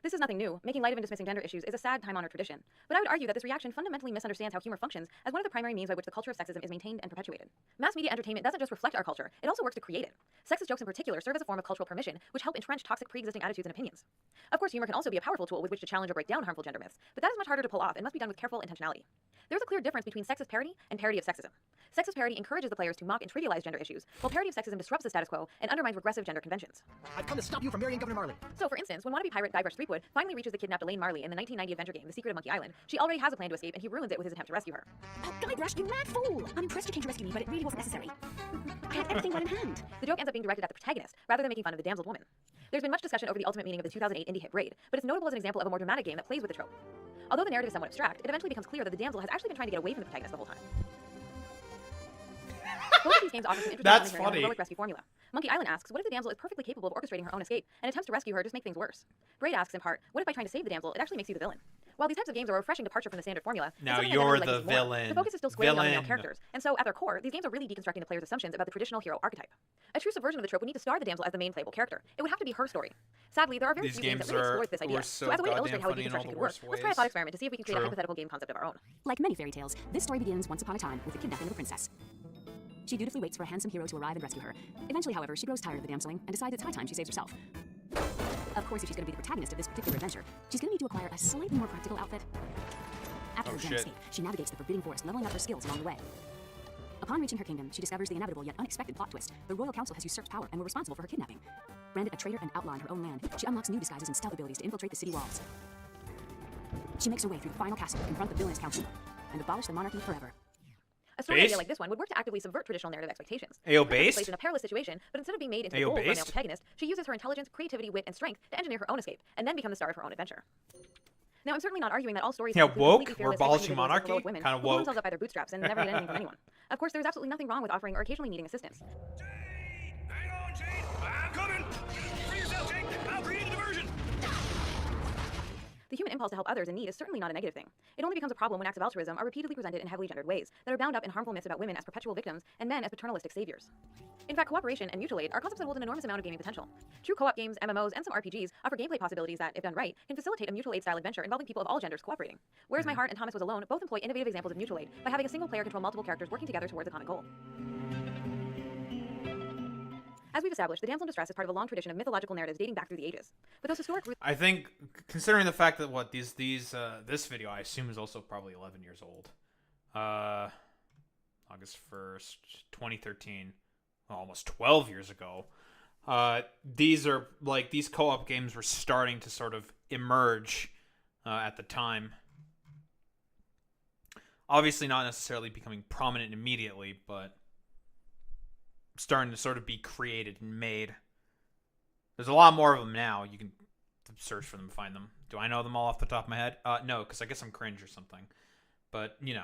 This is nothing new. Making light of and dismissing gender issues is a sad, time-honored tradition. But I would argue that this reaction fundamentally misunderstands how humor functions as one of the primary means by which the culture of sexism is maintained and perpetuated. Mass media entertainment doesn't just reflect our culture, it also works to create it. Sexist jokes in particular serve as a form of cultural permission, which help entrench toxic pre-existing attitudes and opinions. Of course, humor can also be a powerful tool with which to challenge or break down harmful gender myths, but that is much harder to pull off and must be done with careful intentionality. There's a clear difference between sexist parody and parody of sexism. Sexist parody encourages the players to mock and trivialize gender issues, while parody of sexism disrupts the status quo and undermines regressive gender conventions. I've come to stop you from marrying Governor Marley. So, for instance, when wannabe pirate Guybrush Threepwood finally reaches the kidnapped Elaine Marley in the 1990 adventure game The Secret of Monkey Island, she already has a plan to escape and he ruins it with his attempt to rescue her. Guybrush, you mad fool! I'm impressed you came to rescue me, but it really wasn't necessary. I had everything well in hand. The joke ends up being directed at the protagonist, rather than making fun of the damseled woman. There's been much discussion over the ultimate meaning of the 2008 indie hit Braid, but it's notable as an example of a more dramatic game that plays with the trope. Although the narrative is somewhat abstract, it eventually becomes clear that the damsel has actually been trying to get away from the protagonist the whole time. Both of these games offer some interesting commentary on the heroic rescue formula. Monkey Island asks, what if the damsel is perfectly capable of orchestrating her own escape, and attempts to rescue her just make things worse? Braid asks in part, what if by trying to save the damsel, it actually makes you the villain? While these types of games are a refreshing departure from the standard formula, now you're the villain. The focus is still squarely on the male characters, and so at their core, these games are really deconstructing the player's assumptions about the traditional hero archetype. A true subversion of the trope would need to star the damsel as the main playable character. It would have to be her story. Sadly, there are very few games that really explore this idea. So as a way to illustrate how a deconstruction could work, let's try a thought experiment to see if we can create a hypothetical game concept of our own. Like many fairy tales, this story begins once upon a time with the kidnapping of a princess. She dutifully waits for a handsome hero to arrive and rescue her. Eventually, however, she grows tired of the damseling and decides it's high time she saves herself. Of course, if she's going to be the protagonist of this particular adventure, she's going to need to acquire a slightly more practical outfit. After her grand escape, she navigates the forbidden forest, leveling up her skills along the way. Upon reaching her kingdom, she discovers the inevitable yet unexpected plot twist. The royal council has usurped power and were responsible for her kidnapping. Branded a traitor and outlaw in her own land, she unlocks new disguises and stealth abilities to infiltrate the city walls. She makes her way through the final castle to confront the villainous council and abolish the monarchy forever. A story idea like this one would work to actively subvert traditional narrative expectations. Ayo, Her based? placed in a perilous situation, but instead of being made into the goal for a male protagonist, she uses her intelligence, creativity, wit, and strength to engineer her own escape, and then become the star of her own adventure. Now, I'm certainly not arguing that all stories woke. We're abolishing monarchy. Women Kind of who pull woke. themselves up by their bootstraps and never get anything from anyone. Of course, there's absolutely nothing wrong with offering or occasionally needing assistance. I'm coming! Free yourself, Jake! I'll create a diversion! The human impulse to help others in need is certainly not a negative thing. It only becomes a problem when acts of altruism are repeatedly presented in heavily gendered ways that are bound up in harmful myths about women as perpetual victims and men as paternalistic saviors. In fact, cooperation and mutual aid are concepts that hold an enormous amount of gaming potential. True co-op games, MMOs, and some RPGs offer gameplay possibilities that, if done right, can facilitate a mutual aid style adventure involving people of all genders cooperating. Whereas My Heart and Thomas Was Alone both employ innovative examples of mutual aid by having a single player control multiple characters working together towards a common goal. As we've established, the damsel in distress is part of a long tradition of mythological narratives dating back through the ages. But those historic roots... I think, considering the fact that this video, I assume, is also probably 11 years old. August 1st, 2013. Well, almost 12 years ago. These co-op games were starting to sort of emerge at the time. Obviously not necessarily becoming prominent immediately, but starting to sort of be created and made. There's a lot more of them now. You can search for them, find them. Do I know them all off the top of my head? No, because I guess I'm cringe or something. But, you know.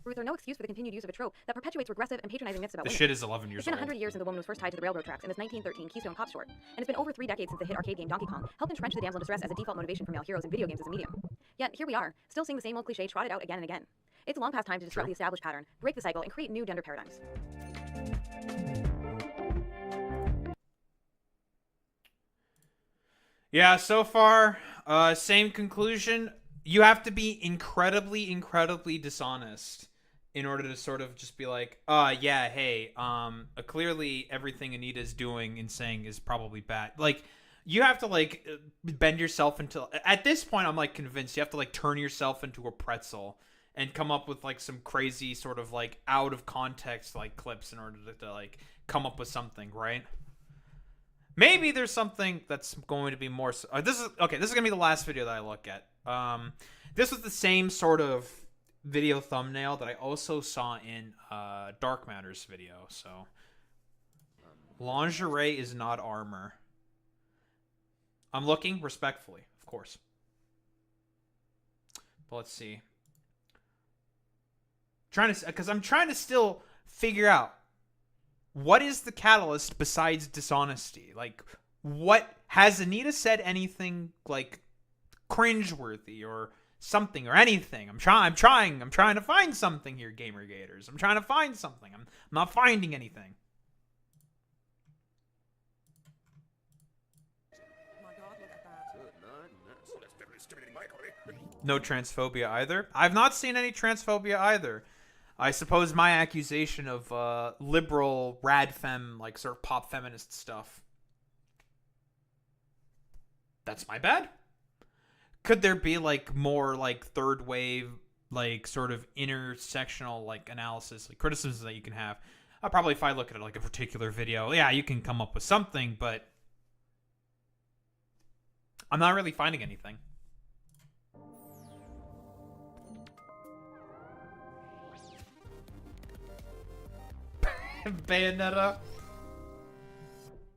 Roots are no excuse for the continued use of a trope that perpetuates regressive and patronizing myths about This women. shit is 11 years It's been old. 100 years since the woman was first tied to the railroad tracks in this 1913 Keystone Cops short, and it's been over 3 decades since the hit arcade game Donkey Kong helped entrench the damsel in distress as a default motivation for male heroes in video games as a medium. Yet, here we are, still seeing the same old cliche trotted out again and again. It's long past time to disrupt the established pattern, break the cycle, and create new gender paradigms. Yeah, so far, same conclusion. You have to be incredibly, incredibly dishonest in order to sort of just be like, yeah, hey, clearly everything Anita's doing and saying is probably bad. Like, you have to, like, bend yourself into... At this point, I'm, like, convinced you have to, like, turn yourself into a pretzel and come up with, like, some crazy sort of, like, out-of-context, like, clips in order to like, come up with something, right? Maybe there's something that's going to be more... this is going to be the last video that I look at. This was the same sort of video thumbnail that I also saw in Dark Matter's video, so... Lingerie is not armor. I'm looking respectfully, of course. But let's see. Because I'm trying to still figure out what is the catalyst besides dishonesty. Like, what has Anita said anything like cringeworthy or something or anything? I'm trying to find something here, Gamergaters. I'm trying to find something. I'm not finding anything. No transphobia either. I've not seen any transphobia either. I suppose my accusation of liberal rad femme, like sort of pop feminist stuff, that's my bad. Could there be like more like third wave, like sort of intersectional like analysis, like criticisms that you can have? Probably if I look at like a particular video, yeah, you can come up with something, but I'm not really finding anything. Bayonetta.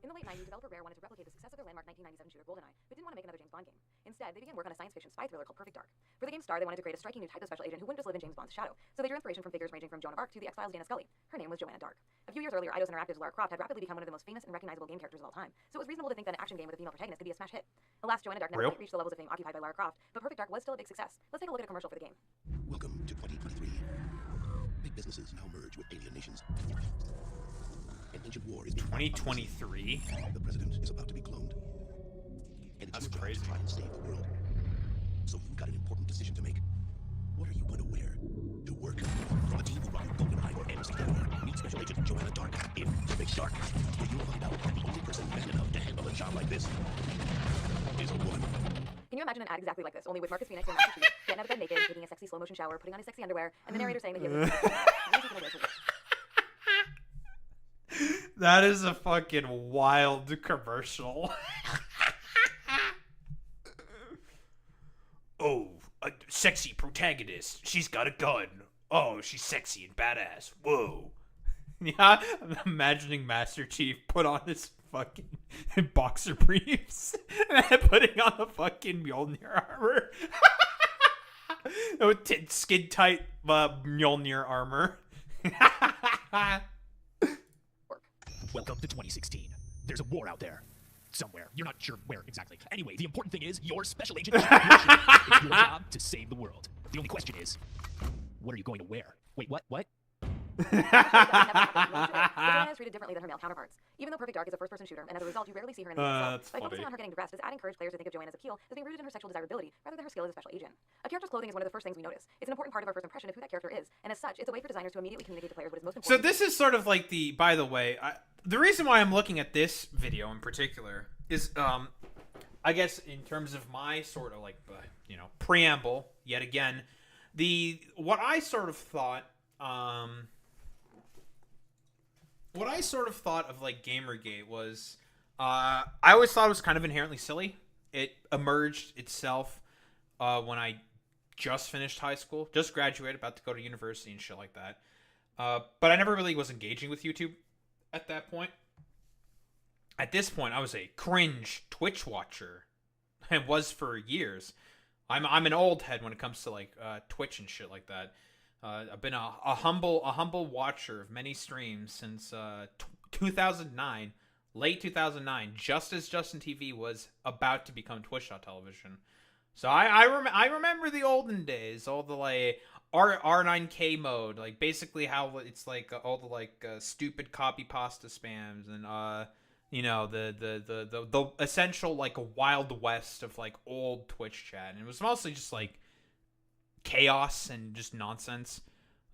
In the late 90s, developer Rare wanted to replicate the success of their landmark 1997 shooter GoldenEye, but didn't want to make another James Bond game. Instead, they began work on a science fiction spy thriller called Perfect Dark. For the game's star, they wanted to create a striking new type of special agent who wouldn't just live in James Bond's shadow, so they drew inspiration from figures ranging from Joan of Arc to the X-Files' Dana Scully. Her name was Joanna Dark. A few years earlier, Eidos Interactive's Lara Croft had rapidly become one of the most famous and recognizable game characters of all time, so it was reasonable to think that an action game with a female protagonist could be a smash hit. Alas, Joanna Dark never quite reached the levels of fame occupied by Lara Croft, but Perfect Dark was still a big success. Let's take a look at a commercial for the game. Welcome to 2023. Big businesses now merge with alien nations. An ancient war is being 2023. The president is about to be cloned. And it's your job to try and save the world. So you've got an important decision to make. What are you going to wear to work? From a team who brought GoldenEye or MC4, meet Special Agent Joanna Dark in Perfect Dark, where you'll find out that the only person man enough to handle a job like this is a woman. Can you imagine an ad exactly like this, only with Marcus Phoenix and Master Chief getting out of bed naked, taking a sexy slow-motion shower, putting on his sexy underwear, and the narrator saying that he has a That is a fucking wild commercial. Oh, a sexy protagonist. She's got a gun. Oh, she's sexy and badass. Whoa. Yeah, I'm imagining Master Chief put on his fucking boxer briefs and putting on the fucking Mjolnir armor. Skin tight Mjolnir armor. Welcome to 2016. There's a war out there. Somewhere. You're not sure where exactly. Anyway, the important thing is you're Special Agent. It's your job to save the world. The only question is, what are you going to wear? Wait, what? Joanna is treated differently than her male counterparts. Even though Perfect Dark is a first-person shooter, and as a result, you rarely see her in the game itself, by focusing on her getting dressed, this ad encouraged players to think of Joanna's appeal as being rooted in her sexual desirability, rather than her skill as a special agent. A character's clothing is one of the first things we notice. It's an important part of our first impression of who that character is, and as such, it's a way for designers to immediately communicate to players what is most important. So this is sort of like the, by the way, the reason why I'm looking at this video in particular is, I guess in terms of my sort of like, preamble, yet again, what I sort of thought of like Gamergate was, I always thought it was kind of inherently silly. It emerged itself when I just finished high school, just graduated, about to go to university and shit like that. But I never really was engaging with YouTube at that point. At this point, I was a cringe Twitch watcher. I was for years. I'm an old head when it comes to like Twitch and shit like that. I've been a humble watcher of many streams since 2009, late 2009, just as Justin TV was about to become Twitch.television. So I remember the olden days, all the like R9K mode, like basically how it's like all the like stupid copy pasta spams and the essential like Wild West of like old Twitch chat, and it was mostly just like chaos and just nonsense,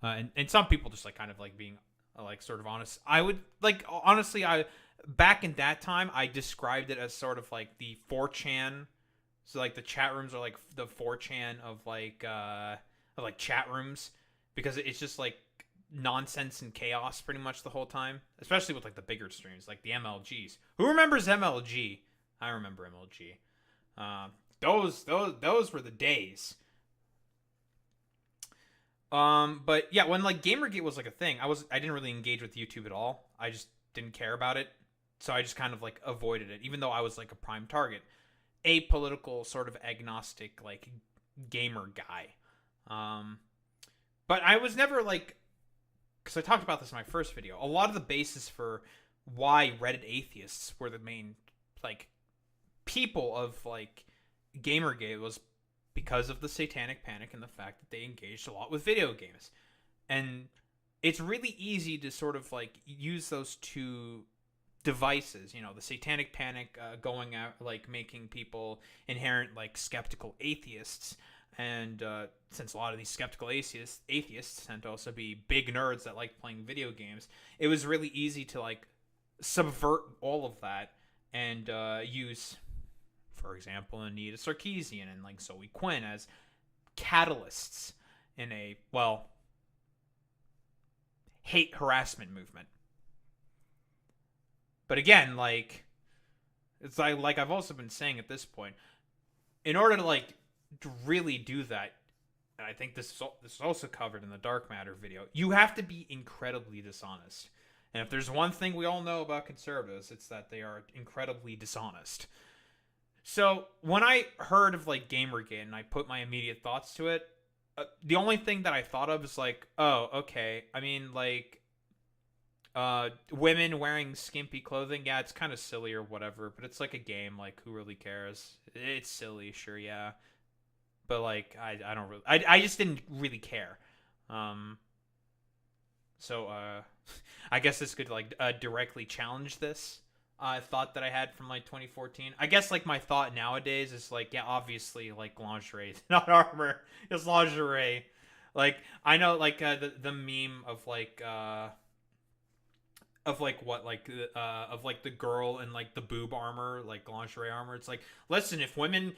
and some people just like kind of like being like sort of honest. I would like honestly, back in that time I described it as sort of like the 4chan. So like the chat rooms are like the 4chan of like chat rooms, because it's just like nonsense and chaos pretty much the whole time, especially with like the bigger streams like the MLGs. Who remembers MLG? I remember MLG. Those were the days. But yeah, when like Gamergate was like a thing, I didn't really engage with YouTube at all. I just didn't care about it, so I just kind of like avoided it, even though I was like a prime target, apolitical sort of agnostic like gamer guy. But I was never like, because I talked about this in my first video, a lot of the basis for why Reddit atheists were the main like people of like Gamergate was because of the satanic panic and the fact that they engaged a lot with video games. And it's really easy to sort of like use those two devices, the satanic panic going out, like making people inherent like skeptical atheists. And since a lot of these skeptical atheists tend to also be big nerds that like playing video games, it was really easy to like subvert all of that and use, for example, Anita Sarkeesian and like Zoe Quinn as catalysts in a, hate harassment movement. But again, like, it's like I've also been saying at this point, in order to like to really do that, and I think this is also covered in the Dark Matter video, you have to be incredibly dishonest. And if there's one thing we all know about conservatives, it's that they are incredibly dishonest. So when I heard of like Gamergate and I put my immediate thoughts to it, the only thing that I thought of is like, oh, okay. I mean, like, women wearing skimpy clothing, yeah, it's kind of silly or whatever, but it's like a game. Like, who really cares? It's silly, sure, yeah, but like, I don't really, I just didn't really care. So I guess this could like directly challenge this thought that I had from like 2014. I guess like my thought nowadays is like, yeah, obviously like lingerie is not armor, it's lingerie. Like I know like the meme of like what like of like the girl in like the boob armor, like lingerie armor. It's like, listen, if women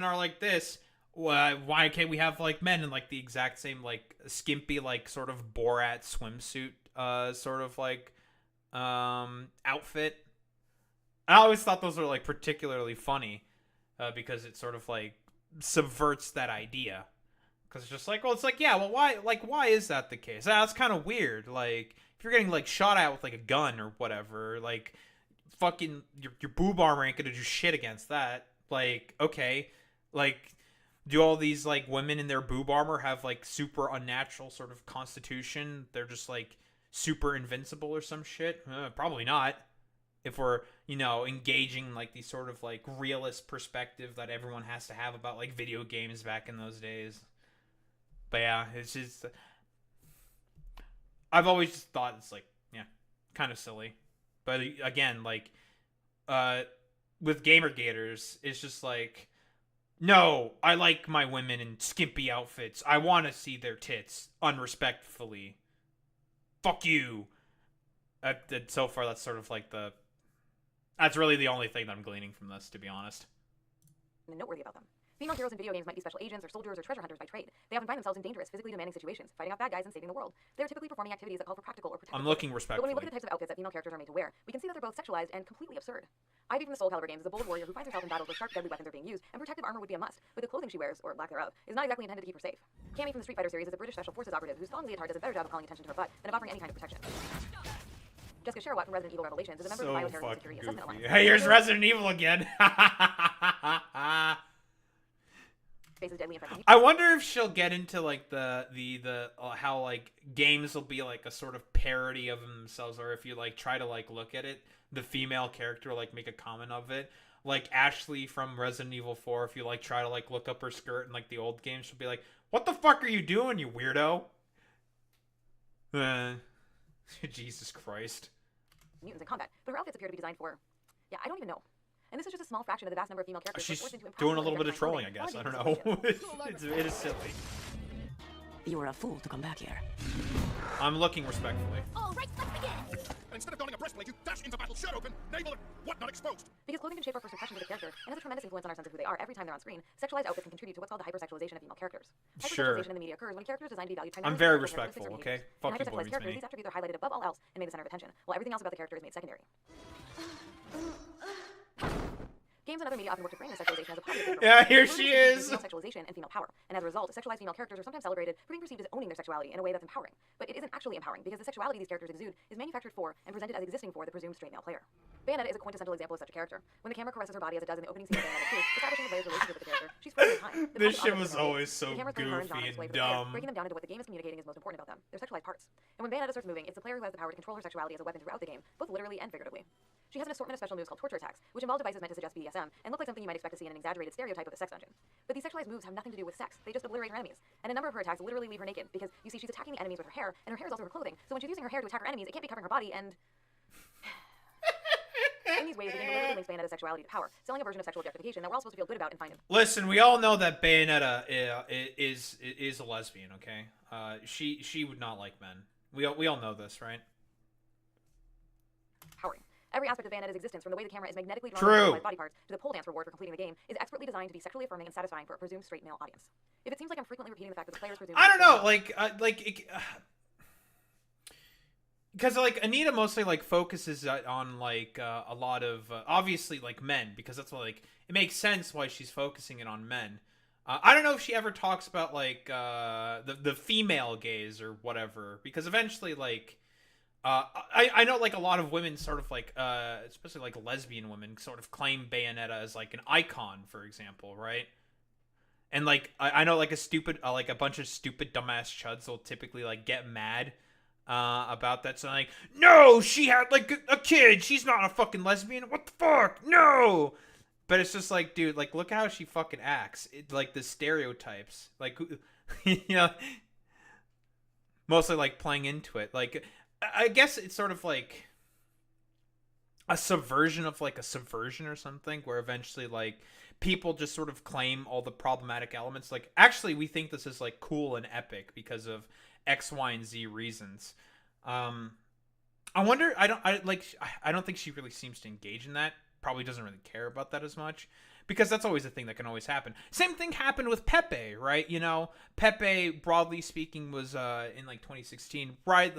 are like this, why can't we have like men in like the exact same like skimpy like sort of Borat swimsuit sort of like outfit? I always thought those were like particularly funny because it sort of like subverts that idea. Because it's just like, well, it's like, yeah, well, why is that the case? That's kind of weird. Like, if you're getting like shot at with like a gun or whatever, like fucking your boob armor ain't gonna do shit against that. Like, okay, like, do all these like women in their boob armor have like super unnatural sort of constitution? They're just like super invincible or some shit? Probably not. If we're, you know, engaging like these sort of like realist perspective that everyone has to have about like video games back in those days. But yeah, it's just, I've always just thought it's like, yeah, kind of silly. But again, like, with Gamergaters, it's just like, no, I like my women in skimpy outfits. I want to see their tits, unrespectfully. Fuck you. So far, that's sort of like that's really the only thing that I'm gleaning from this, to be honest. Noteworthy about them. Female heroes in video games might be special agents or soldiers or treasure hunters by trade. They often find themselves in dangerous, physically demanding situations, fighting off bad guys and saving the world. They're typically performing activities that call for practical or protective. I'm looking But respectfully. when we look at the types of outfits that female characters are made to wear, we can see that they're both sexualized and completely absurd. Ivy from the Soul Calibur games is a bold warrior who finds herself in battles where sharp, deadly weapons are being used, and protective armor would be a must, but the clothing she wears, or lack thereof, is not exactly intended to keep her safe. Cammy from the Street Fighter series is a British Special Forces operative whose thong leotard does a better job of calling attention to her butt than of offering any kind of protection. Jessica Sherwatt from Resident Evil Revelations is a member of the Bioterrorism Security Assessment Alliance. Hey, here's Resident Evil again. I wonder if she'll get into like the how like games will be like a sort of parody of themselves, or if you like try to like look at it, the female character like make a comment of it, like Ashley from Resident Evil 4. If you like try to like look up her skirt in like the old games, she'll be like, "What the fuck are you doing, you weirdo?" Jesus Christ. Mutants in combat, but her outfits appear to be designed for, yeah, I don't even know. And this is just a small fraction of the vast number of female characters. She's doing a little bit of trolling, I guess. I don't know. It is silly. You were a fool to come back here. I'm looking respectfully. All right, let's begin. Instead of donning a breastplate, you dash into battle shirt open, navel and what not exposed. Because clothing can shape our first impressions of the character and has a tremendous influence on our sense of who they are every time they're on screen. Sexualized outfits can contribute to what's called the hypersexualization of female characters. Sure. Hypersexualization in the media occurs when a character is designed to be valued primarily. I'm very respectful, okay? Fuck you, boy meets characters, me. these attributes are highlighted above all else and made the center of attention, while everything else about the character is made secondary. Games and other media often work to frame this sexualization as a positive. Yeah, here she is. Female sexualization and female power, and as a result, sexualized female characters are sometimes celebrated for being perceived as owning their sexuality in a way that's empowering. But it isn't actually empowering because the sexuality these characters exude is manufactured for and presented as existing for the presumed straight male player. Bayonetta is a quintessential example of such a character. When the camera caresses her body as it does in the opening scene of Bayonetta 2, establishing the player's relationship with the character, she's frozen in time. This shit was always so goofy and dumb. Breaking them down into what the game is communicating is most important about them, their sexualized parts. And when Bayonetta starts moving, it's the player who has the power to control her sexuality as a weapon throughout the game, both literally and figuratively. She has an assortment of special moves called torture attacks, which involve devices meant to suggest BDSM and look like something you might expect to see in an exaggerated stereotype of a sex dungeon. But these sexualized moves have nothing to do with sex. They just obliterate her enemies. And a number of her attacks literally leave her naked because, you see, she's attacking the enemies with her hair, and her hair is also her clothing. So when she's using her hair to attack her enemies, it can't be covering her body, and in these ways, the game deliberately links Bayonetta's sexuality to power, selling a version of sexual objectification that we're all supposed to feel good about and find. Listen, we all know that Bayonetta is a lesbian, okay? She would not like men. We all know this, right? Powering. Every aspect of Bayonetta's existence, from the way the camera is magnetically drawn True. to body parts to the pole dance reward for completing the game, is expertly designed to be sexually affirming and satisfying for a presumed straight male audience. If it seems like I'm frequently repeating the fact that the player's presumed, I don't know, because like Anita mostly like focuses on like a lot of obviously like men, because that's what, like, it makes sense why she's focusing it on men. I don't know if she ever talks about like the female gaze or whatever, because eventually like I know like a lot of women sort of like especially like lesbian women sort of claim Bayonetta as like an icon, for example, right? And like I know like a bunch of stupid dumbass chuds will typically like get mad about that. So like, no, she had like a kid. She's not a fucking lesbian. What the fuck? No. But it's just like, dude, like look how she fucking acts. Like the stereotypes, like you know, mostly like playing into it. Like I guess it's sort of like a subversion of like a subversion or something, where eventually like people just sort of claim all the problematic elements. Like, actually, we think this is like cool and epic because of X, Y, and Z reasons. I wonder. I don't think she really seems to engage in that. Probably doesn't really care about that as much, because that's always a thing that can always happen. Same thing happened with Pepe, right? You know, Pepe, broadly speaking, was in like 2016, right?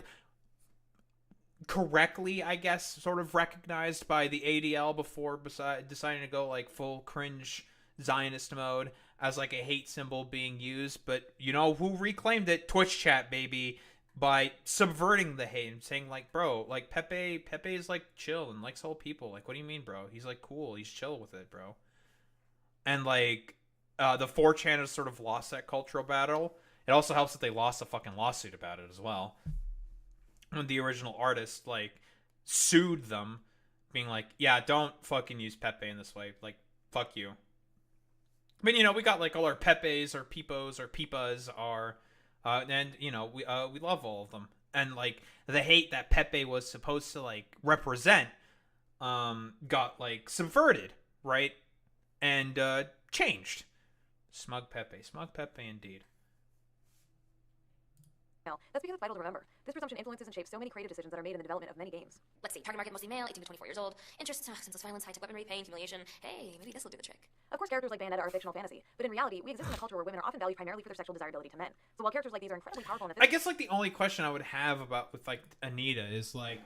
Correctly, I guess, sort of recognized by the ADL before deciding to go like full cringe Zionist mode as like a hate symbol being used. But you know who reclaimed it? Twitch chat, baby, by subverting the hate and saying like, bro, like Pepe is like chill and likes whole people. Like, what do you mean, bro? He's like cool. He's chill with it, bro. And like the 4chan has sort of lost that cultural battle. It also helps that they lost a fucking lawsuit about it as well. When the original artist like sued them, being like, yeah, don't fucking use Pepe in this way, like fuck you. I mean, you know, we got like all our Pepes, our Peepos, our Peepas, our and you know, we love all of them. And like the hate that Pepe was supposed to like represent got like subverted, right? And changed. Smug Pepe indeed. That's because it's vital to remember. This presumption influences and shapes so many creative decisions that are made in the development of many games. Let's see, target market mostly male, 18 to 24 years old. Interests, senseless violence, high-tech weaponry, pain, humiliation. Hey, maybe this will do the trick. Of course, characters like Bayonetta are fictional fantasy, but in reality, we exist in a culture where women are often valued primarily for their sexual desirability to men. So while characters like these are incredibly powerful and I guess like the only question I would have about with like Anita is like,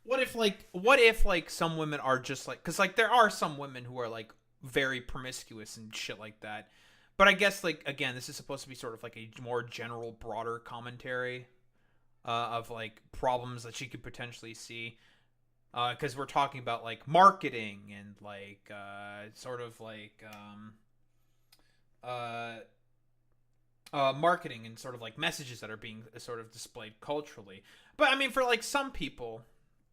what if some women are just like, because like there are some women who are like very promiscuous and shit like that. But I guess, like, again, this is supposed to be sort of like a more general, broader commentary of, like, problems that she could potentially see. Because we're talking about, like, marketing and, like, sort of, like, marketing and sort of, like, messages that are being sort of displayed culturally. But, I mean, for, like, some people,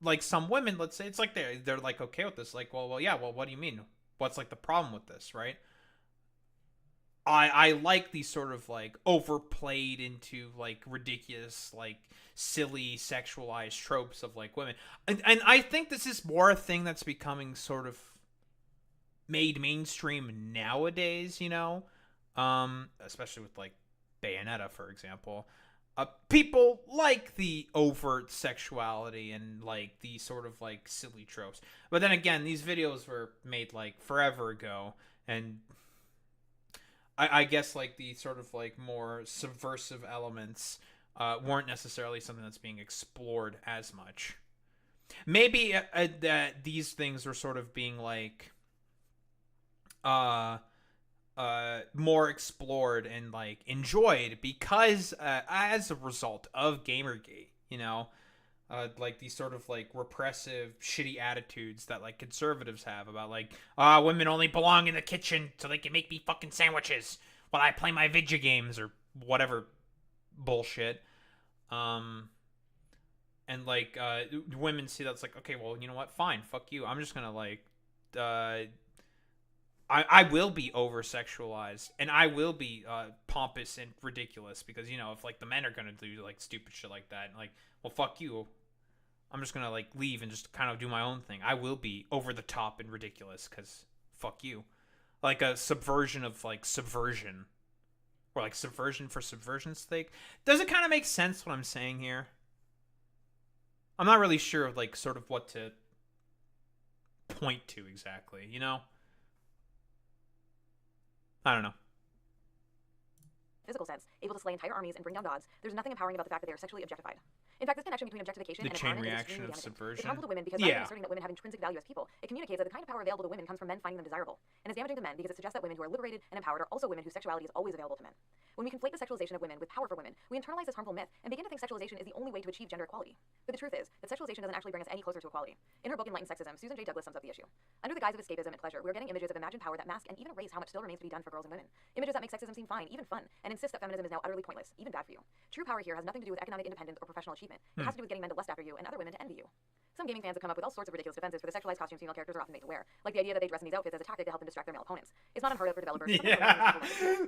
like, some women, let's say, it's like they're like, okay with this. Like, well, yeah, well, what do you mean? What's, like, the problem with this, right? I like these sort of like overplayed into like ridiculous, like silly sexualized tropes of like women. And I think this is more a thing that's becoming sort of made mainstream nowadays, you know? Especially with like Bayonetta, for example. People like the overt sexuality and like the sort of like silly tropes. But then again, these videos were made like forever ago, and I guess like the sort of like more subversive elements weren't necessarily something that's being explored as much. Maybe that these things were sort of being like more explored and like enjoyed because as a result of Gamergate, you know, like these sort of like repressive, shitty attitudes that like conservatives have about like, women only belong in the kitchen so they can make me fucking sandwiches while I play my video games or whatever bullshit. And like, women see that's like, okay, well, you know what? Fine, fuck you. I'm just gonna like, I will be over-sexualized and I will be pompous and ridiculous because, you know, if like the men are gonna do like stupid shit like that, like, well, fuck you. I'm just gonna like leave and just kind of do my own thing. I will be over the top and ridiculous because fuck you. Like a subversion of like subversion, or like subversion for subversion's sake. Does it kind of make sense what I'm saying here? I'm not really sure of like sort of what to point to exactly, you know? I don't know. Physical sense, able to slay entire armies and bring down gods, there's nothing empowering about the fact that they are sexually objectified. In fact, this connection between objectification The and chain empowerment is reaction extremely of damaging. subversion. It's harmful to women because rather Yeah. than asserting that women have intrinsic value as people, it communicates that the kind of power available to women comes from men finding them desirable. And it's damaging to men because it suggests that women who are liberated and empowered are also women whose sexuality is always available to men. When we conflate the sexualization of women with power for women, we internalize this harmful myth and begin to think sexualization is the only way to achieve gender equality. But the truth is that sexualization doesn't actually bring us any closer to equality. In her book Enlightened Sexism, Susan J. Douglas sums up the issue. Under the guise of escapism and pleasure, we're getting images of imagined power that mask and even erase how much still remains to be done for girls and women. Images that make sexism seem fine, even fun, and insist that feminism is now utterly pointless, even bad for you. True power here has nothing to do with economic independence or professional achievement. It has to do with getting men to lust after you and other women to envy you. Some gaming fans have come up with all sorts of ridiculous defenses for the sexualized costumes female characters are often made to wear, like the idea that they dress in these outfits as a tactic to help them distract their male opponents. It's not unheard of for developers. Yeah,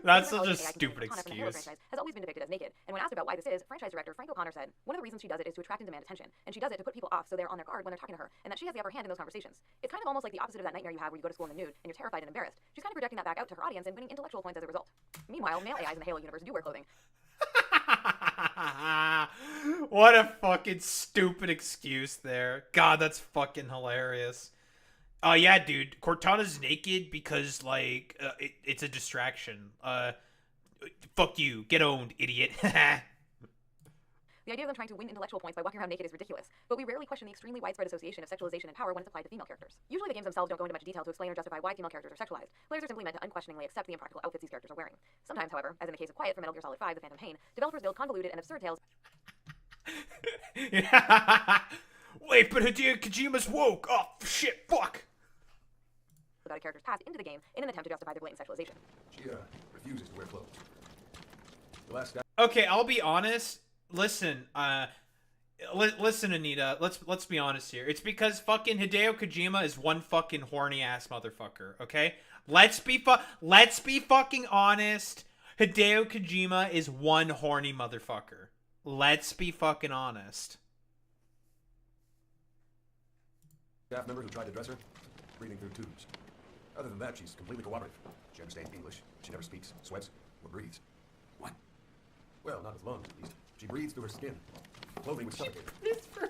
that's such a stupid excuse. Has always been depicted as naked, and when asked about why this is, franchise director Frank O'Connor said, one of the reasons she does it is to attract and demand attention, and she does it to put people off so they're on their guard when they're talking to her, and that she has the upper hand in those conversations. It's kind of almost like the opposite of that nightmare you have where you go to school in the nude, and you're terrified and embarrassed. She's kind of projecting that back out to her audience and winning intellectual points as a result. Meanwhile, male AIs in the Halo universe do wear clothing. What a fucking stupid excuse there. God, that's fucking hilarious. Oh yeah, dude. Cortana's naked because, like, it's a distraction. Fuck you. Get owned, idiot. The idea of them trying to win intellectual points by walking around naked is ridiculous, but we rarely question the extremely widespread association of sexualization and power when it's applied to female characters. Usually the games themselves don't go into much detail to explain or justify why female characters are sexualized. Players are simply meant to unquestioningly accept the impractical outfits these characters are wearing. Sometimes, however, as in the case of Quiet for Metal Gear Solid 5: The Phantom Pain, developers build convoluted and absurd tales. Wait, but Hideo Kojima's woke. Oh, shit, fuck. About a character's past into the game in an attempt to justify their blatant sexualization. She refuses to wear clothes. The last guy. Okay, I'll be honest. Listen, listen, Anita. Let's be honest here. It's because fucking Hideo Kojima is one fucking horny ass motherfucker. Okay, let's be fucking honest. Hideo Kojima is one horny motherfucker. Let's be fucking honest. Staff member who tried to dress her, breathing through tubes. Other than that, she's completely cooperative. She understands English. She never speaks, sweats, or breathes. What? Well, not with lungs, at least. She breathes through her skin. Clothing would suffocate her.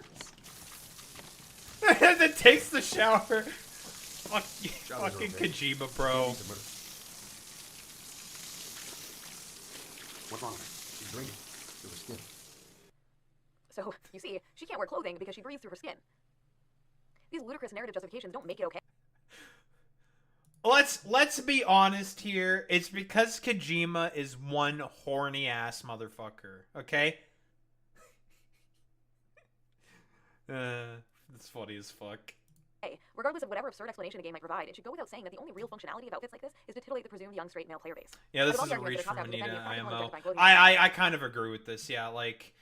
Then takes the shower. Fucking okay. Kojima, bro. What's wrong with her? She's drinking through her skin. So, you see, she can't wear clothing because she breathes through her skin. These ludicrous narrative justifications don't make it okay. Let's be honest here. It's because Kojima is one horny ass motherfucker. Okay? That's funny as fuck. Hey, regardless of whatever absurd explanation the game might provide, it should go without saying that the only real functionality of outfits like this is to titillate the presumed young straight male player base. Yeah, this is a reach from Anita IMO. I kind of agree with this. Yeah, like,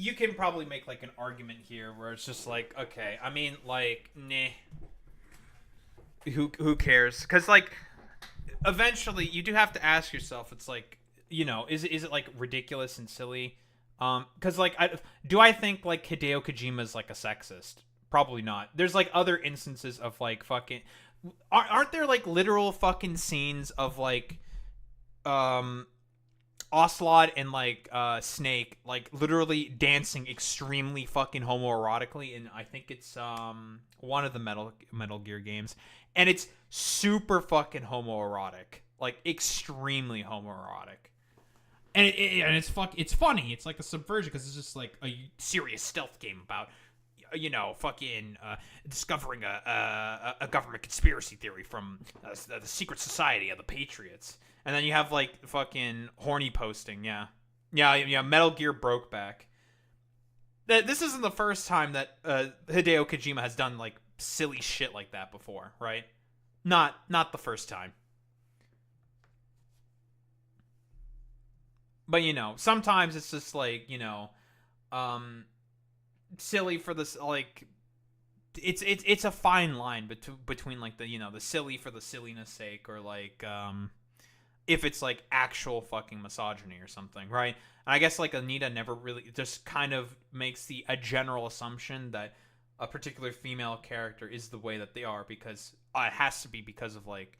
you can probably make like an argument here where it's just like, okay, I mean, like, nah, who cares? Because like, eventually you do have to ask yourself. It's like, you know, is it like ridiculous and silly? Because like, do I think like Hideo Kojima is like a sexist? Probably not. There's like other instances of like fucking, aren't there like literal fucking scenes of like, Ocelot and like Snake like literally dancing extremely fucking homoerotically in, I think it's one of the Metal Gear games, and it's super fucking homoerotic, like extremely homoerotic, and it's funny. It's like a subversion because it's just like a serious stealth game about, you know, fucking discovering a government conspiracy theory from the secret society of the Patriots. And then you have, like, fucking horny posting, yeah. Yeah, Metal Gear broke back. This isn't the first time that Hideo Kojima has done, like, silly shit like that before, right? Not the first time. But, you know, sometimes it's just, like, you know, silly for this, like, it's a fine line between, like, the, you know, the silly for the silliness sake, or, like, if it's like actual fucking misogyny or something, right? And I guess like Anita never really, just kind of makes a general assumption that a particular female character is the way that they are because it has to be because of like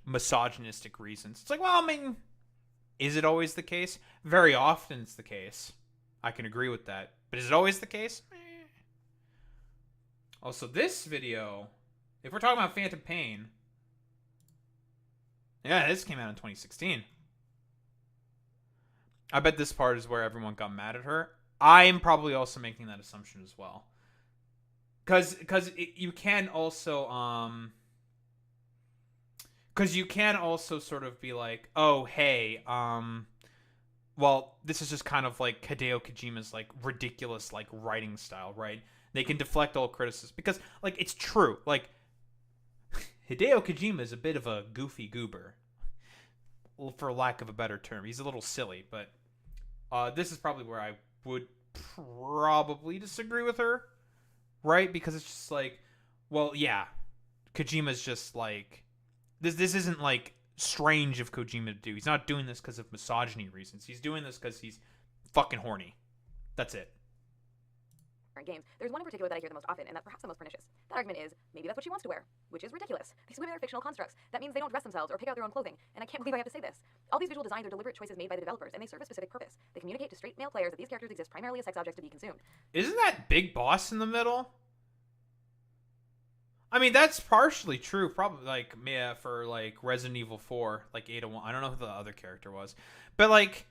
misogynistic reasons. It's like, well, I mean, is it always the case? Very often it's the case. I can agree with that. But is it always the case? Also, this video, if we're talking about Phantom Pain, yeah, this came out in 2016. I bet this part is where everyone got mad at her. I am probably also making that assumption as well. Because you can also sort of be like, oh hey, well, this is just kind of like Hideo Kojima's like ridiculous like writing style, right? They can deflect all criticism because like it's true. Like Hideo Kojima is a bit of a goofy goober, for lack of a better term. He's a little silly, but this is probably where I would probably disagree with her, right? Because it's just like, well, yeah, Kojima's just like this isn't like strange of Kojima to do. He's not doing this because of misogyny reasons. He's doing this because he's fucking horny. That's it. Games. There's one in particular that I hear the most often, and that's perhaps the most pernicious. That argument is, maybe that's what she wants to wear, which is ridiculous. These women are fictional constructs. That means they don't dress themselves or pick out their own clothing, and I can't believe I have to say this. All these visual designs are deliberate choices made by the developers, and they serve a specific purpose. They communicate to straight male players that these characters exist primarily as sex objects to be consumed. Isn't that Big Boss in the middle? I mean, that's partially true. Probably, like, yeah, for, like, Resident Evil 4, like, Ada 1. I don't know who the other character was. But, like,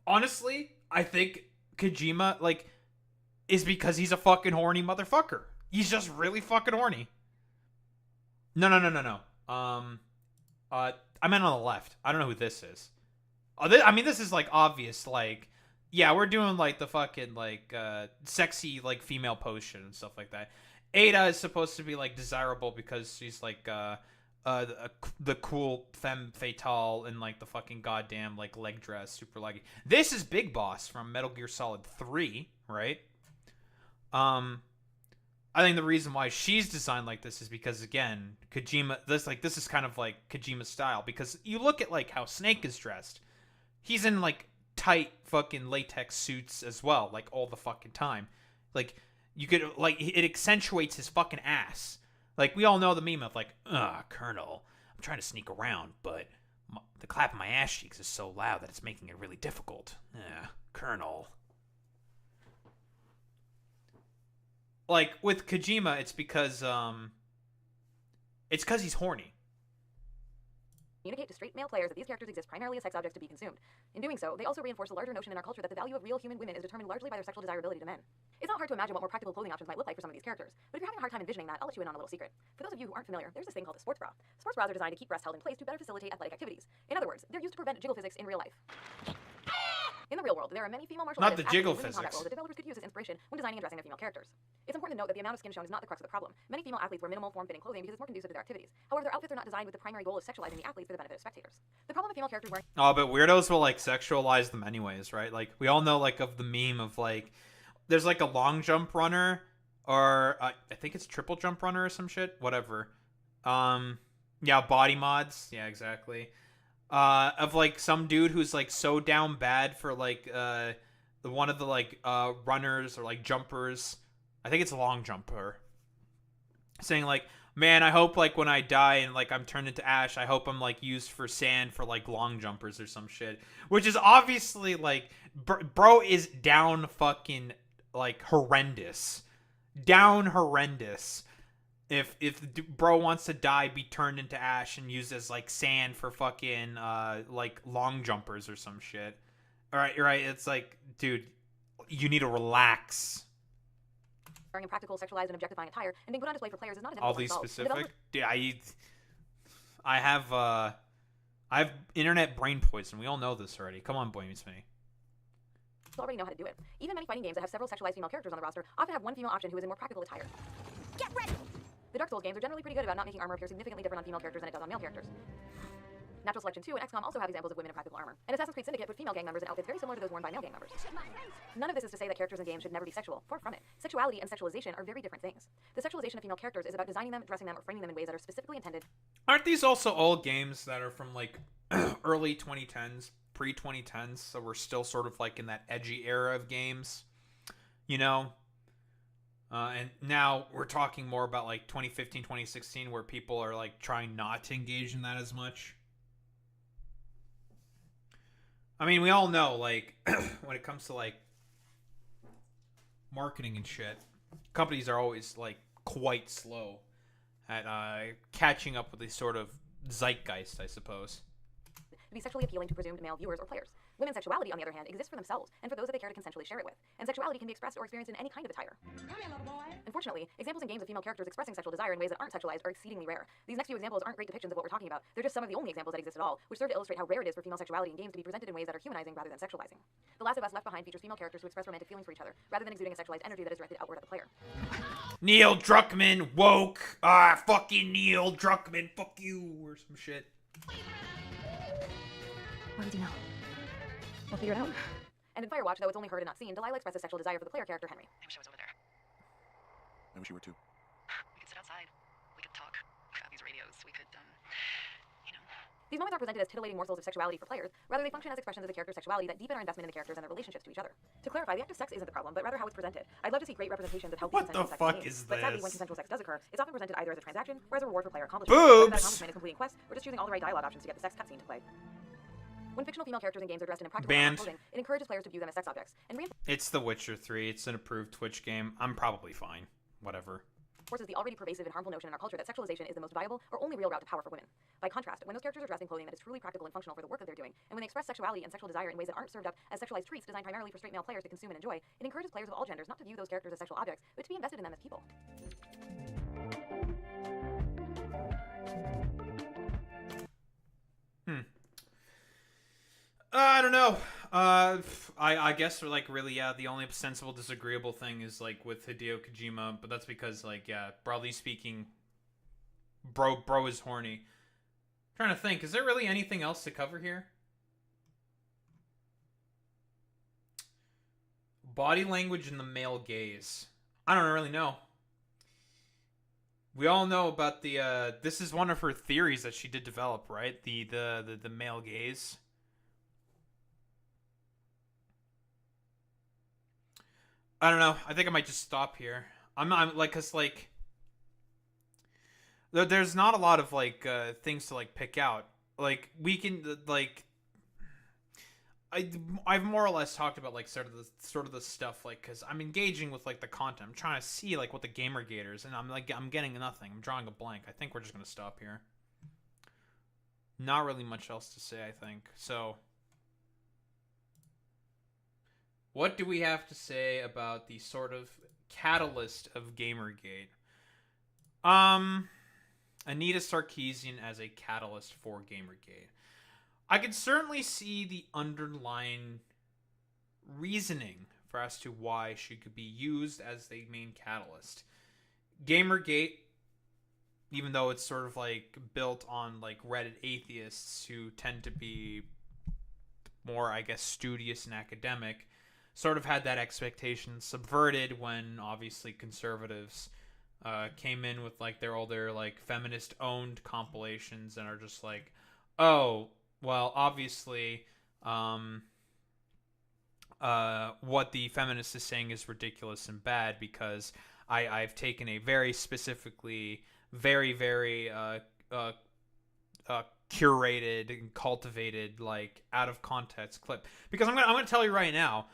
honestly, I think Kojima, like, is because he's a fucking horny motherfucker. He's just really fucking horny. No. I meant on the left. I don't know who this is. This is, like, obvious, like, yeah, we're doing, like, the fucking, like, sexy, like, female potion and stuff like that. Ada is supposed to be, like, desirable because she's, like, the cool femme fatale in, like, the fucking goddamn, like, leg dress, super leggy. This is Big Boss from Metal Gear Solid 3, right? I think the reason why she's designed like this is because, again, Kojima, this is kind of like Kojima's style, because you look at, like, how Snake is dressed. He's in, like, tight fucking latex suits as well, like, all the fucking time. Like, you could, like, it accentuates his fucking ass. Like, we all know the meme of, like, Colonel, I'm trying to sneak around, but the clap of my ass cheeks is so loud that it's making it really difficult. Colonel. Like, with Kojima, it's because he's horny. Communicate to straight male players that these characters exist primarily as sex objects to be consumed. In doing so, they also reinforce a larger notion in our culture that the value of real human women is determined largely by their sexual desirability to men. It's not hard to imagine what more practical clothing options might look like for some of these characters, but if you're having a hard time envisioning that, I'll let you in on a little secret. For those of you who aren't familiar, there's this thing called a sports bra. Sports bras are designed to keep breasts held in place to better facilitate athletic activities. In other words, they're used to prevent jiggle physics in real life. In the real world, there are many female martial artists combat roles that developers could use as inspiration when designing and dressing their female characters. It's important to note that the amount of skin shown is not the crux of the problem. Many female athletes wear minimal, form-fitting clothing because it's more conducive to their activities. However, their outfits are not designed with the primary goal of sexualizing the athletes for the benefit of spectators. The problem with female characters wearing... Oh, but weirdos will, like, sexualize them anyways, right? Like, we all know, like, of the meme of, like, there's, like, a long jump runner, or I think it's triple jump runner or some shit, whatever. Yeah, body mods. Yeah, exactly. Of, like, some dude who's, like, so down bad for, like, one of the, like, runners or, like, jumpers. I think it's a long jumper. Saying, like, man, I hope, like, when I die and, like, I'm turned into ash, I hope I'm, like, used for sand for, like, long jumpers or some shit. Which is obviously, like, bro is down fucking, like, horrendous. Down horrendous. If bro wants to die, be turned into ash and used as, like, sand for fucking, like, long jumpers or some shit. Alright, you're right. It's like, dude, you need to relax. Wearing impractical, sexualized, and objectifying attire and being put on display for players is not as all these specific? Yeah, I have internet brain poison. We all know this already. Come on, Boy Meets Me. Already know how to do it. Even many fighting games that have several sexualized female characters on the roster often have one female option who is in more practical attire. Get ready! The Dark Souls games are generally pretty good about not making armor appear significantly different on female characters than it does on male characters. Natural Selection 2 and XCOM also have examples of women in practical armor. And Assassin's Creed Syndicate put female gang members in outfits very similar to those worn by male gang members. None of this is to say that characters in games should never be sexual. Far from it. Sexuality and sexualization are very different things. The sexualization of female characters is about designing them, dressing them, or framing them in ways that are specifically intended. Aren't these also all games that are from, like, early 2010s, pre-2010s, so we're still sort of, like, in that edgy era of games? You know? And now we're talking more about, like, 2015, 2016, where people are, like, trying not to engage in that as much. I mean, we all know, like, when it comes to, like, marketing and shit, companies are always, like, quite slow at catching up with this sort of zeitgeist, I suppose. to be sexually appealing to presumed male viewers or players. Women's sexuality, on the other hand, exists for themselves and for those that they care to consensually share it with, and sexuality can be expressed or experienced in any kind of attire. Unfortunately, examples in games of female characters expressing sexual desire in ways that aren't sexualized are exceedingly rare. These next few examples aren't great depictions of what we're talking about. They're just some of the only examples that exist at all, which serve to illustrate how rare it is for female sexuality in games to be presented in ways that are humanizing rather than sexualizing. The Last of Us Left Behind features female characters who express romantic feelings for each other, rather than exuding a sexualized energy that is directed outward at the player. Neil Druckmann woke. Fucking Neil Druckmann, fuck you, or some shit. What do we do now? We'll figure it out. And in Firewatch, though it's only heard and not seen, Delilah expresses sexual desire for the player character Henry. I wish I was over there. I wish you were too. We could sit outside. We could talk. Grab these radios. We could, you know. These moments are presented as titillating morsels of sexuality for players. Rather, they function as expressions of the character's sexuality that deepen our investment in the characters and their relationships to each other. To clarify, the act of sex isn't the problem, but rather how it's presented. I'd love to see great representations of healthy consensual sex in games, but sadly, when consensual sex does occur, it's often presented either as a transaction or as a reward for player accomplishment. Whether that accomplishment is completing quests or just choosing all the right dialogue options to get the sex cutscene to play. When fictional female characters in games are dressed in impractical clothing, it encourages players to view them as sex objects. And It's The Witcher 3. It's an approved Twitch game. I'm probably fine. Whatever. Reinforces the already pervasive and harmful notion in our culture that sexualization is the most viable or only real route to power for women. By contrast, when those characters are dressed in clothing that is truly practical and functional for the work that they're doing, and when they express sexuality and sexual desire in ways that aren't served up as sexualized treats designed primarily for straight male players to consume and enjoy, it encourages players of all genders not to view those characters as sexual objects, but to be invested in them as people. I don't know. I guess like really, yeah, the only sensible disagreeable thing is like with Hideo Kojima, but that's because like, yeah, broadly speaking, bro is horny. I'm trying to think, is there really anything else to cover here? Body language and the male gaze. I don't really know. We all know about the this is one of her theories that she did develop, right? The male gaze. I don't know. I think I might just stop here. I'm like, cause like, there's not a lot of like things to like pick out. Like we can like, I've more or less talked about like sort of the stuff like, cause I'm engaging with like the content. I'm trying to see like what the Gamergaters, and I'm getting nothing. I'm drawing a blank. I think we're just gonna stop here. Not really much else to say, I think. So. What do we have to say about the sort of catalyst of Gamergate? Anita Sarkeesian as a catalyst for Gamergate. I could certainly see the underlying reasoning for as to why she could be used as the main catalyst. Gamergate, even though it's sort of like built on like Reddit atheists who tend to be more, I guess, studious and academic, sort of had that expectation subverted when obviously conservatives came in with like their older like feminist owned compilations and are just like, oh, well, obviously what the feminist is saying is ridiculous and bad because I've taken a very specifically very curated and cultivated like out of context clip. Because I'm gonna tell you right now,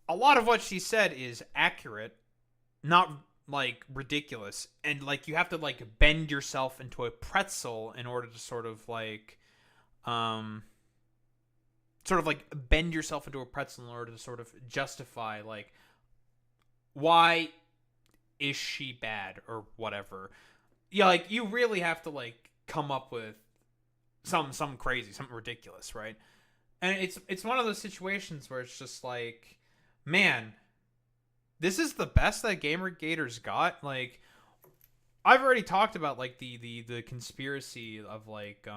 a lot of what she said is accurate, not like ridiculous, and like you have to like bend yourself into a pretzel in order to sort of like bend yourself into a pretzel in order to sort of justify like why is she bad or whatever. Yeah, like you really have to like come up with something crazy, something ridiculous, right? And it's one of those situations where it's just like, man, this is the best that Gamergaters got. Like, I've already talked about like the conspiracy of like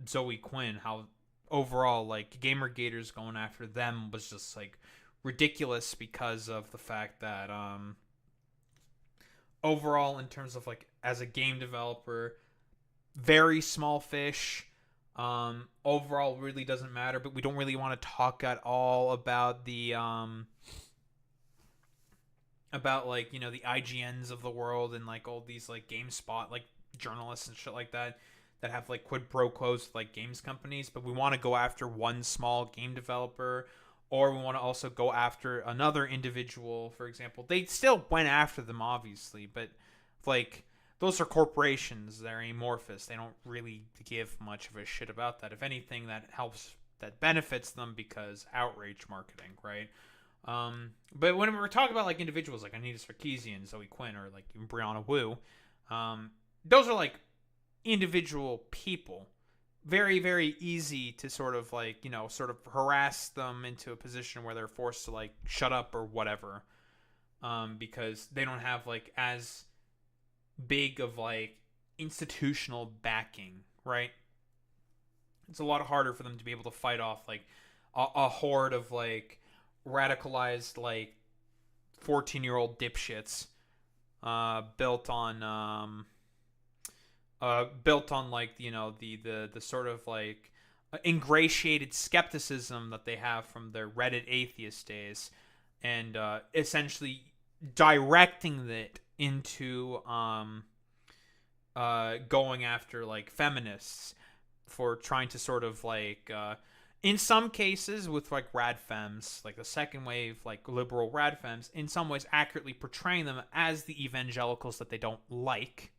Zoe Quinn, how overall like Gamergaters going after them was just like ridiculous because of the fact that overall in terms of like as a game developer, very small fish. Overall really doesn't matter, but we don't really want to talk at all about the about like, you know, the IGNs of the world and like all these like GameSpot like journalists and shit like that have like quid pro quos with like games companies, but we want to go after one small game developer, or we want to also go after another individual, for example. They still went after them obviously, but like those are corporations. They're amorphous. They don't really give much of a shit about that. If anything, that benefits them because outrage marketing, right? But when we're talking about like individuals like Anita Sarkeesian, Zoe Quinn, or like even Brianna Wu, those are like individual people. Very, very easy to sort of like, sort of harass them into a position where they're forced to like shut up or whatever. Because they don't have like as big of like institutional backing, right? It's a lot harder for them to be able to fight off like a horde of like radicalized like 14-year-old dipshits built on like the sort of like ingratiated skepticism that they have from their Reddit atheist days, and essentially directing it into going after like feminists for trying to sort of like in some cases with like rad femmes, like the second wave like liberal rad femmes, in some ways accurately portraying them as the evangelicals that they don't like.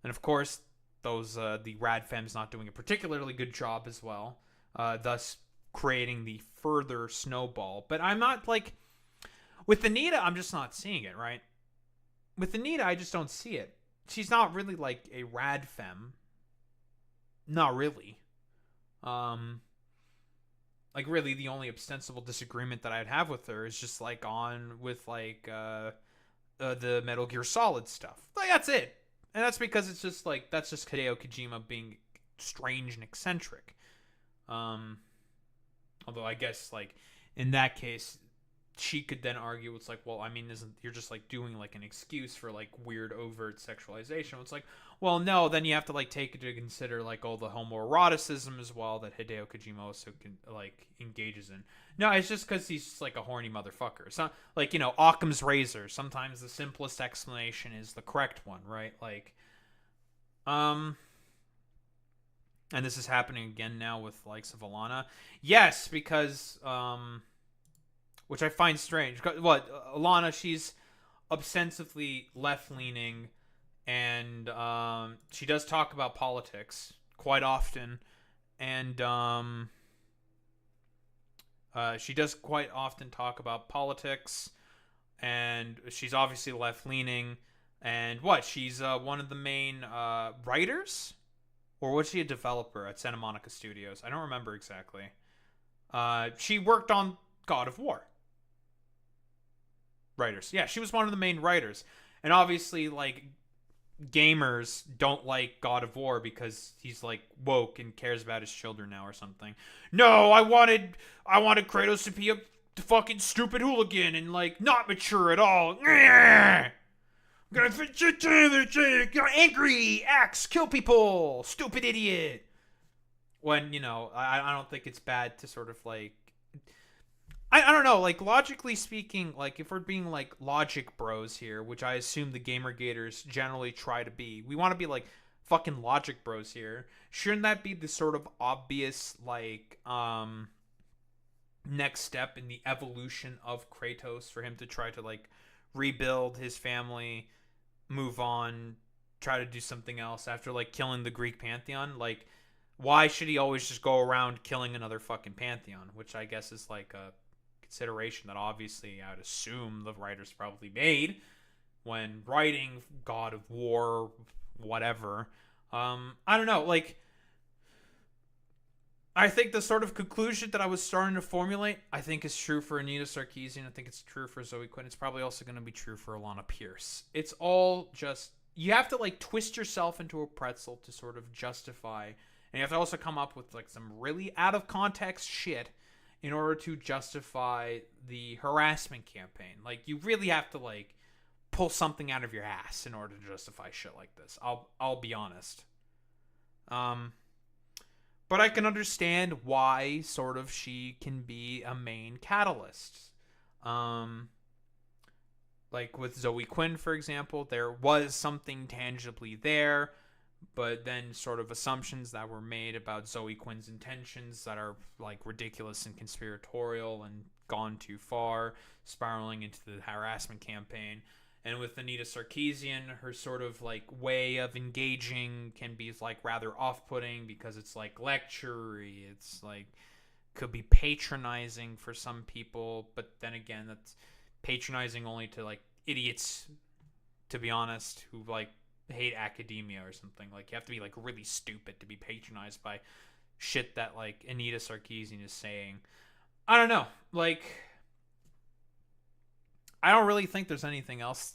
And of course, those the rad femmes not doing a particularly good job as well, thus creating the further snowball. But I'm not like with Anita, I'm just not seeing it, right? With Anita, I just don't see it. She's not really like a rad femme. Not really. Like really the only ostensible disagreement that I'd have with her is just like on with like the Metal Gear Solid stuff. Like that's it. And that's because it's just like that's just Hideo Kojima being strange and eccentric. Although I guess like in that case she could then argue it's like, well, I mean, you're just like doing like an excuse for like weird overt sexualization. It's like, well, no, then you have to like take into consider like all the homoeroticism as well that Hideo Kojima also like engages in. No, it's just because he's just like a horny motherfucker. So like, Occam's razor. Sometimes the simplest explanation is the correct one, right? Like, and this is happening again now with likes of Alana. Yes, because which I find strange. Alana, she's ostensibly left-leaning, and she does talk about politics quite often, and she does quite often talk about politics, and she's obviously left-leaning, and she's one of the main writers? Or was she a developer at Santa Monica Studios? I don't remember exactly. She worked on God of War. Writers. Yeah, she was one of the main writers. And obviously, like, gamers don't like God of War because he's, like, woke and cares about his children now or something. No, I wanted Kratos to be a fucking stupid hooligan and, like, not mature at all. Angry, axe, kill people, stupid idiot. When, I don't think it's bad to sort of, like, I don't know, like, logically speaking, like, if we're being, like, logic bros here, which I assume the Gamergaters generally try to be, we want to be, like, fucking logic bros here, shouldn't that be the sort of obvious, like, next step in the evolution of Kratos for him to try to, like, rebuild his family, move on, try to do something else after, like, killing the Greek pantheon? Like, why should he always just go around killing another fucking pantheon? Which I guess is, like, a consideration that obviously I would assume the writers probably made when writing God of War, whatever. I don't know, like, I think the sort of conclusion that I was starting to formulate, I think is true for Anita Sarkeesian. I think it's true for Zoe Quinn. It's probably also going to be true for Alana Pierce. It's all just, you have to, like, twist yourself into a pretzel to sort of justify, and you have to also come up with, like, some really out of context shit in order to justify the harassment campaign. Like, you really have to, like, pull something out of your ass in order to justify shit like this. I'll be honest. But I can understand why sort of she can be a main catalyst. Like with Zoe Quinn, for example, there was something tangibly there, but then sort of assumptions that were made about Zoe Quinn's intentions that are, like, ridiculous and conspiratorial and gone too far, spiraling into the harassment campaign. And with Anita Sarkeesian, her sort of like way of engaging can be like rather off-putting because it's like lecture-y. It's like could be patronizing for some people, but then again, that's patronizing only to like idiots, to be honest, who like hate academia or something. Like you have to be like really stupid to be patronized by shit that like Anita Sarkeesian is saying. I don't know. Like, I don't really think there's anything else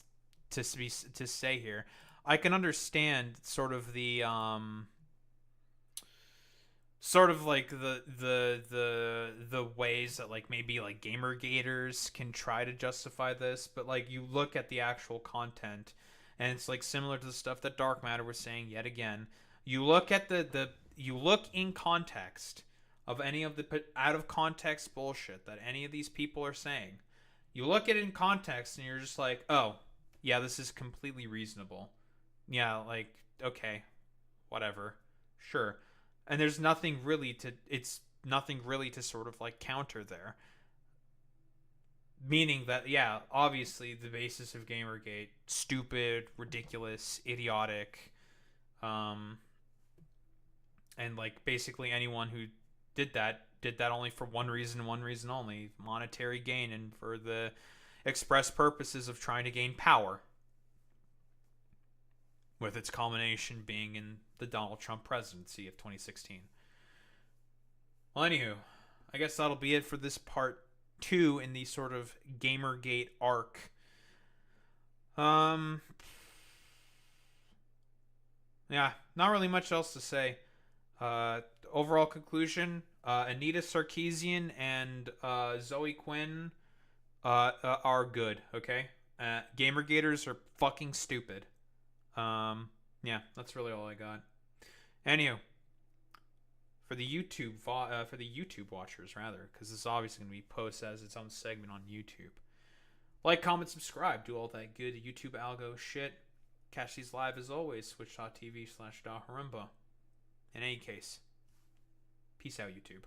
to say here. I can understand sort of the sort of like the ways that like maybe like Gamergaters can try to justify this, but like you look at the actual content and it's like similar to the stuff that Dark Matter was saying yet again. You look at you look in context of any of the out of context bullshit that any of these people are saying. You look at it in context and you're just like, oh, yeah, this is completely reasonable. Yeah, like, okay, whatever. Sure. And there's nothing really to sort of like counter there. Meaning that, yeah, obviously the basis of Gamergate, stupid, ridiculous, idiotic, and like basically anyone who did that only for one reason only, monetary gain, and for the express purposes of trying to gain power, with its culmination being in the Donald Trump presidency of 2016. Well, anywho, I guess that'll be it for this part 2 in the sort of Gamergate arc. Yeah, not really much else to say. Overall conclusion, Anita Sarkeesian and Zoe Quinn are good, okay? Gamergaters are fucking stupid. Yeah, that's really all I got. Anywho, for the YouTube watchers, rather, because this is obviously going to be posted as its own segment on YouTube. Like, comment, subscribe, do all that good YouTube algo shit. Catch these live as always, switch.tv/DaHarimba. In any case, peace out, YouTube.